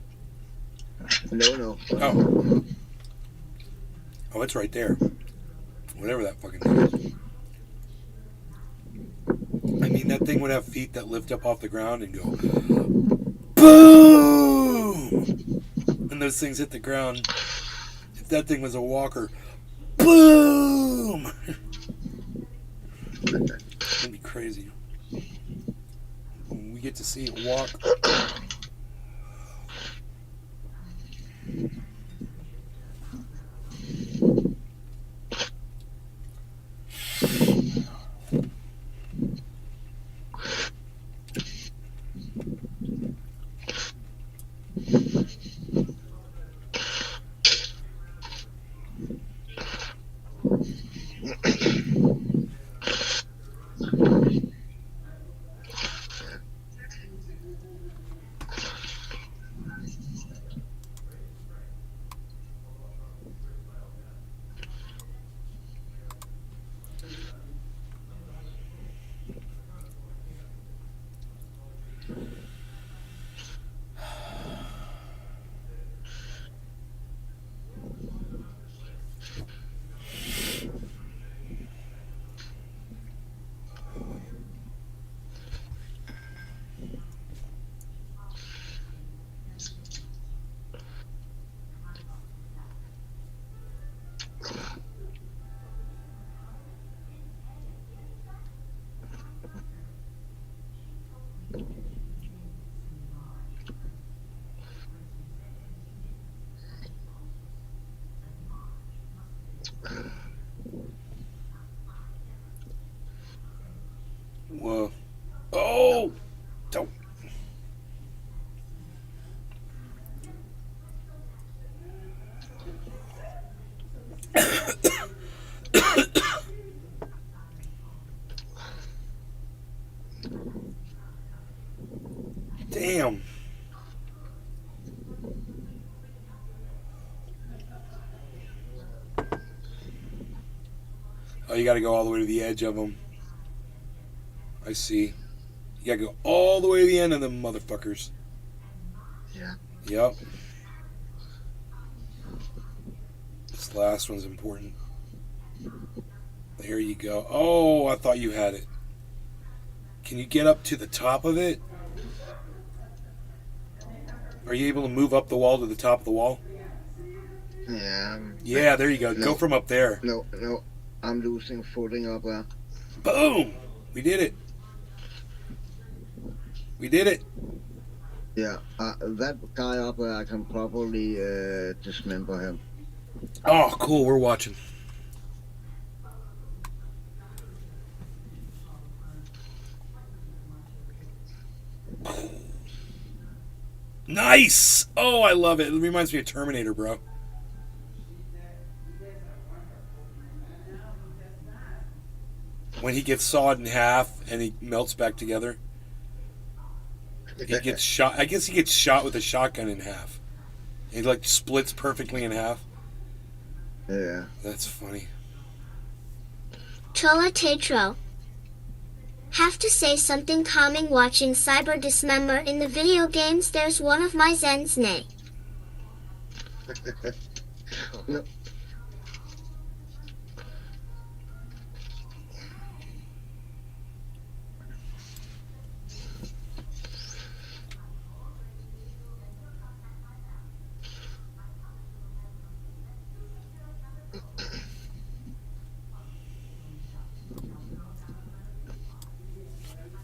No. Oh. Oh, it's right there. Whatever that fucking thing is. I mean, that thing would have feet that lift up off the ground and go boom! And those things hit the ground. If that thing was a walker, boom! It'd be crazy. When we get to see it walk. Whoa. Oh! Don't. Damn. Oh, you gotta go all the way to the edge of them. I see. You gotta go all the way to the end of them motherfuckers. Yeah. Yep. This last one's important. There you go. Oh, I thought you had it. Can you get up to the top of it? Are you able to move up the wall to the top of the wall? Yeah. Yeah, there you go. No. Go from up there. No, I'm losing footing up there. Boom! We did it. We did it. Yeah, that guy up there, I can probably dismember him. Oh, cool. We're watching. Nice! Oh, I love it. It reminds me of Terminator, bro. When he gets sawed in half and he melts back together. He gets shot. I guess he gets shot with a shotgun in half. He like splits perfectly in half. Yeah. That's funny. Chola Tetro. Have to say something calming watching Cyber dismember in the video games. There's one of my Zensne. No.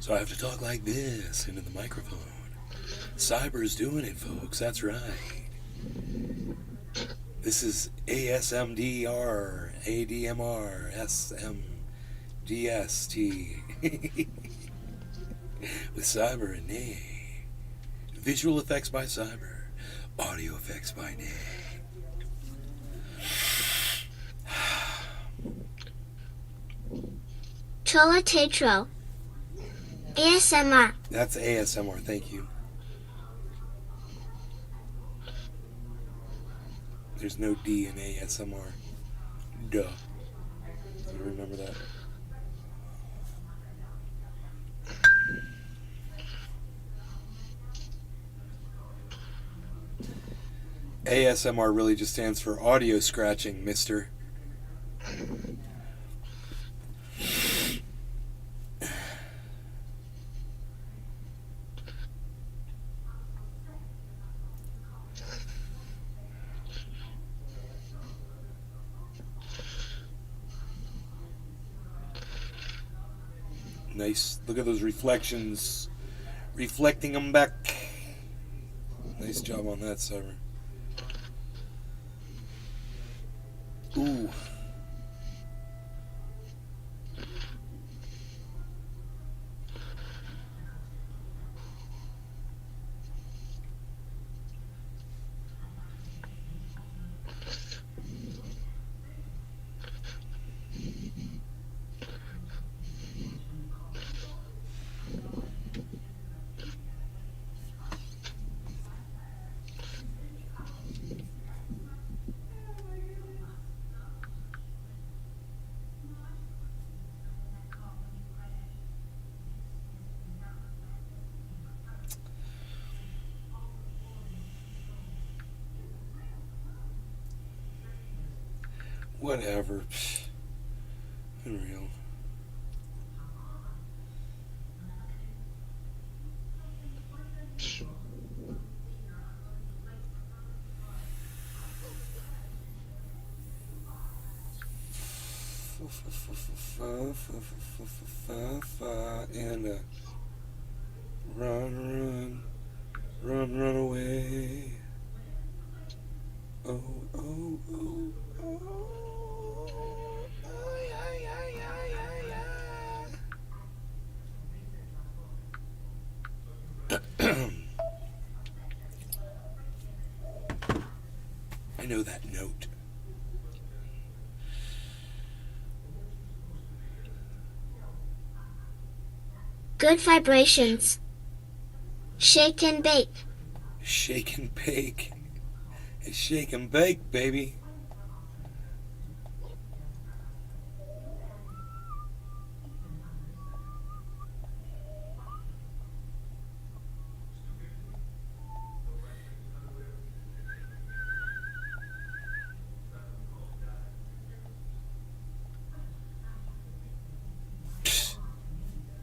So I have to talk like this into the microphone. Cyber's doing it, folks. That's right. This is ASMDR, ADMR, SMDST. With Cyber and Nay. Visual effects by Cyber. Audio effects by Nay. Chola Tetro. ASMR. That's ASMR, thank you. There's no D in ASMR. Duh. You remember that? ASMR really just stands for audio scratching, mister. Nice. Look at those reflections. Reflecting them back. Nice job on that, Cyber. Ooh. Whatever. Psh. Unreal. And run, run away. Oh, oh, oh, oh. I know that note. Good vibrations. Shake and bake. Shake and bake. It's shake and bake, baby.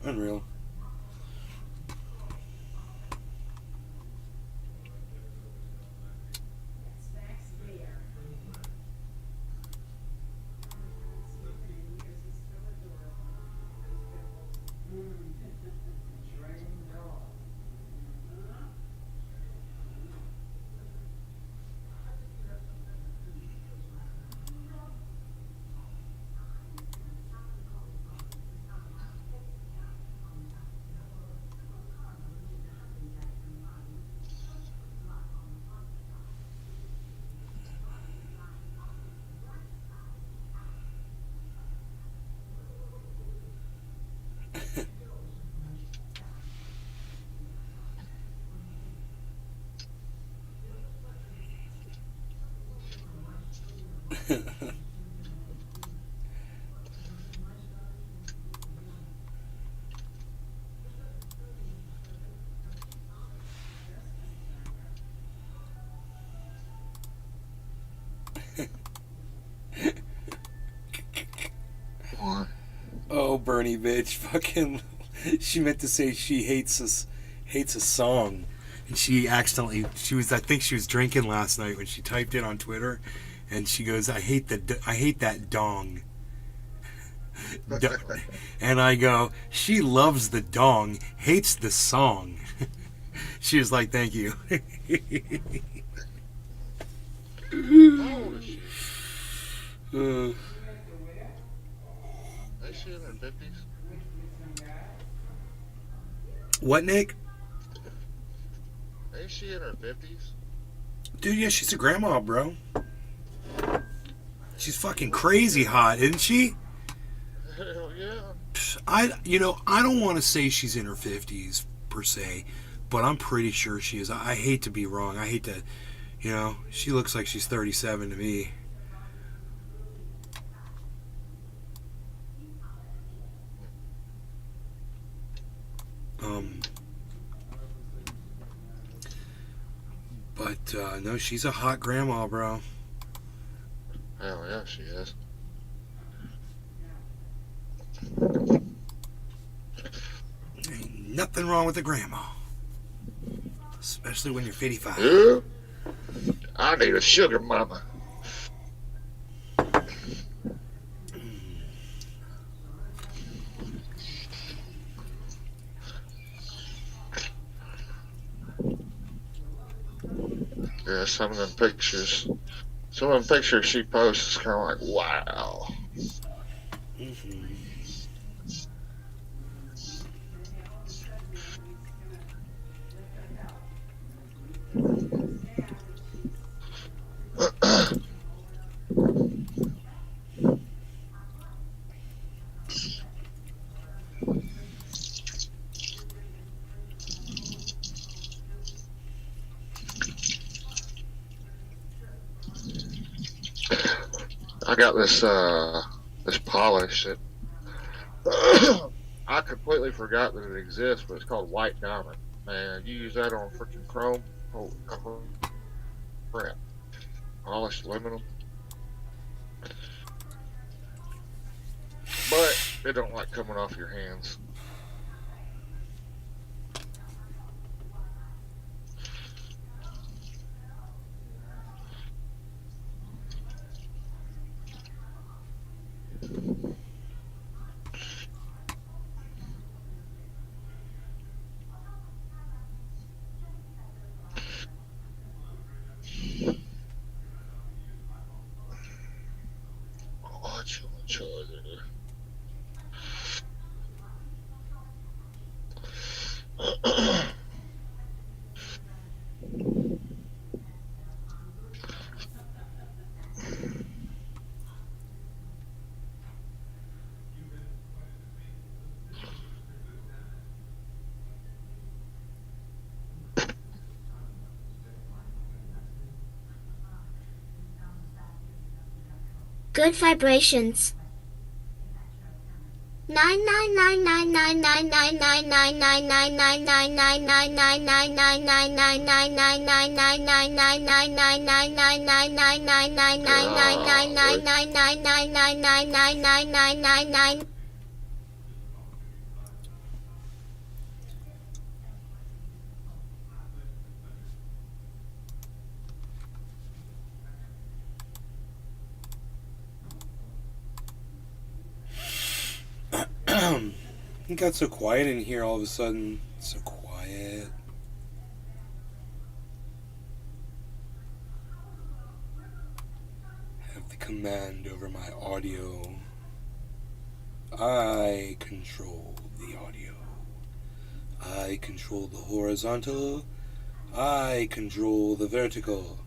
Unreal. What? Oh, Bernie, bitch, fucking. She meant to say she hates a song, and she accidentally. I think she was drinking last night when she typed it on Twitter, and she goes, I hate that dong." And I go, she loves the dong, hates the song. She was like, "Thank you." How old is she? Is she in her 50s? What, Nick? Ain't she in her 50s? Dude, yeah, she's a grandma, bro. She's fucking crazy hot, isn't she? Hell yeah. I don't want to say she's in her 50s per se, but I'm pretty sure she is. I hate to be wrong. I hate to, she looks like she's 37 to me. But no, she's a hot grandma, bro. Hell yeah, she is. Ain't nothing wrong with a grandma, especially when you're 55. Yeah. I need a sugar mama. Yeah, some of them pictures she posts is kind of like, wow. I got this polish that I completely forgot that it exists, but it's called White Diamond. Man, you use that on freaking chrome. Holy crap. Polished aluminum. But it don't like coming off your hands. Good vibrations. 99999999999999999999999999999999999999999999999999999999999999999999999999999999999999999999999999999999999999999999999999999999999999999999999999999999999999999999999999999999999999999999999999999999999999999999999999999999999999999999999999999999999999999999999999999999999999999999999999999999999999999999999999999999999999999999999999999999999999999999999999999999999999999999999999999999999999999999999999999999999999999999999999999999999999999999999999999. It got so quiet in here all of a sudden. So quiet. Have the command over my audio. I control the audio. I control the horizontal. I control the vertical.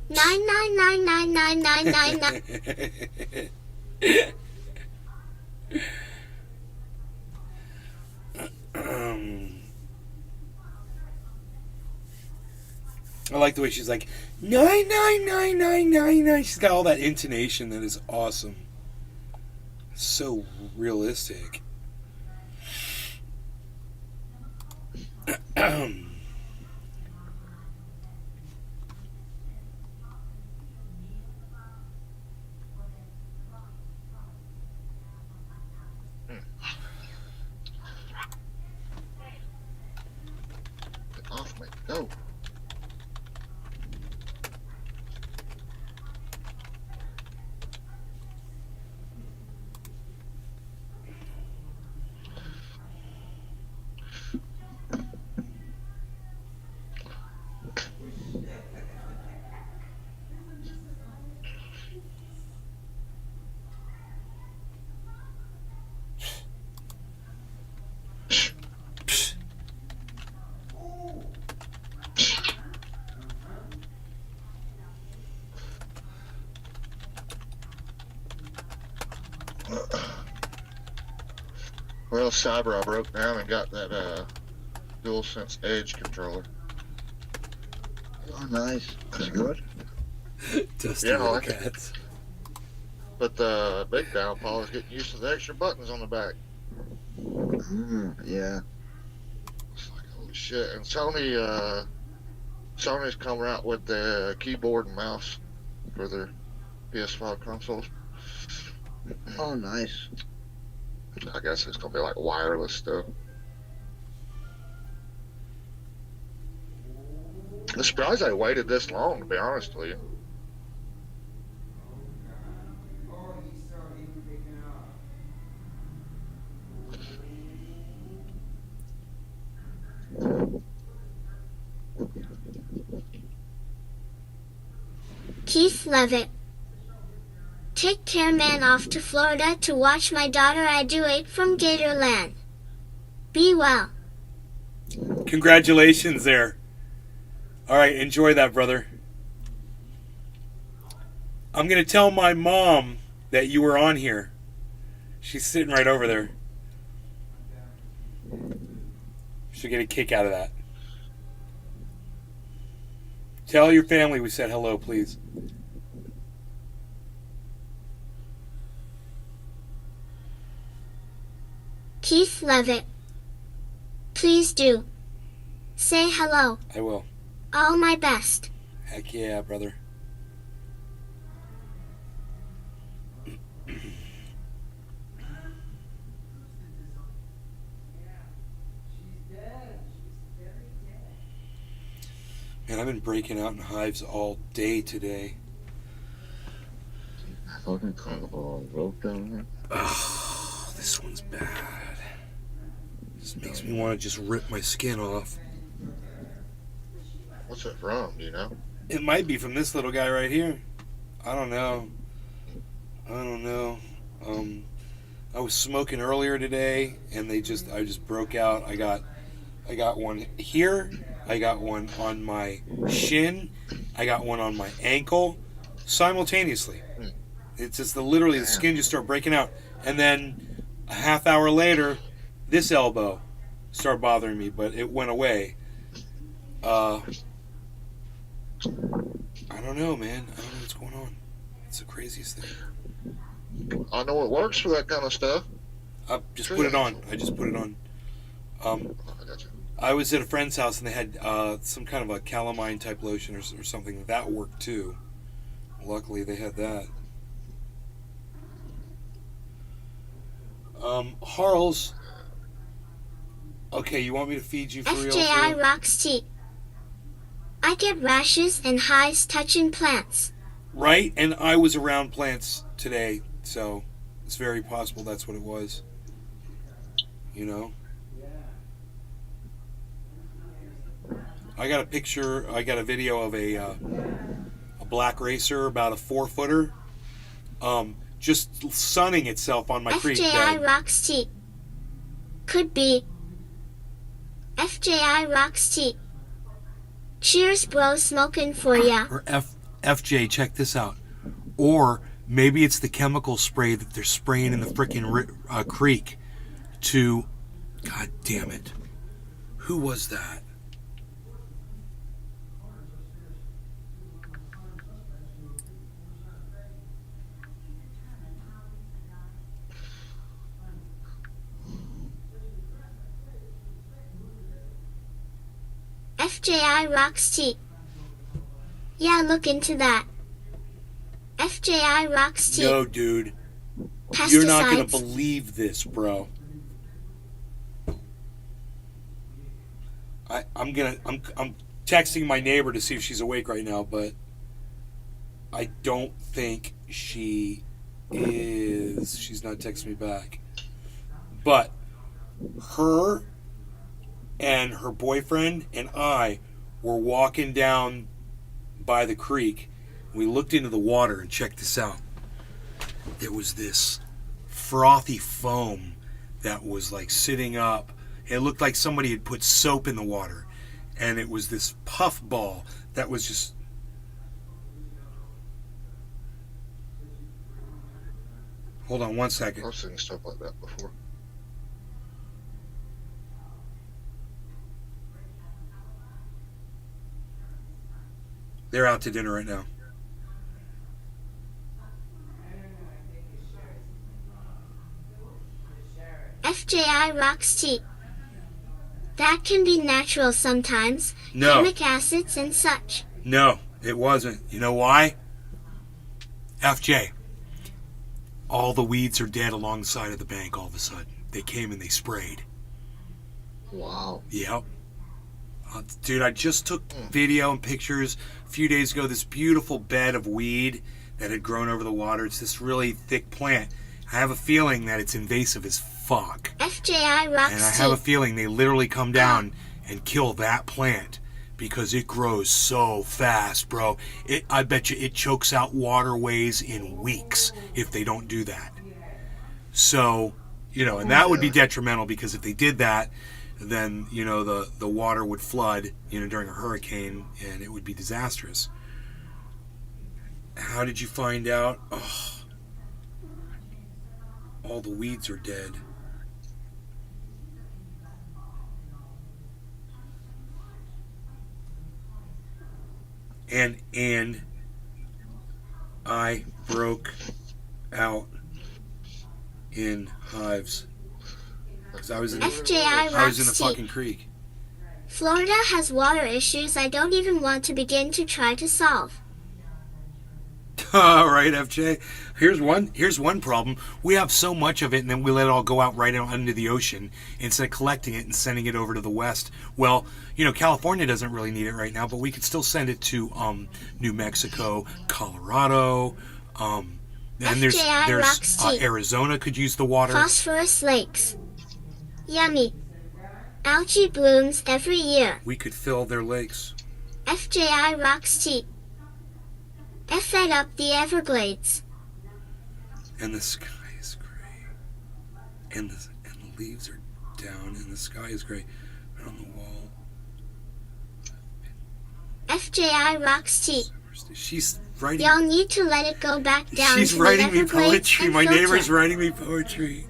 999999999. I like the way she's like 99999. She's got all that intonation that is awesome. So realistic. Get off me. Go. Well, Cyber, I broke down and got that DualSense Edge controller. Oh, nice. That's good. Dusty Yeah, I little like it. cats. But the big downfall is getting used to the extra buttons on the back. Yeah. It's like, holy shit. And Sony's coming out with the keyboard and mouse for their PS5 consoles. Oh, nice. I guess it's gonna be like wireless stuff. I'm surprised I waited this long, to be honest with you. Oh, he saw him taken off. Keith Levitt. Take care, man. Off to Florida to watch my daughter graduate from Gatorland. Be well. Congratulations there. All right, enjoy that, brother. I'm going to tell my mom that you were on here. She's sitting right over there. She'll get a kick out of that. Tell your family we said hello, please. Keith Levitt. Please do. Say hello. I will. All my best. Heck yeah, brother. Man, I've been breaking out in hives all day today. I fucking carnival rope down there. Oh, this one's bad. This makes me want to just rip my skin off. What's it from, do you know? It might be from this little guy right here. I don't know. I was smoking earlier today, and I just broke out. I got one here. I got one on my shin. I got one on my ankle, simultaneously. It's just literally the skin just started breaking out, and then a half hour later, this elbow started bothering me, but it went away. I don't know, man. I don't know what's going on. It's the craziest thing. I know it works for that kind of stuff. I just put it on. I just put it on. I got you. I was at a friend's house and they had some kind of a calamine type lotion or something that worked too. Luckily, they had that. Harles. Okay, you want me to feed you for real? FJI rocks tea. I get rashes and hives touching plants. Right, and I was around plants today, so it's very possible that's what it was. You know? I got a video of a black racer, about a 4-footer, just sunning itself on my creek FJI bed. rocks tea. Could be. FJI rocks tea. Cheers, bro, smoking for ya. Or FJ, check this out. Or maybe it's the chemical spray that they're spraying in the freaking creek to... God damn it. Who was that? FJI rocks tea. Yeah, look into that. FJI rocks tea. No, dude. Pesticides. You're not going to believe this, bro. I'm texting my neighbor to see if she's awake right now, but I don't think she is. She's not texting me back. But her and her boyfriend and I were walking down by the creek. We looked into the water and checked this out. There was this frothy foam that was like sitting up. It looked like somebody had put soap in the water. And it was this puff ball that was just... Hold on one second. I've seen stuff like that before. They're out to dinner right now. FJI rocks tea. That can be natural sometimes. No. Chemic acids and such. No, it wasn't. You know why? FJ. All the weeds are dead alongside of the bank all of a sudden. They came and they sprayed. Wow. Yep. Dude, I just took video and pictures a few days ago. This beautiful bed of weed that had grown over the water. It's this really thick plant. I have a feeling that it's invasive as fuck. FJI rocks And I tea. have a feeling they literally come down and kill that plant because it grows so fast, bro. I bet you it chokes out waterways in weeks if they don't do that. So, and that would be detrimental because if they did that, then, the water would flood, during a hurricane and it would be disastrous. How did you find out? Oh, all the weeds are dead. And I broke out in hives because I was in FJI I was in the rocks tea. fucking creek. Florida has water issues I don't even want to begin to try to solve. All right, FJ. Here's one problem. We have so much of it, and then we let it all go out right out into the ocean instead of collecting it and sending it over to the West. Well, California doesn't really need it right now, but we could still send it to New Mexico, Colorado, and there's rocks tea. Arizona could use the water. Phosphorus lakes. Yummy. Algae blooms every year. We could fill their lakes. FJI rocks tea. Fed up the Everglades. And the sky is gray. And the leaves are down and the sky is gray. But on the wall. FJI rocks tea. She's writing. Y'all need to let it go back down. She's to writing the me Everglades poetry. and My filter. neighbor's writing me poetry.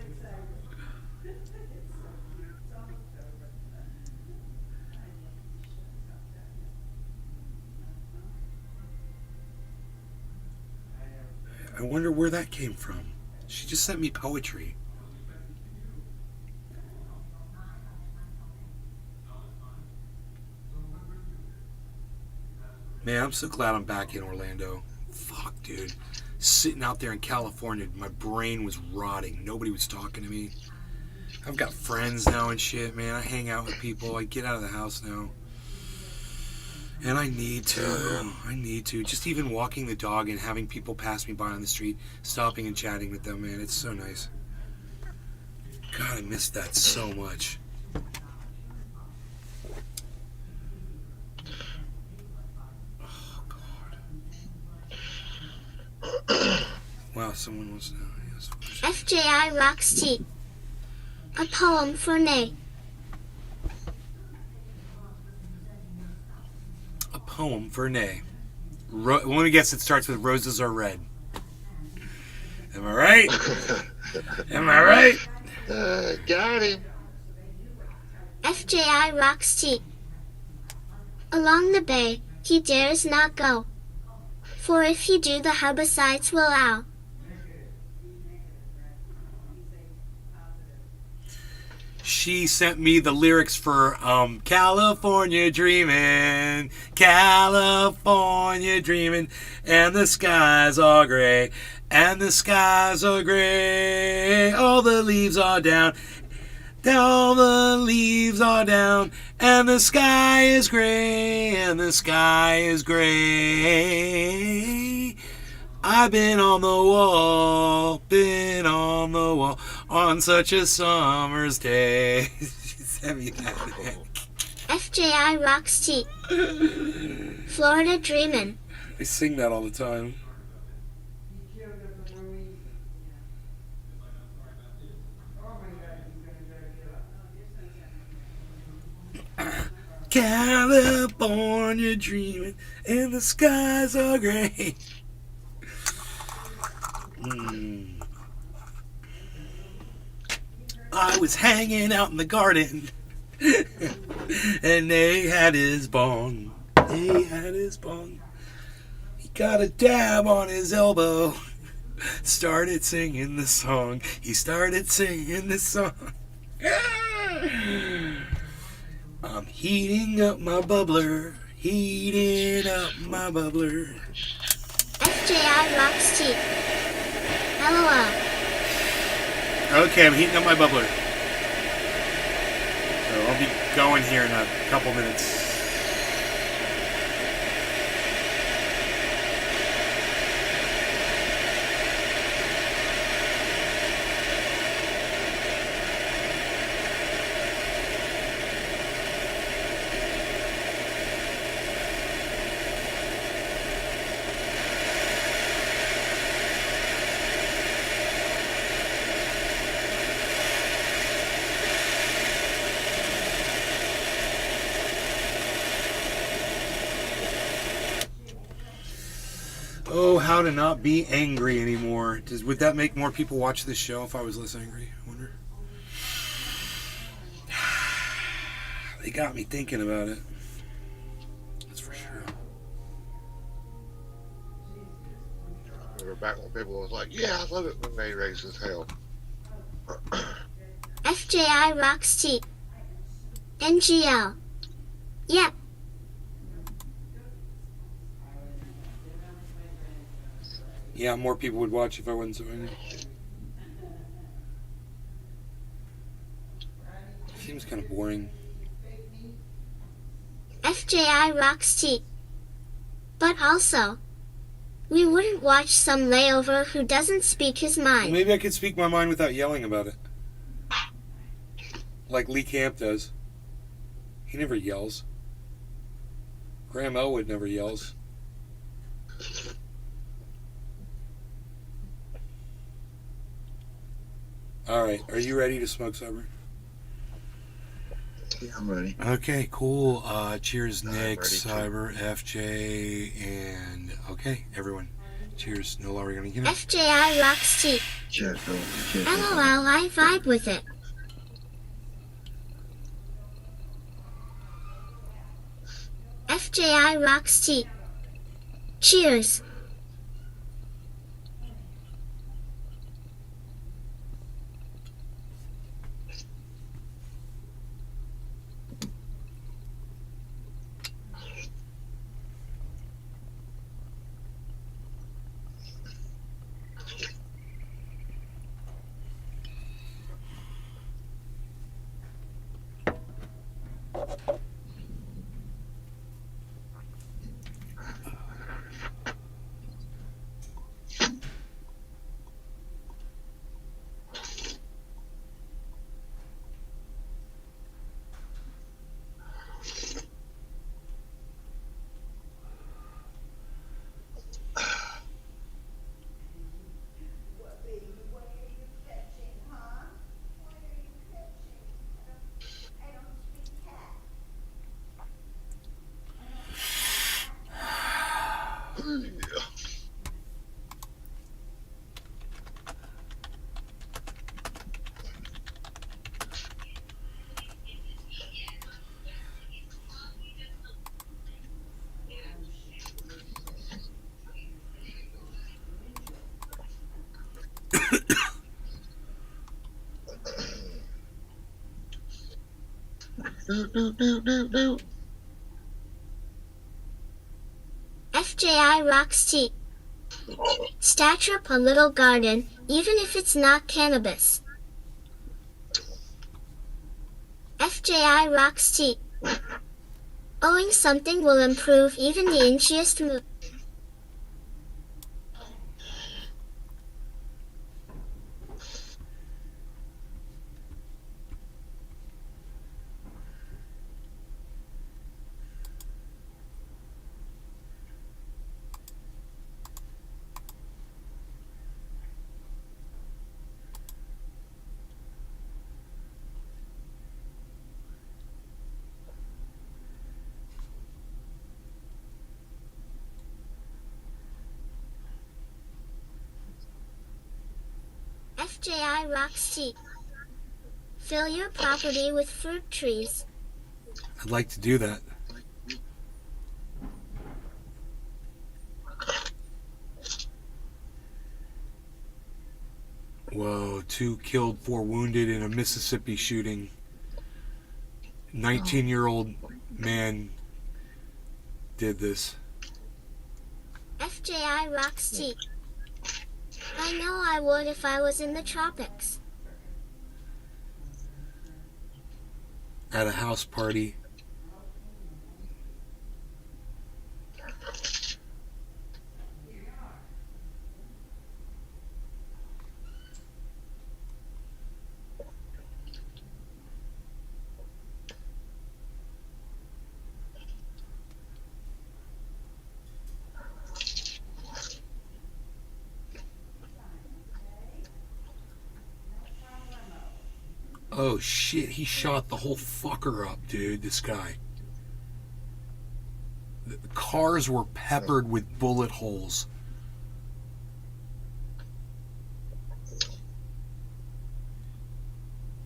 I wonder where that came from. She just sent me poetry. Man, I'm so glad I'm back in Orlando. Fuck, dude. Sitting out there in California, my brain was rotting. Nobody was talking to me. I've got friends now and shit, man. I hang out with people. I get out of the house now. And I need to. Just even walking the dog and having people pass me by on the street, stopping and chatting with them, man. It's so nice. God, I missed that so much. Oh, God. Wow, someone wants to know. Yes. FJI rocks tea. A poem for Nay. Poem for Nay. Let me guess, it starts with roses are red. Am I right? Am I right? Got him. FJI rocks tea. Along the bay, he dares not go. For if he do, the herbicides will out. she sent me the lyrics for California Dreamin', California Dreamin', and the skies are gray, and the skies are gray, all the leaves are down, all the leaves are down, and the sky is gray, and the sky is gray. I've been on the wall, on such a summer's day. She sent me that. FJI Rocks T. Florida Dreamin'. I sing that all the time. He killed her for no reason. Oh my God, he's gonna try to kill her. California dreaming, and the skies are gray. I was hanging out in the garden, and they had his bong. They had his bong. He got a dab on his elbow. Started singing the song. He started singing the song. I'm heating up my bubbler. Heating up my bubbler. FJI Rocks T. LOL. Okay, I'm heating up my bubbler. So I'll be going here in a couple minutes. Oh, how to not be angry anymore. Would that make more people watch this show if I was less angry? I wonder. They got me thinking about it. That's for sure. Remember back when people was like, yeah, I love it when they raise his hell. FJI Rocks T. NGL. Yep. Yeah, more people would watch if I wasn't so angry. Seems kind of boring. FJI Rocks T. But also, we wouldn't watch some layover who doesn't speak his mind. Maybe I could speak my mind without yelling about it. Like Lee Camp does. He never yells. Graham Elwood never yells. Alright, are you ready to smoke sober? Yeah, I'm ready. Okay, cool. Cheers, I'm Nick, ready too. Cyber, FJ, and okay, everyone. Cheers. No longer gonna get it. FJI Rocks T. Cheers, bro. Cheers. LOL, I vibe with it. FJI Rocks T. Cheers. FJI rocks tea. Stature up a little garden, even if it's not cannabis. FJI rocks tea. Owing something will improve even the inchiest mood. FJI rocks tea. Fill your property with fruit trees. I'd like to do that. Whoa, 2 killed, 4 wounded in a Mississippi shooting. 19-year-old man did this. FJI rocks tea. I know I would if I was in the tropics. At a house party. Oh shit, he shot the whole fucker up, dude, this guy. The cars were peppered with bullet holes.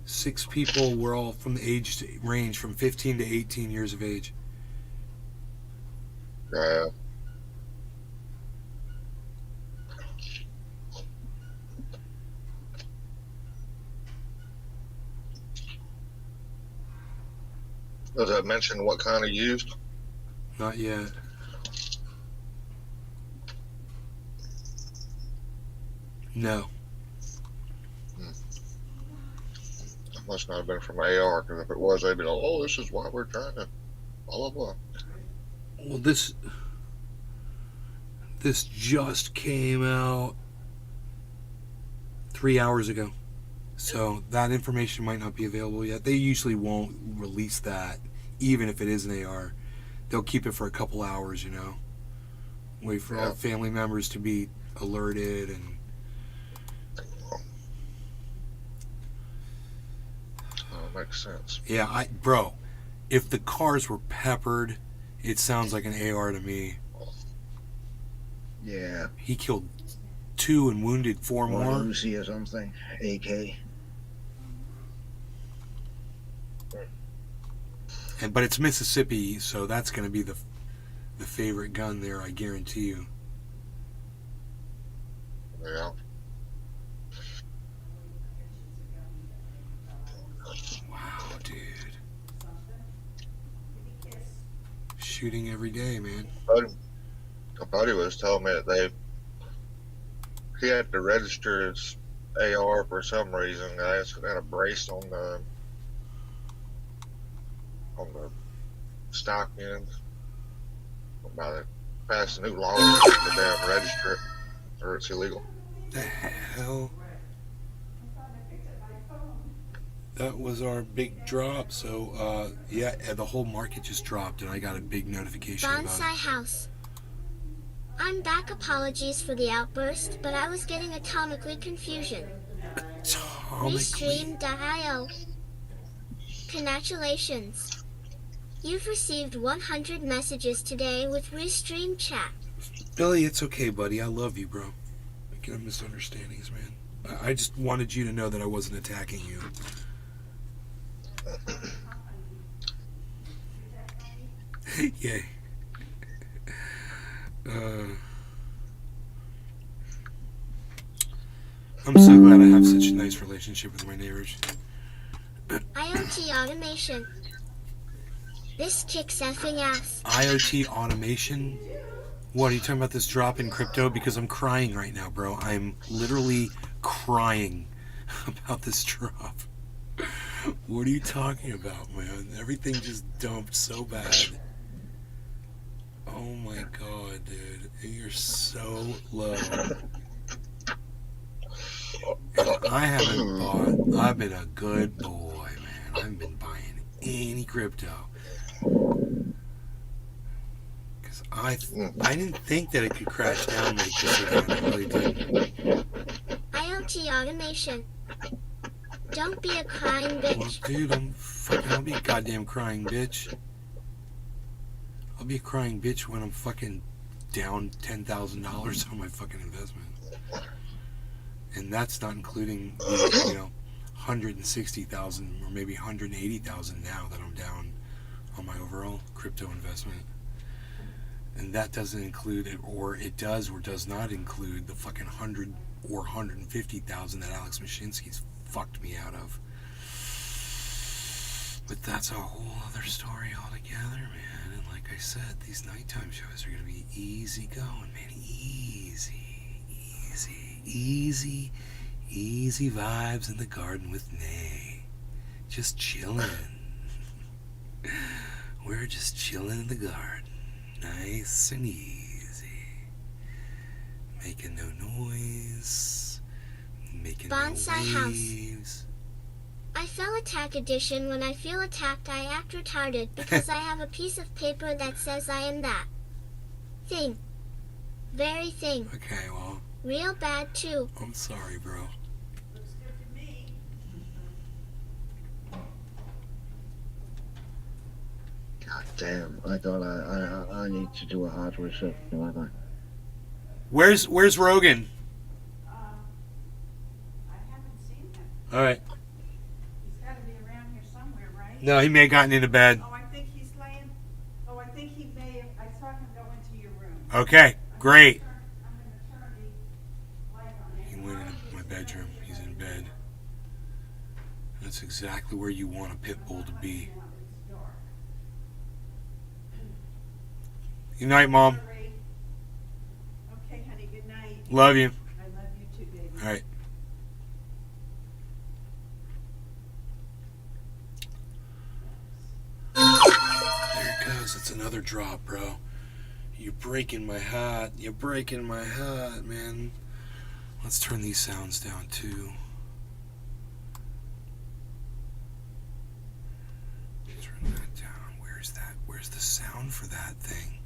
Six people were all from the age range from 15 to 18 years of age. Yeah. Does that mention what kind of used? Not yet. No. It must not have been from AR, because if it was, they'd be like, oh, this is why we're trying to blah, blah, blah. Well, this just came out 3 hours ago. So that information might not be available yet. They usually won't release that, even if it is an AR. They'll keep it for a couple hours, you know. Wait for all family members to be alerted and... Oh, makes sense. Yeah, bro, if the cars were peppered, it sounds like an AR to me. Yeah. He killed 2 and wounded 4 more. Uzi or something. AK. But it's Mississippi, so that's going to be the favorite gun there, I guarantee you. Yeah. Wow, dude. Shooting every day, man. A buddy was telling me that he had to register his AR for some reason. I had a brace on the stock end. About to pass a new law to damn register it, or it's illegal. The hell? That was our big drop. So, yeah, the whole market just dropped, and I got a big notification about Bonsai it. House. I'm back. Apologies for the outburst, but I was getting atomically confusion. Atomically? Restream.io. Congratulations. You've received 100 messages today with Restream chat. Billy, it's okay, buddy. I love you, bro. I get misunderstandings, man. I just wanted you to know that I wasn't attacking you. Yay. I'm so glad I have such a nice relationship with my neighbors. IoT automation. This kicks effing ass. IoT automation? What, are you talking about this drop in crypto? Because I'm crying right now, bro. I'm literally crying about this drop. What are you talking about, man? Everything just dumped so bad. Oh my god, dude. You're so low. And I haven't bought. I've been a good boy, man. I haven't been buying any crypto. Because I didn't think that it could crash down like this again. I really didn't. IoT automation. Don't be a crying Well, bitch. dude, I'll be a goddamn crying bitch. I'll be a crying bitch when I'm fucking down $10,000 on my fucking investment. And that's not including, you know, 160,000 or maybe 180,000 now that I'm down on my overall crypto investment. And that doesn't include it, or it does or does not include the fucking 100 or 150,000 that Alex Mashinsky's fucked me out of. But that's a whole other story altogether, man. And like I said, these nighttime shows are gonna be easy going, man. Easy vibes in the garden with Nay. Just chilling. We're just chilling in the garden. Nice and easy. Making no noise. Making Bonsai no house. waves. I fell attack edition. When I feel attacked, I act retarded because I have a piece of paper that says I am that thing. Very thing. Okay, well, Real bad too. I'm sorry, bro. Looks good to me. God damn! I thought I need to do a hard reset. Where's Rogan? I haven't seen him. All right. He's got to be around here somewhere, right? No, he may have gotten into bed. Oh, I think he's laying. Oh, I think he may have. I saw him go into your room. Okay, great. I'm going to turn the light on. He went in my bedroom. He's in bed. That's exactly where you want a pit bull to be. It's dark. Good night, Mom. Okay, honey. Good night. Love you. I love you too, baby. All right. There it goes. It's another drop, bro. You're breaking my heart. You're breaking my heart, man. Let's turn these sounds down, too. Turn that down. Where's that? Where's the sound for that thing?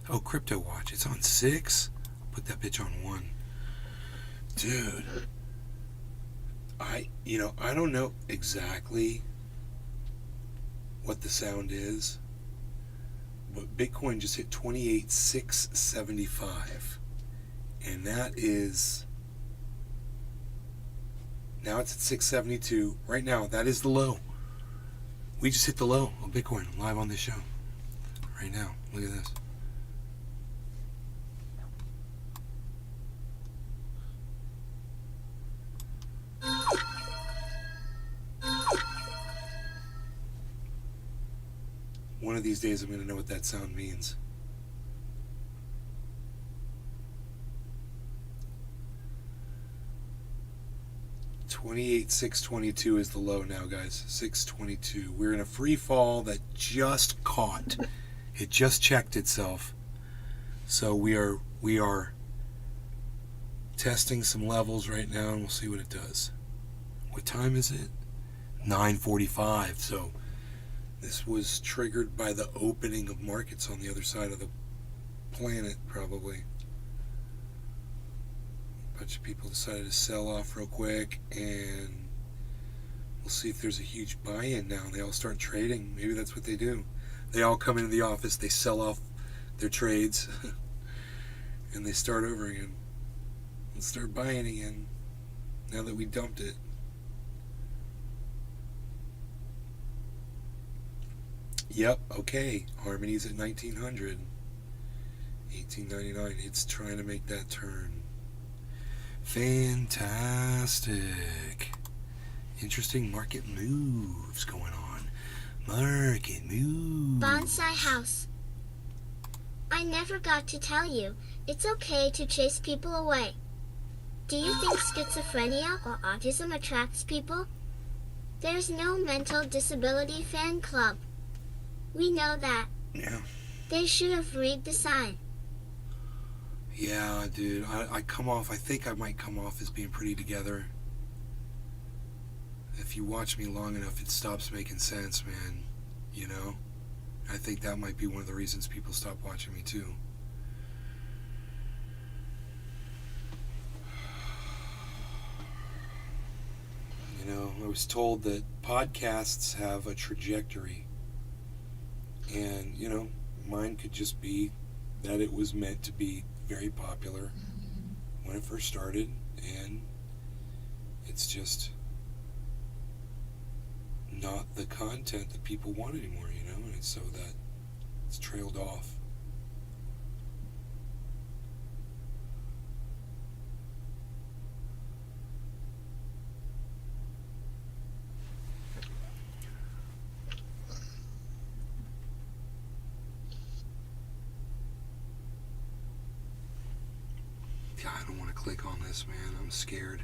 Oh, Crypto Watch. It's on 6. I'll put that bitch on 1. Dude. I don't know exactly what the sound is, but Bitcoin just hit 28,675, and that is, now it's at 672 right now. That is the low. We just hit the low of Bitcoin live on this show right now. Look at this. One of these days I'm going to know what that sound means. $28,622 is the low now, guys. 622. We're in a free fall that just caught. It just checked itself. So we are testing some levels right now, and we'll see what it does. What time is it? 9:45. So this was triggered by the opening of markets on the other side of the planet, probably. A bunch of people decided to sell off real quick, and we'll see if there's a huge buy-in now. They all start trading. Maybe that's what they do. They all come into the office, they sell off their trades, and they start over again. And start buying again, now that we dumped it. Yep, okay. Harmony's at 1900. 1899. It's trying to make that turn. Fantastic. Interesting market moves going on. Market move. Bonsai house. I never got to tell you, it's okay to chase people away. Do you think schizophrenia or autism attracts people? There's no mental disability fan club. We know that. Yeah. They should have read the sign. Yeah, dude. I think I might come off as being pretty together. If you watch me long enough, it stops making sense, man. You know? I think that might be one of the reasons people stop watching me, too. You know, I was told that podcasts have a trajectory. And, you know, mine could just be that it was meant to be very popular when it first started, and it's just not the content that people want anymore, you know, and so that it's trailed off. God, I don't want to click on this, man. I'm scared.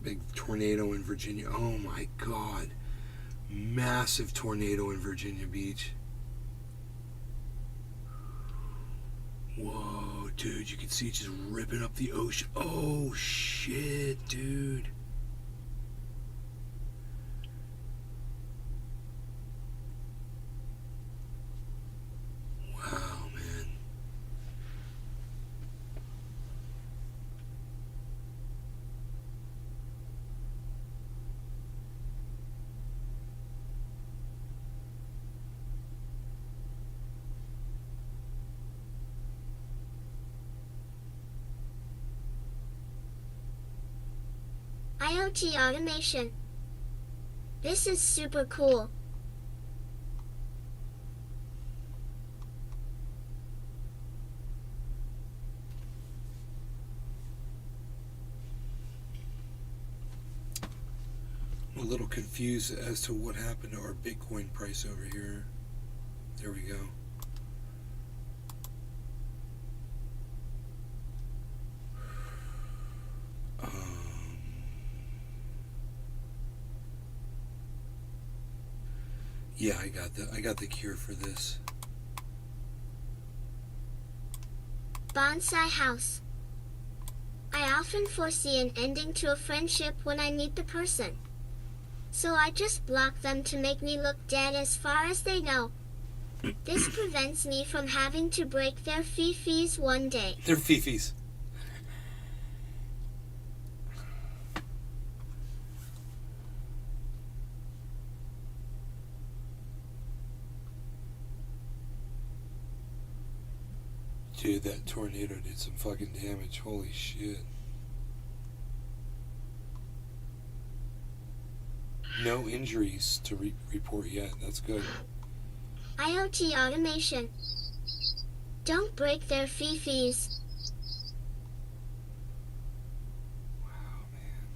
Big tornado in Virginia. Oh my God. Massive tornado in Virginia Beach. Whoa, dude, you can see it just ripping up the ocean. Oh shit, dude. Wow, man. IoT automation. This is super cool. I'm a little confused as to what happened to our Bitcoin price over here. There we go. Yeah, I got the cure for this. Bonsai house. I often foresee an ending to a friendship when I meet the person. So I just block them to make me look dead as far as they know. This prevents me from having to break their fifis one day. They're fifis. Dude, that tornado did some fucking damage. Holy shit. No injuries to report yet. That's good. IoT automation. Don't break their fifis. Wow, man.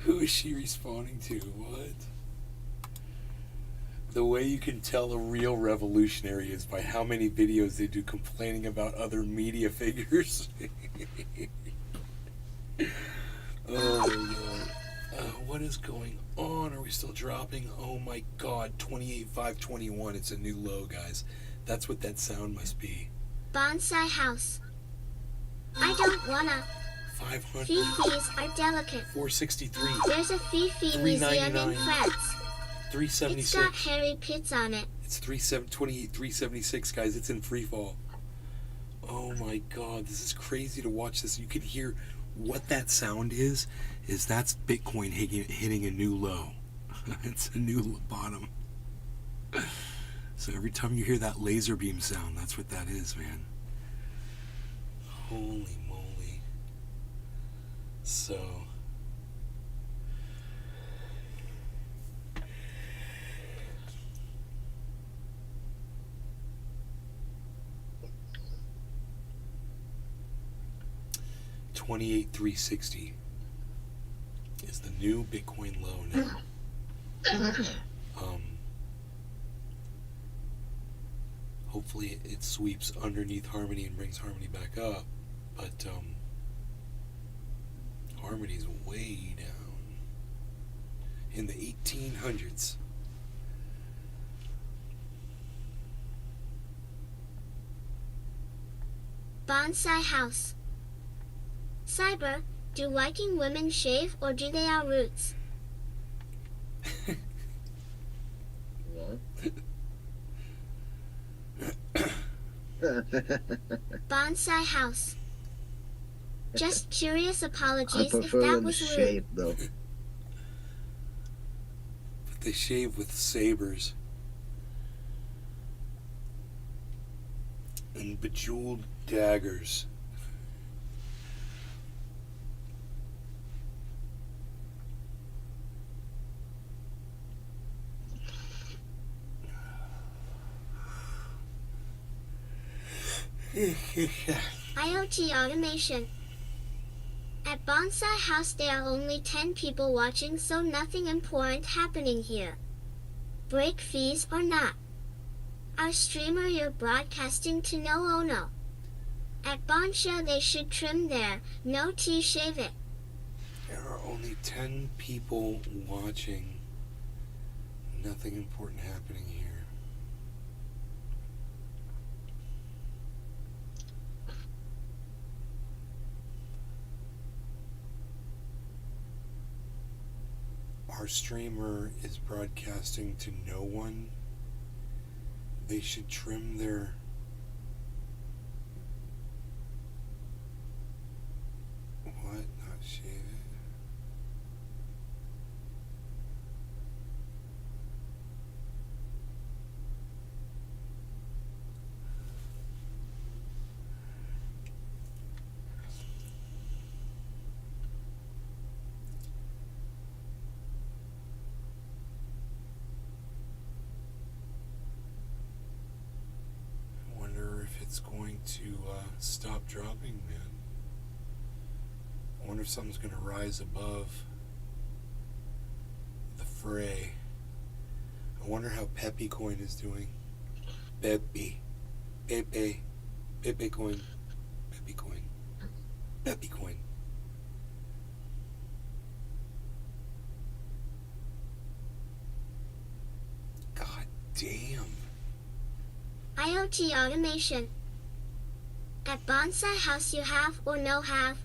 Who is she responding to? What? The way you can tell a real revolutionary is by how many videos they do complaining about other media figures. Oh, Lord. What is going on? Are we still dropping? Oh my God, 28,521. It's a new low, guys. That's what that sound must be. Bonsai house. I don't wanna. 500. Fifis are delicate. 463. There's a Fifi museum in $3.99. France. 376. It's got Harry Pitts on it. It's 376, guys. It's in free fall. Oh my god, this is crazy to watch this. You can hear what that sound is that's Bitcoin hitting a new low. It's a new bottom. So every time you hear that laser beam sound, that's what that is, man. Holy moly. So... $28,360 is the new Bitcoin low now. Hopefully it sweeps underneath Harmony and brings Harmony back up, but Harmony's way down in the 1800s. Bonsai house. Cyber, do Viking women shave or do they have roots? What? Bonsai house. Just curious, I apologies if prefer that them was rude. shaved, though. But they shave with sabers and bejeweled daggers. IoT automation. At Bonsai House there are only 10 people watching, so nothing important happening here. Break fees or not. Our streamer you're broadcasting to no ono. At Bonsha they should trim there, no tea shave it. There are only 10 people watching. Nothing important happening here. Our streamer is broadcasting to no one. They should trim their... What? Not shave it? It's going to stop dropping, man. I wonder if something's going to rise above the fray. I wonder how Pepe Coin is doing. Pepe Coin, Pepe Coin, Pepe Coin. God damn. IoT automation. At Bonsai House you have or no have?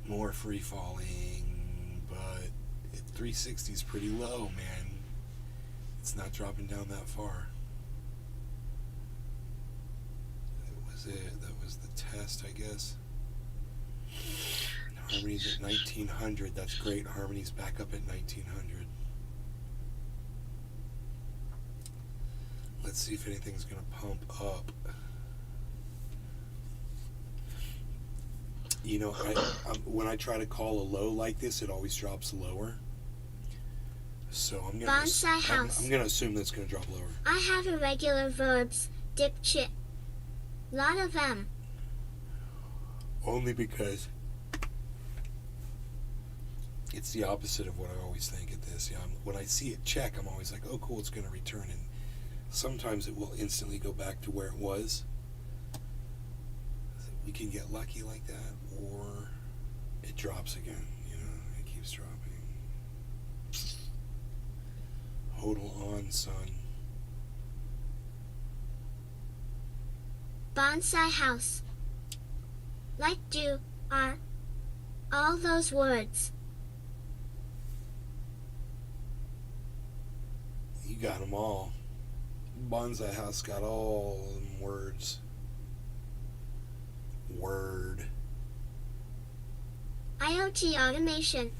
More free falling, but 360 is pretty low, man. It's not dropping down that far. That was the test, I guess. Harmony's at 1900. That's great. Harmony's back up at 1900. Let's see if anything's going to pump up. You know, when I try to call a low like this, it always drops lower. So I'm going to assume that's going to drop lower. I have irregular verbs. Dipshit. Lot of them. Only because it's the opposite of what I always think at this. Yeah, when I see it check, I'm always like, oh cool, it's going to return. And sometimes it will instantly go back to where it was. We can get lucky like that, or it drops again. You know, it keeps dropping. total on, son. Bonsai house. Like, do, are. All those words. You got them all. Bonsai House got all them words. Word. IoT automation.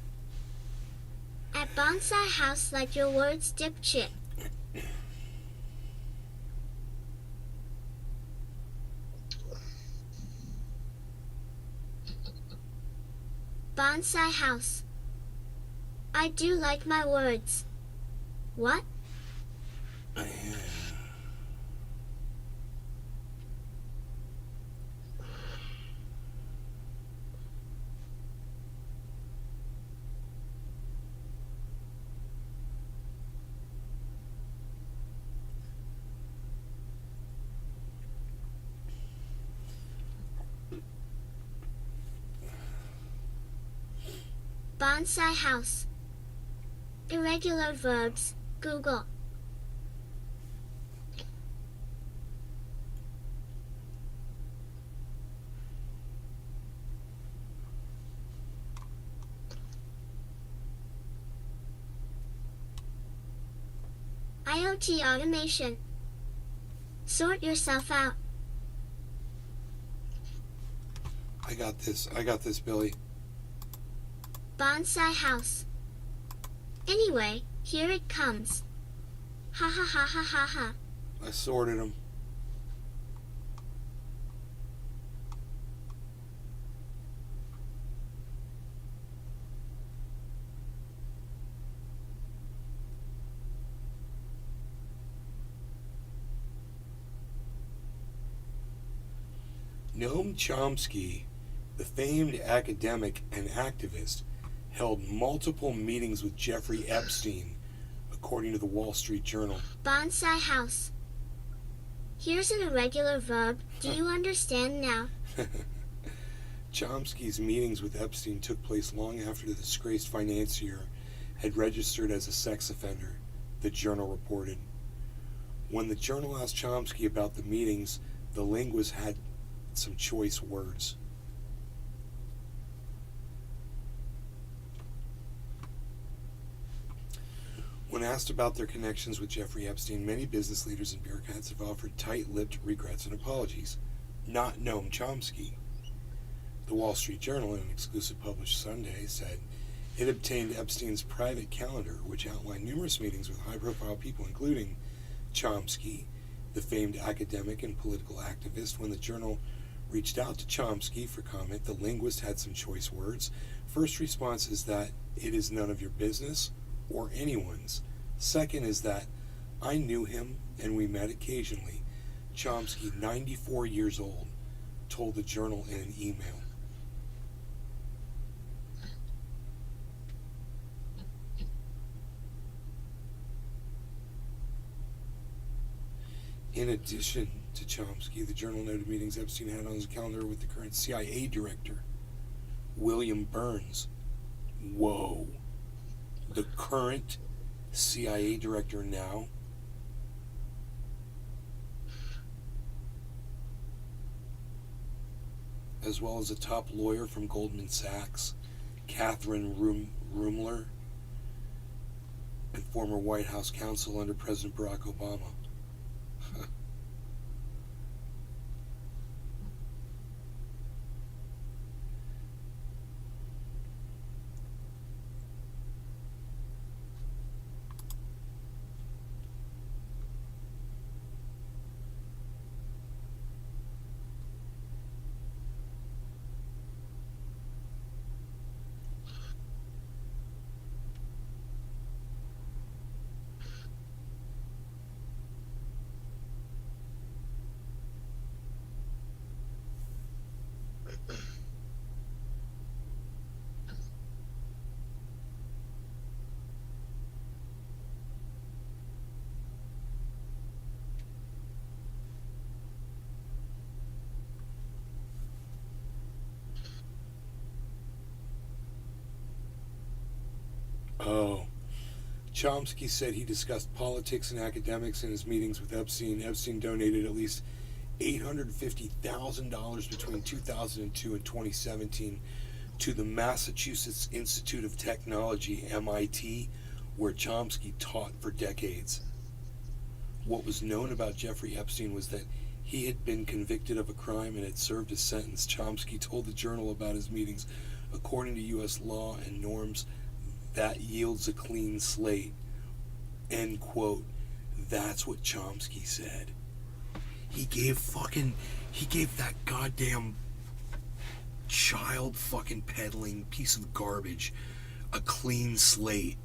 At Bonsai House, like your words, dipshit. Bonsai House. I do like my words. What? Bonsai house. Irregular verbs. Google. IoT automation. Sort yourself out. I got this, Billy. Bonsai house. Anyway, here it comes. Ha ha ha ha ha ha. I sorted them. Noam Chomsky, the famed academic and activist, held multiple meetings with Jeffrey Epstein, according to the Wall Street Journal. Bonsai house. Here's an irregular verb. Do you understand now? Chomsky's meetings with Epstein took place long after the disgraced financier had registered as a sex offender, the Journal reported. When the Journal asked Chomsky about the meetings, the linguist had some choice words. When asked about their connections with Jeffrey Epstein, many business leaders and bureaucrats have offered tight-lipped regrets and apologies. Not Noam Chomsky. The Wall Street Journal, in an exclusive published Sunday, said it obtained Epstein's private calendar, which outlined numerous meetings with high-profile people, including Chomsky, the famed academic and political activist. When the Journal reached out to Chomsky for comment, the linguist had some choice words. First response is that it is none of your business or anyone's. Second is that I knew him and we met occasionally. Chomsky, 94 years old, told the Journal in an email. In addition to Chomsky, the Journal noted meetings Epstein had on his calendar with the current CIA director, William Burns. Whoa. The current CIA director now? As well as a top lawyer from Goldman Sachs, Catherine Rumler, and former White House counsel under President Barack Obama. Oh, Chomsky said he discussed politics and academics in his meetings with Epstein. Epstein donated at least $850,000 between 2002 and 2017 to the Massachusetts Institute of Technology, MIT, where Chomsky taught for decades. What was known about Jeffrey Epstein was that he had been convicted of a crime and had served his sentence. Chomsky told the Journal about his meetings. According to U.S. law and norms, that yields a clean slate. End quote. That's what Chomsky said. He gave that goddamn child fucking peddling piece of garbage a clean slate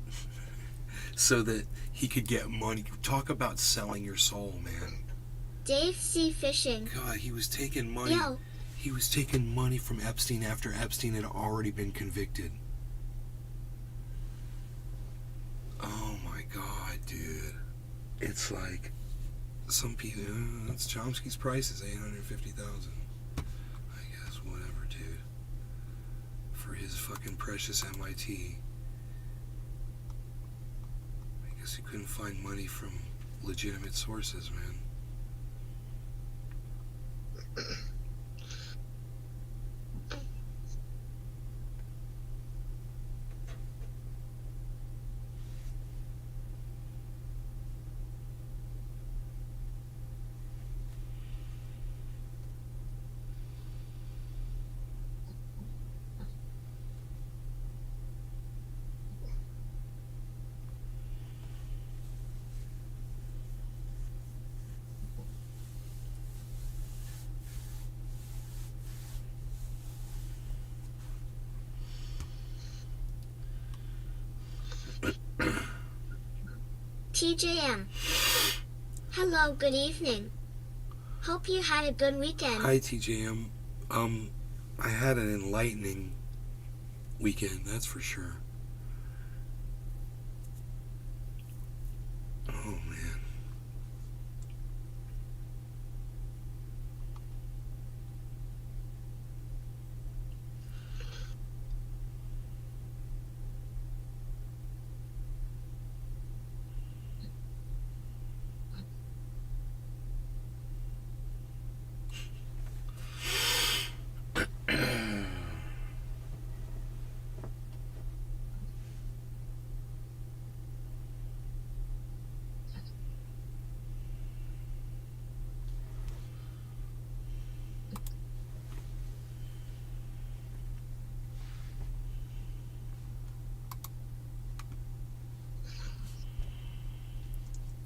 so that he could get money. Talk about selling your soul, man. Dave C. Fishing. God, he was taking money. Yo. He was taking money from Epstein after Epstein had already been convicted. Oh my God, dude. It's like some people. That's Chomsky's price is $850,000. I guess whatever, dude. For his fucking precious MIT. I guess he couldn't find money from legitimate sources, man. TJM. Hello, good evening. Hope you had a good weekend. Hi, TJM. I had an enlightening weekend, that's for sure. Oh, man.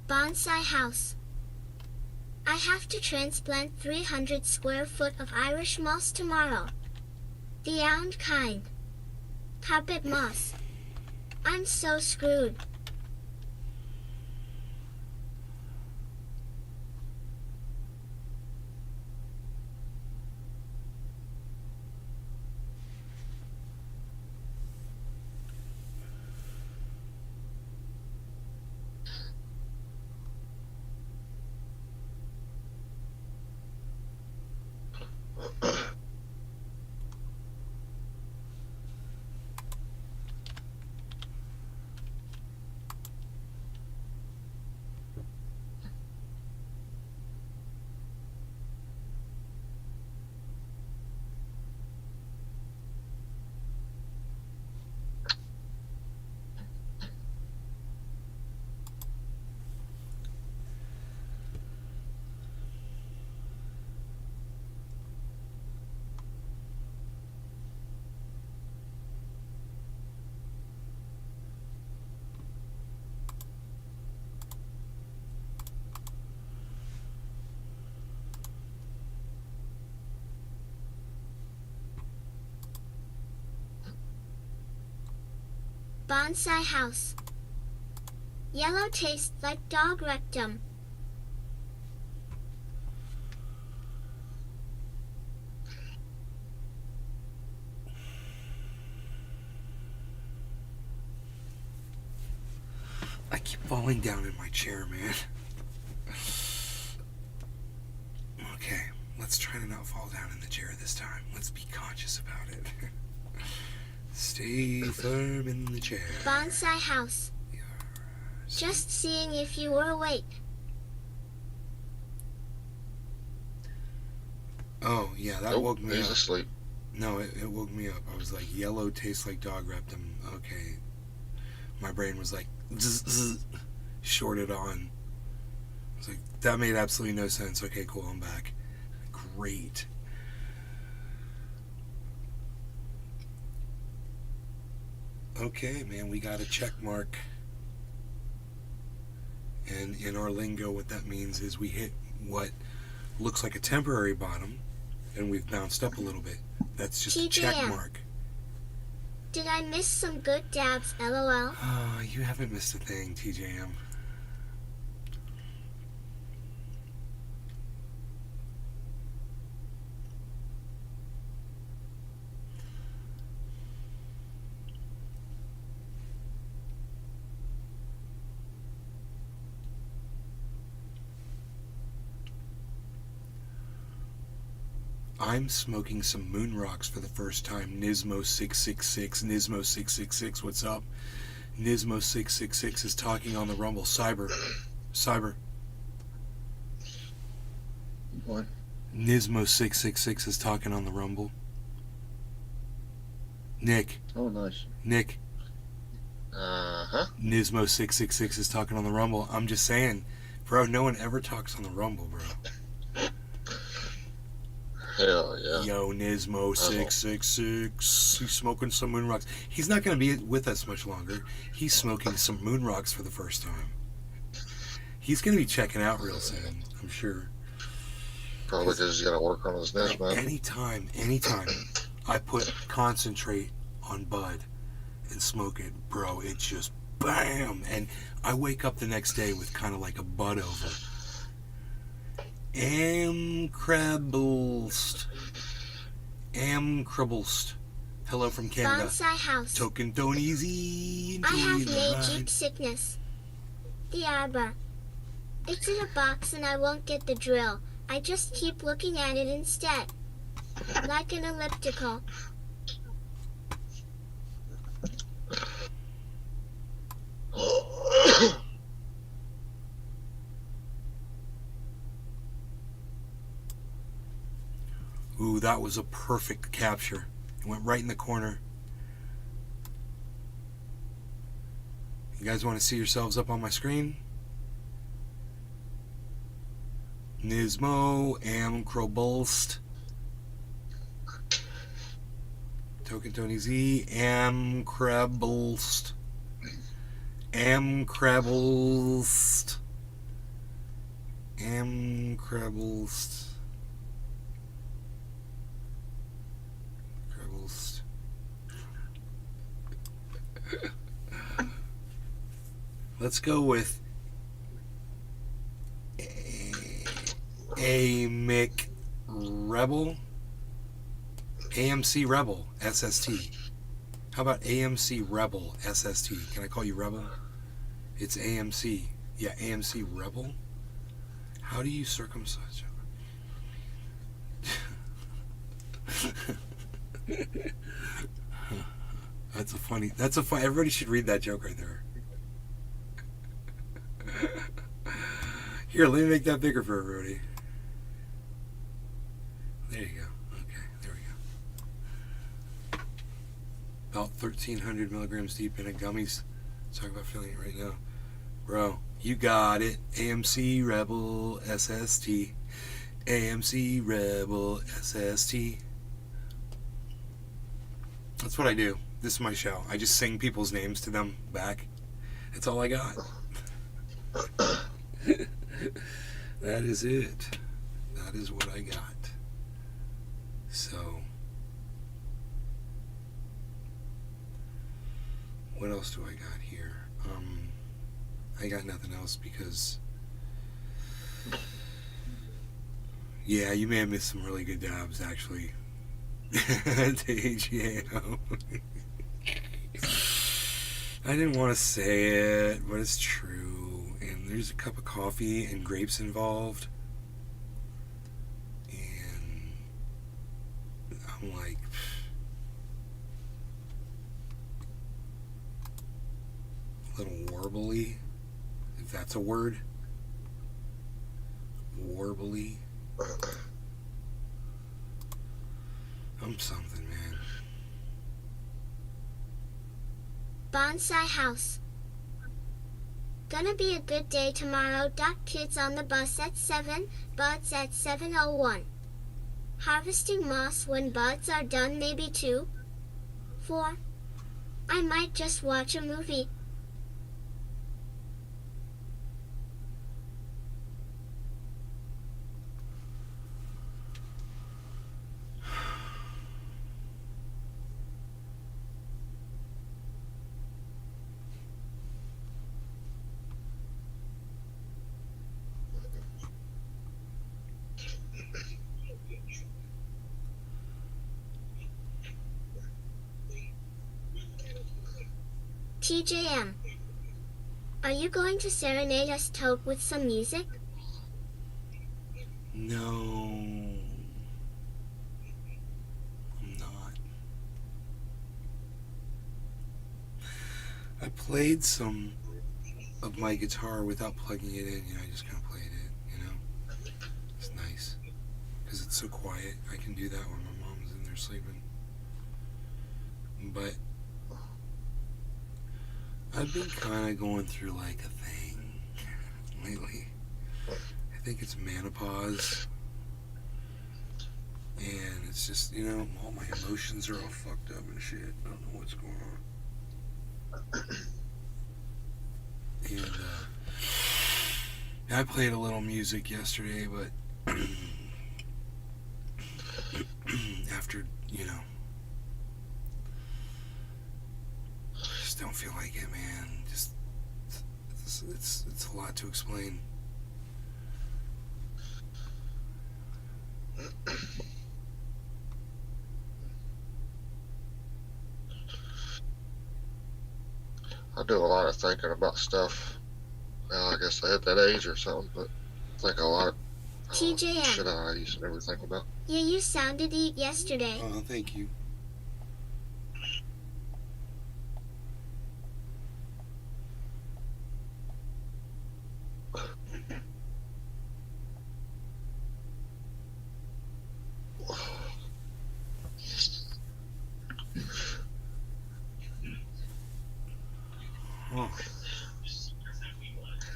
Bonsai house. I have to transplant 300 square foot of Irish moss tomorrow. The round kind. Carpet moss. I'm so screwed. Bonsai house. Yellow tastes like dog rectum. I keep falling down in my chair, man. Okay, let's try to not fall down in the chair this time. Let's be conscious about it. Stay firm in the chair. Bonsai house. Just seeing if you were awake. Oh, yeah, that Nope, woke me he's up. asleep. No, it woke me up. I was like, yellow tastes like dog rectum. Okay. My brain was like, zzz, zzz, shorted on. I was like, that made absolutely no sense. Okay, cool, I'm back. Great. Okay, man, we got a check mark. And in our lingo, what that means is we hit what looks like a temporary bottom, and we've bounced up a little bit. That's just a check TJM. mark. Did I miss some good dabs, lol? Oh, you haven't missed a thing, TJM. I'm smoking some moon rocks for the first time. Nismo666, Nismo666, what's up? Nismo666 is talking on the Rumble. Cyber. What? Nismo666 is talking on the Rumble. Nick. Oh, nice. Nick. Uh-huh. Nismo666 is talking on the Rumble. I'm just saying, bro, no one ever talks on the Rumble, bro. Hell yeah. Yo, Nismo666. He's smoking some moon rocks. He's not going to be with us much longer. He's smoking some moon rocks for the first time. He's going to be checking out real soon, I'm sure. Probably because he's got to work on his next man. Anytime I put concentrate on bud and smoke it, bro, it just bam. And I wake up the next day with kind of like a bud over. Amcrebblest. Hello from Canada. Bonsai house. Token don't easy. I have Enjoy the magic ride. sickness. The arbor. It's in a box and I won't get the drill. I just keep looking at it instead. Like an elliptical. Ooh, that was a perfect capture. It went right in the corner. You guys want to see yourselves up on my screen? Nismo, Amcrebblest. Token Tony Z, Amcrebblest. Amcrebblest. Amcrebblest. Crebblest. Let's go with AMC Rebel. AMC Rebel SST. How about AMC Rebel SST? Can I call you Rebel? It's AMC. Yeah, AMC Rebel. How do you circumcise? That's a funny. Everybody should read that joke right there. Here, let me make that bigger for everybody. There you go. Okay, there we go. About 1,300 milligrams deep in it. Gummies. Let's talk about feeling it right now. Bro, you got it. AMC Rebel SST. AMC Rebel SST. That's what I do. This is my show. I just sing people's names to them back. That's all I got. That is it. That is what I got. So, what else do I got here? I got nothing else because, yeah, you may have missed some really good dabs actually. TGAO. I didn't want to say it, but it's true. And there's a cup of coffee and grapes involved. And I'm like, a little warbly. if that's a word. Warbly. I'm something, man. Bonsai house. Gonna be a good day tomorrow. Kids on the bus at 7, buds at 7:01. Harvesting moss when buds are done, maybe 2, 4. I might just watch a movie. TJM. Are you going to serenade us, Tope, with some music? No. I'm not. I played some of my guitar without plugging it in. I just kind of played it, It's nice. Because it's so quiet. I can do that when my mom's in there sleeping. But I've been kind of going through like a thing lately. I think it's menopause. And it's just, all my emotions are all fucked up and shit. I don't know what's going on. And I played a little music yesterday, but after, I just don't feel like it, man. Just it's a lot to explain. I do a lot of thinking about stuff. Well, I guess I hit that age or something, but I think a lot of TJM. shit I used to never think about. Yeah, you sounded eat yesterday. Oh, thank you. Oh.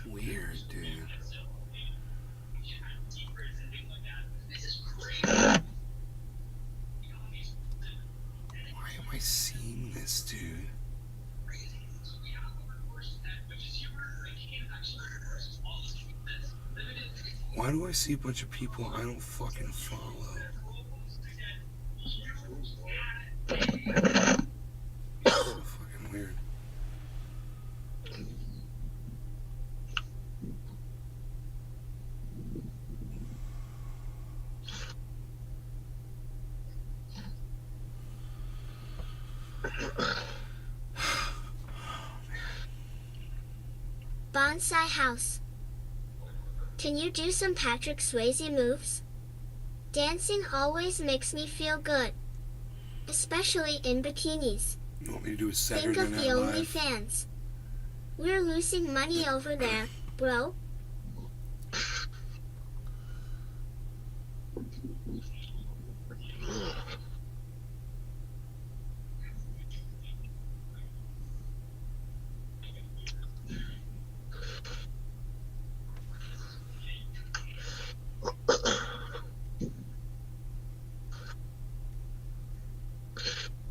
Weird, dude. Why am I seeing this, dude? Why do I see a bunch of people I don't fucking follow? So fucking weird. Bonsai house. Can you do some Patrick Swayze moves? Dancing always makes me feel good. Especially in bikinis. You want me to do a Think Saturday of Night the Live? OnlyFans. We're losing money over there, bro.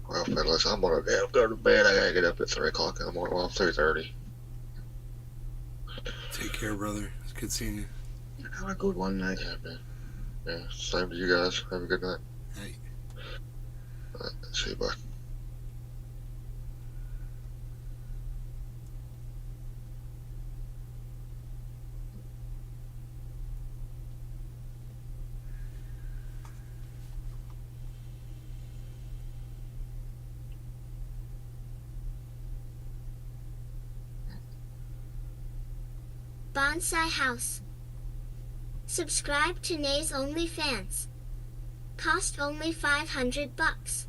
Well, fellas, I'm gonna go to bed. I gotta get up at 3 o'clock in the morning. Well, 3:30. Take care, brother. It's good seeing you. Have a good one, night. Yeah, man. Yeah, same to you guys. Have a good night. Hey. All right, see you, bye. Bonsai house. Subscribe to Nay's OnlyFans. Cost only $500.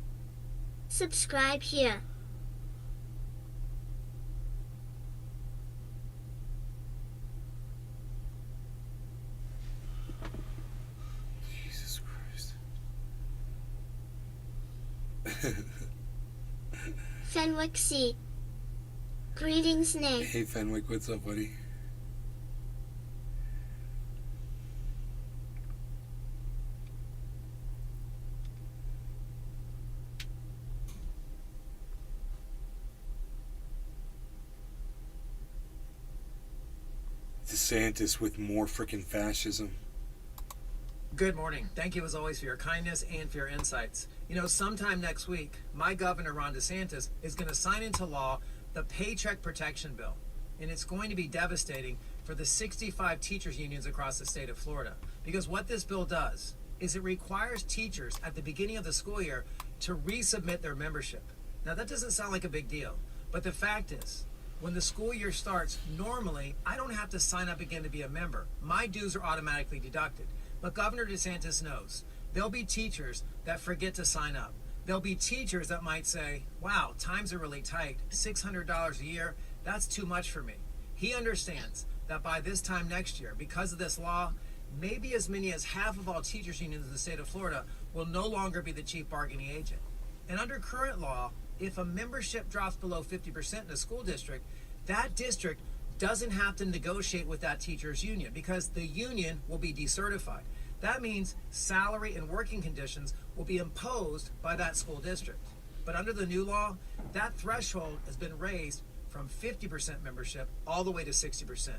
Subscribe here. Fenwick C. Greetings, Nay. Hey Fenwick, what's up, buddy? DeSantis with more freaking fascism. Good morning. Thank you as always for your kindness and for your insights. You know, sometime next week, my governor, Ron DeSantis, is going to sign into law the Paycheck Protection Bill. And it's going to be devastating for the 65 teachers unions across the state of Florida. Because what this bill does is it requires teachers at the beginning of the school year to resubmit their membership. Now, that doesn't sound like a big deal, but the fact is, when the school year starts, normally I don't have to sign up again to be a member. My dues are automatically deducted. But Governor DeSantis knows there'll be teachers that forget to sign up. There'll be teachers that might say, wow, times are really tight. $600 a year, that's too much for me. He understands that by this time next year, because of this law, maybe as many as half of all teachers unions in the state of Florida will no longer be the chief bargaining agent. And under current law, if a membership drops below 50% in a school district, that district doesn't have to negotiate with that teacher's union because the union will be decertified. That means salary and working conditions will be imposed by that school district. But under the new law, that threshold has been raised from 50% membership all the way to 60%.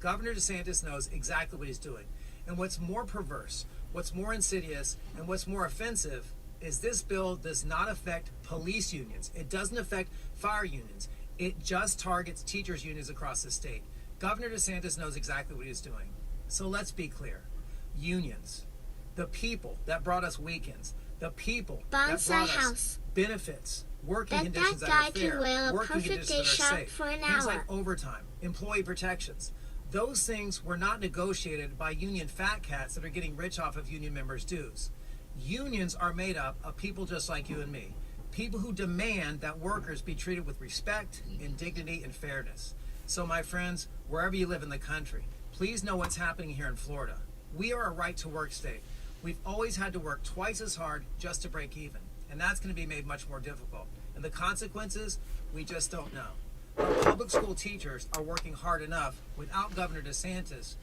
Governor DeSantis knows exactly what he's doing. And what's more perverse, what's more insidious, and what's more offensive is this bill does not affect police unions. It doesn't affect fire unions. It just targets teachers unions across the state. Governor DeSantis knows exactly what he's doing. So let's be clear. Unions, the people that brought us weekends, the people that Bonsai brought House. us benefits, working That conditions guy that are can fair, wear a working perfect conditions day that are shop safe, for an things hour. like overtime, employee protections. Those things were not negotiated by union fat cats that are getting rich off of union members' dues. Unions are made up of people just like you and me. People who demand that workers be treated with respect and dignity and fairness. So my friends, wherever you live in the country, please know what's happening here in Florida. We are a right-to-work state. We've always had to work twice as hard just to break even. And that's going to be made much more difficult. And the consequences, we just don't know. But public school teachers are working hard enough without Governor DeSantis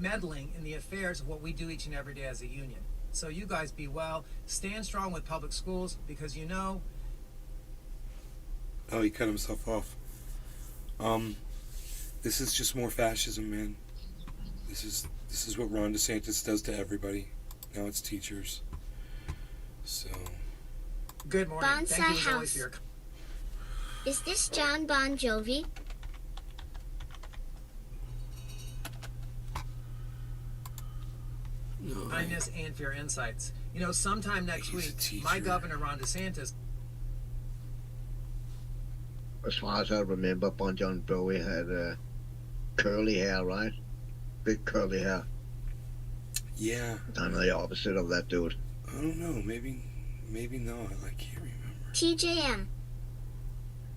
meddling in the affairs of what we do each and every day as a union. So you guys be well, stand strong with public schools because you know. Oh, he cut himself off. This is just more fascism, man. This is what Ron DeSantis does to everybody. Now it's teachers. So. Good morning. Bonsai Thank you as always House. for your Is this John Bon Jovi? No, kindness and for your insights. You know, sometime next He's a week, teacher. my governor, Ron DeSantis, As far as I remember, Bon Jovi had curly hair, right? Big curly hair. Yeah. I'm the opposite of that dude. I don't know. Maybe not. I can't remember. TJM.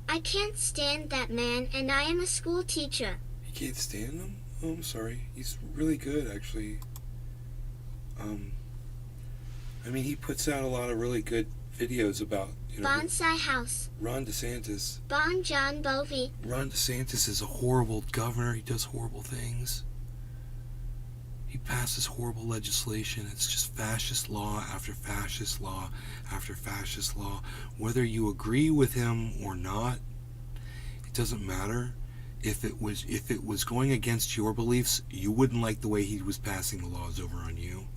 I can't stand that man, and I am a school teacher. You can't stand him? Oh, I'm sorry. He's really good, actually. I mean, he puts out a lot of really good videos about, you know, Bonsai House. Ron DeSantis. Bon John Bovi. Ron DeSantis is a horrible governor. He does horrible things. He passes horrible legislation. It's just fascist law after fascist law after fascist law. Whether you agree with him or not, it doesn't matter. If it was going against your beliefs, you wouldn't like the way he was passing the laws over on you.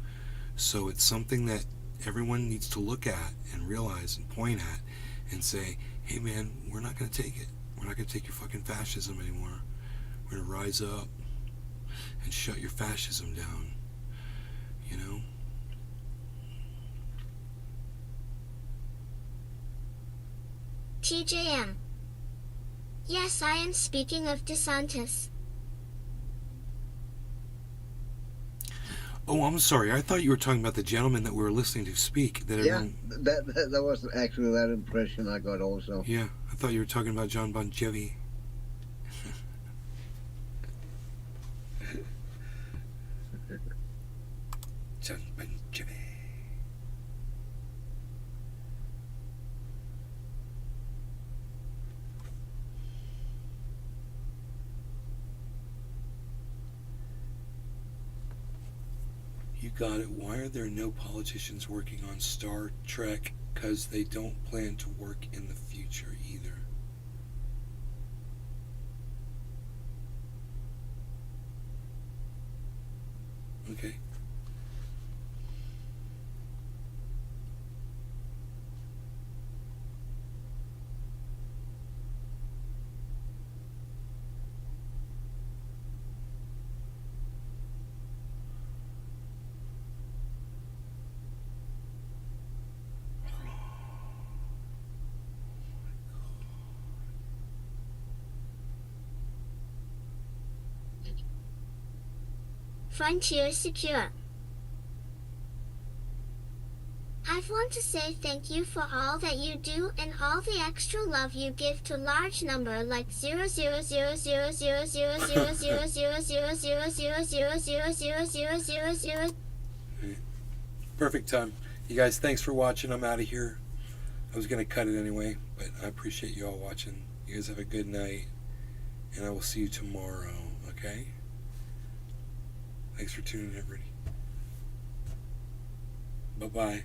So it's something that everyone needs to look at and realize and point at and say, hey man, we're not going to take it. We're not going to take your fucking fascism anymore. We're going to rise up and shut your fascism down. You know? TJM. Yes, I am speaking of DeSantis. Oh, I'm sorry. I thought you were talking about the gentleman that we were listening to speak. That Yeah, everyone... that was actually that impression I got also. Yeah, I thought you were talking about John Bon Jovi. John Bon Jovi. Got it. Why are there no politicians working on Star Trek? Because they don't plan to work in the future either. Okay. Frontier Secure. I want to say thank you for all that you do and all the extra love you give to large number like 0000000000000000000000000000000000000000000000000000000000000000000000000000000000000000000000000000000000000000000000000000000000000000000000000000000000000000000000000000000000000000000000000000000000000000000000000000000000000000000000000000000000000I was going to cut it anyway, but I appreciate you all watching. You guys have a good night, and I will see you tomorrow, okay? Thanks for tuning in, everybody. Bye-bye.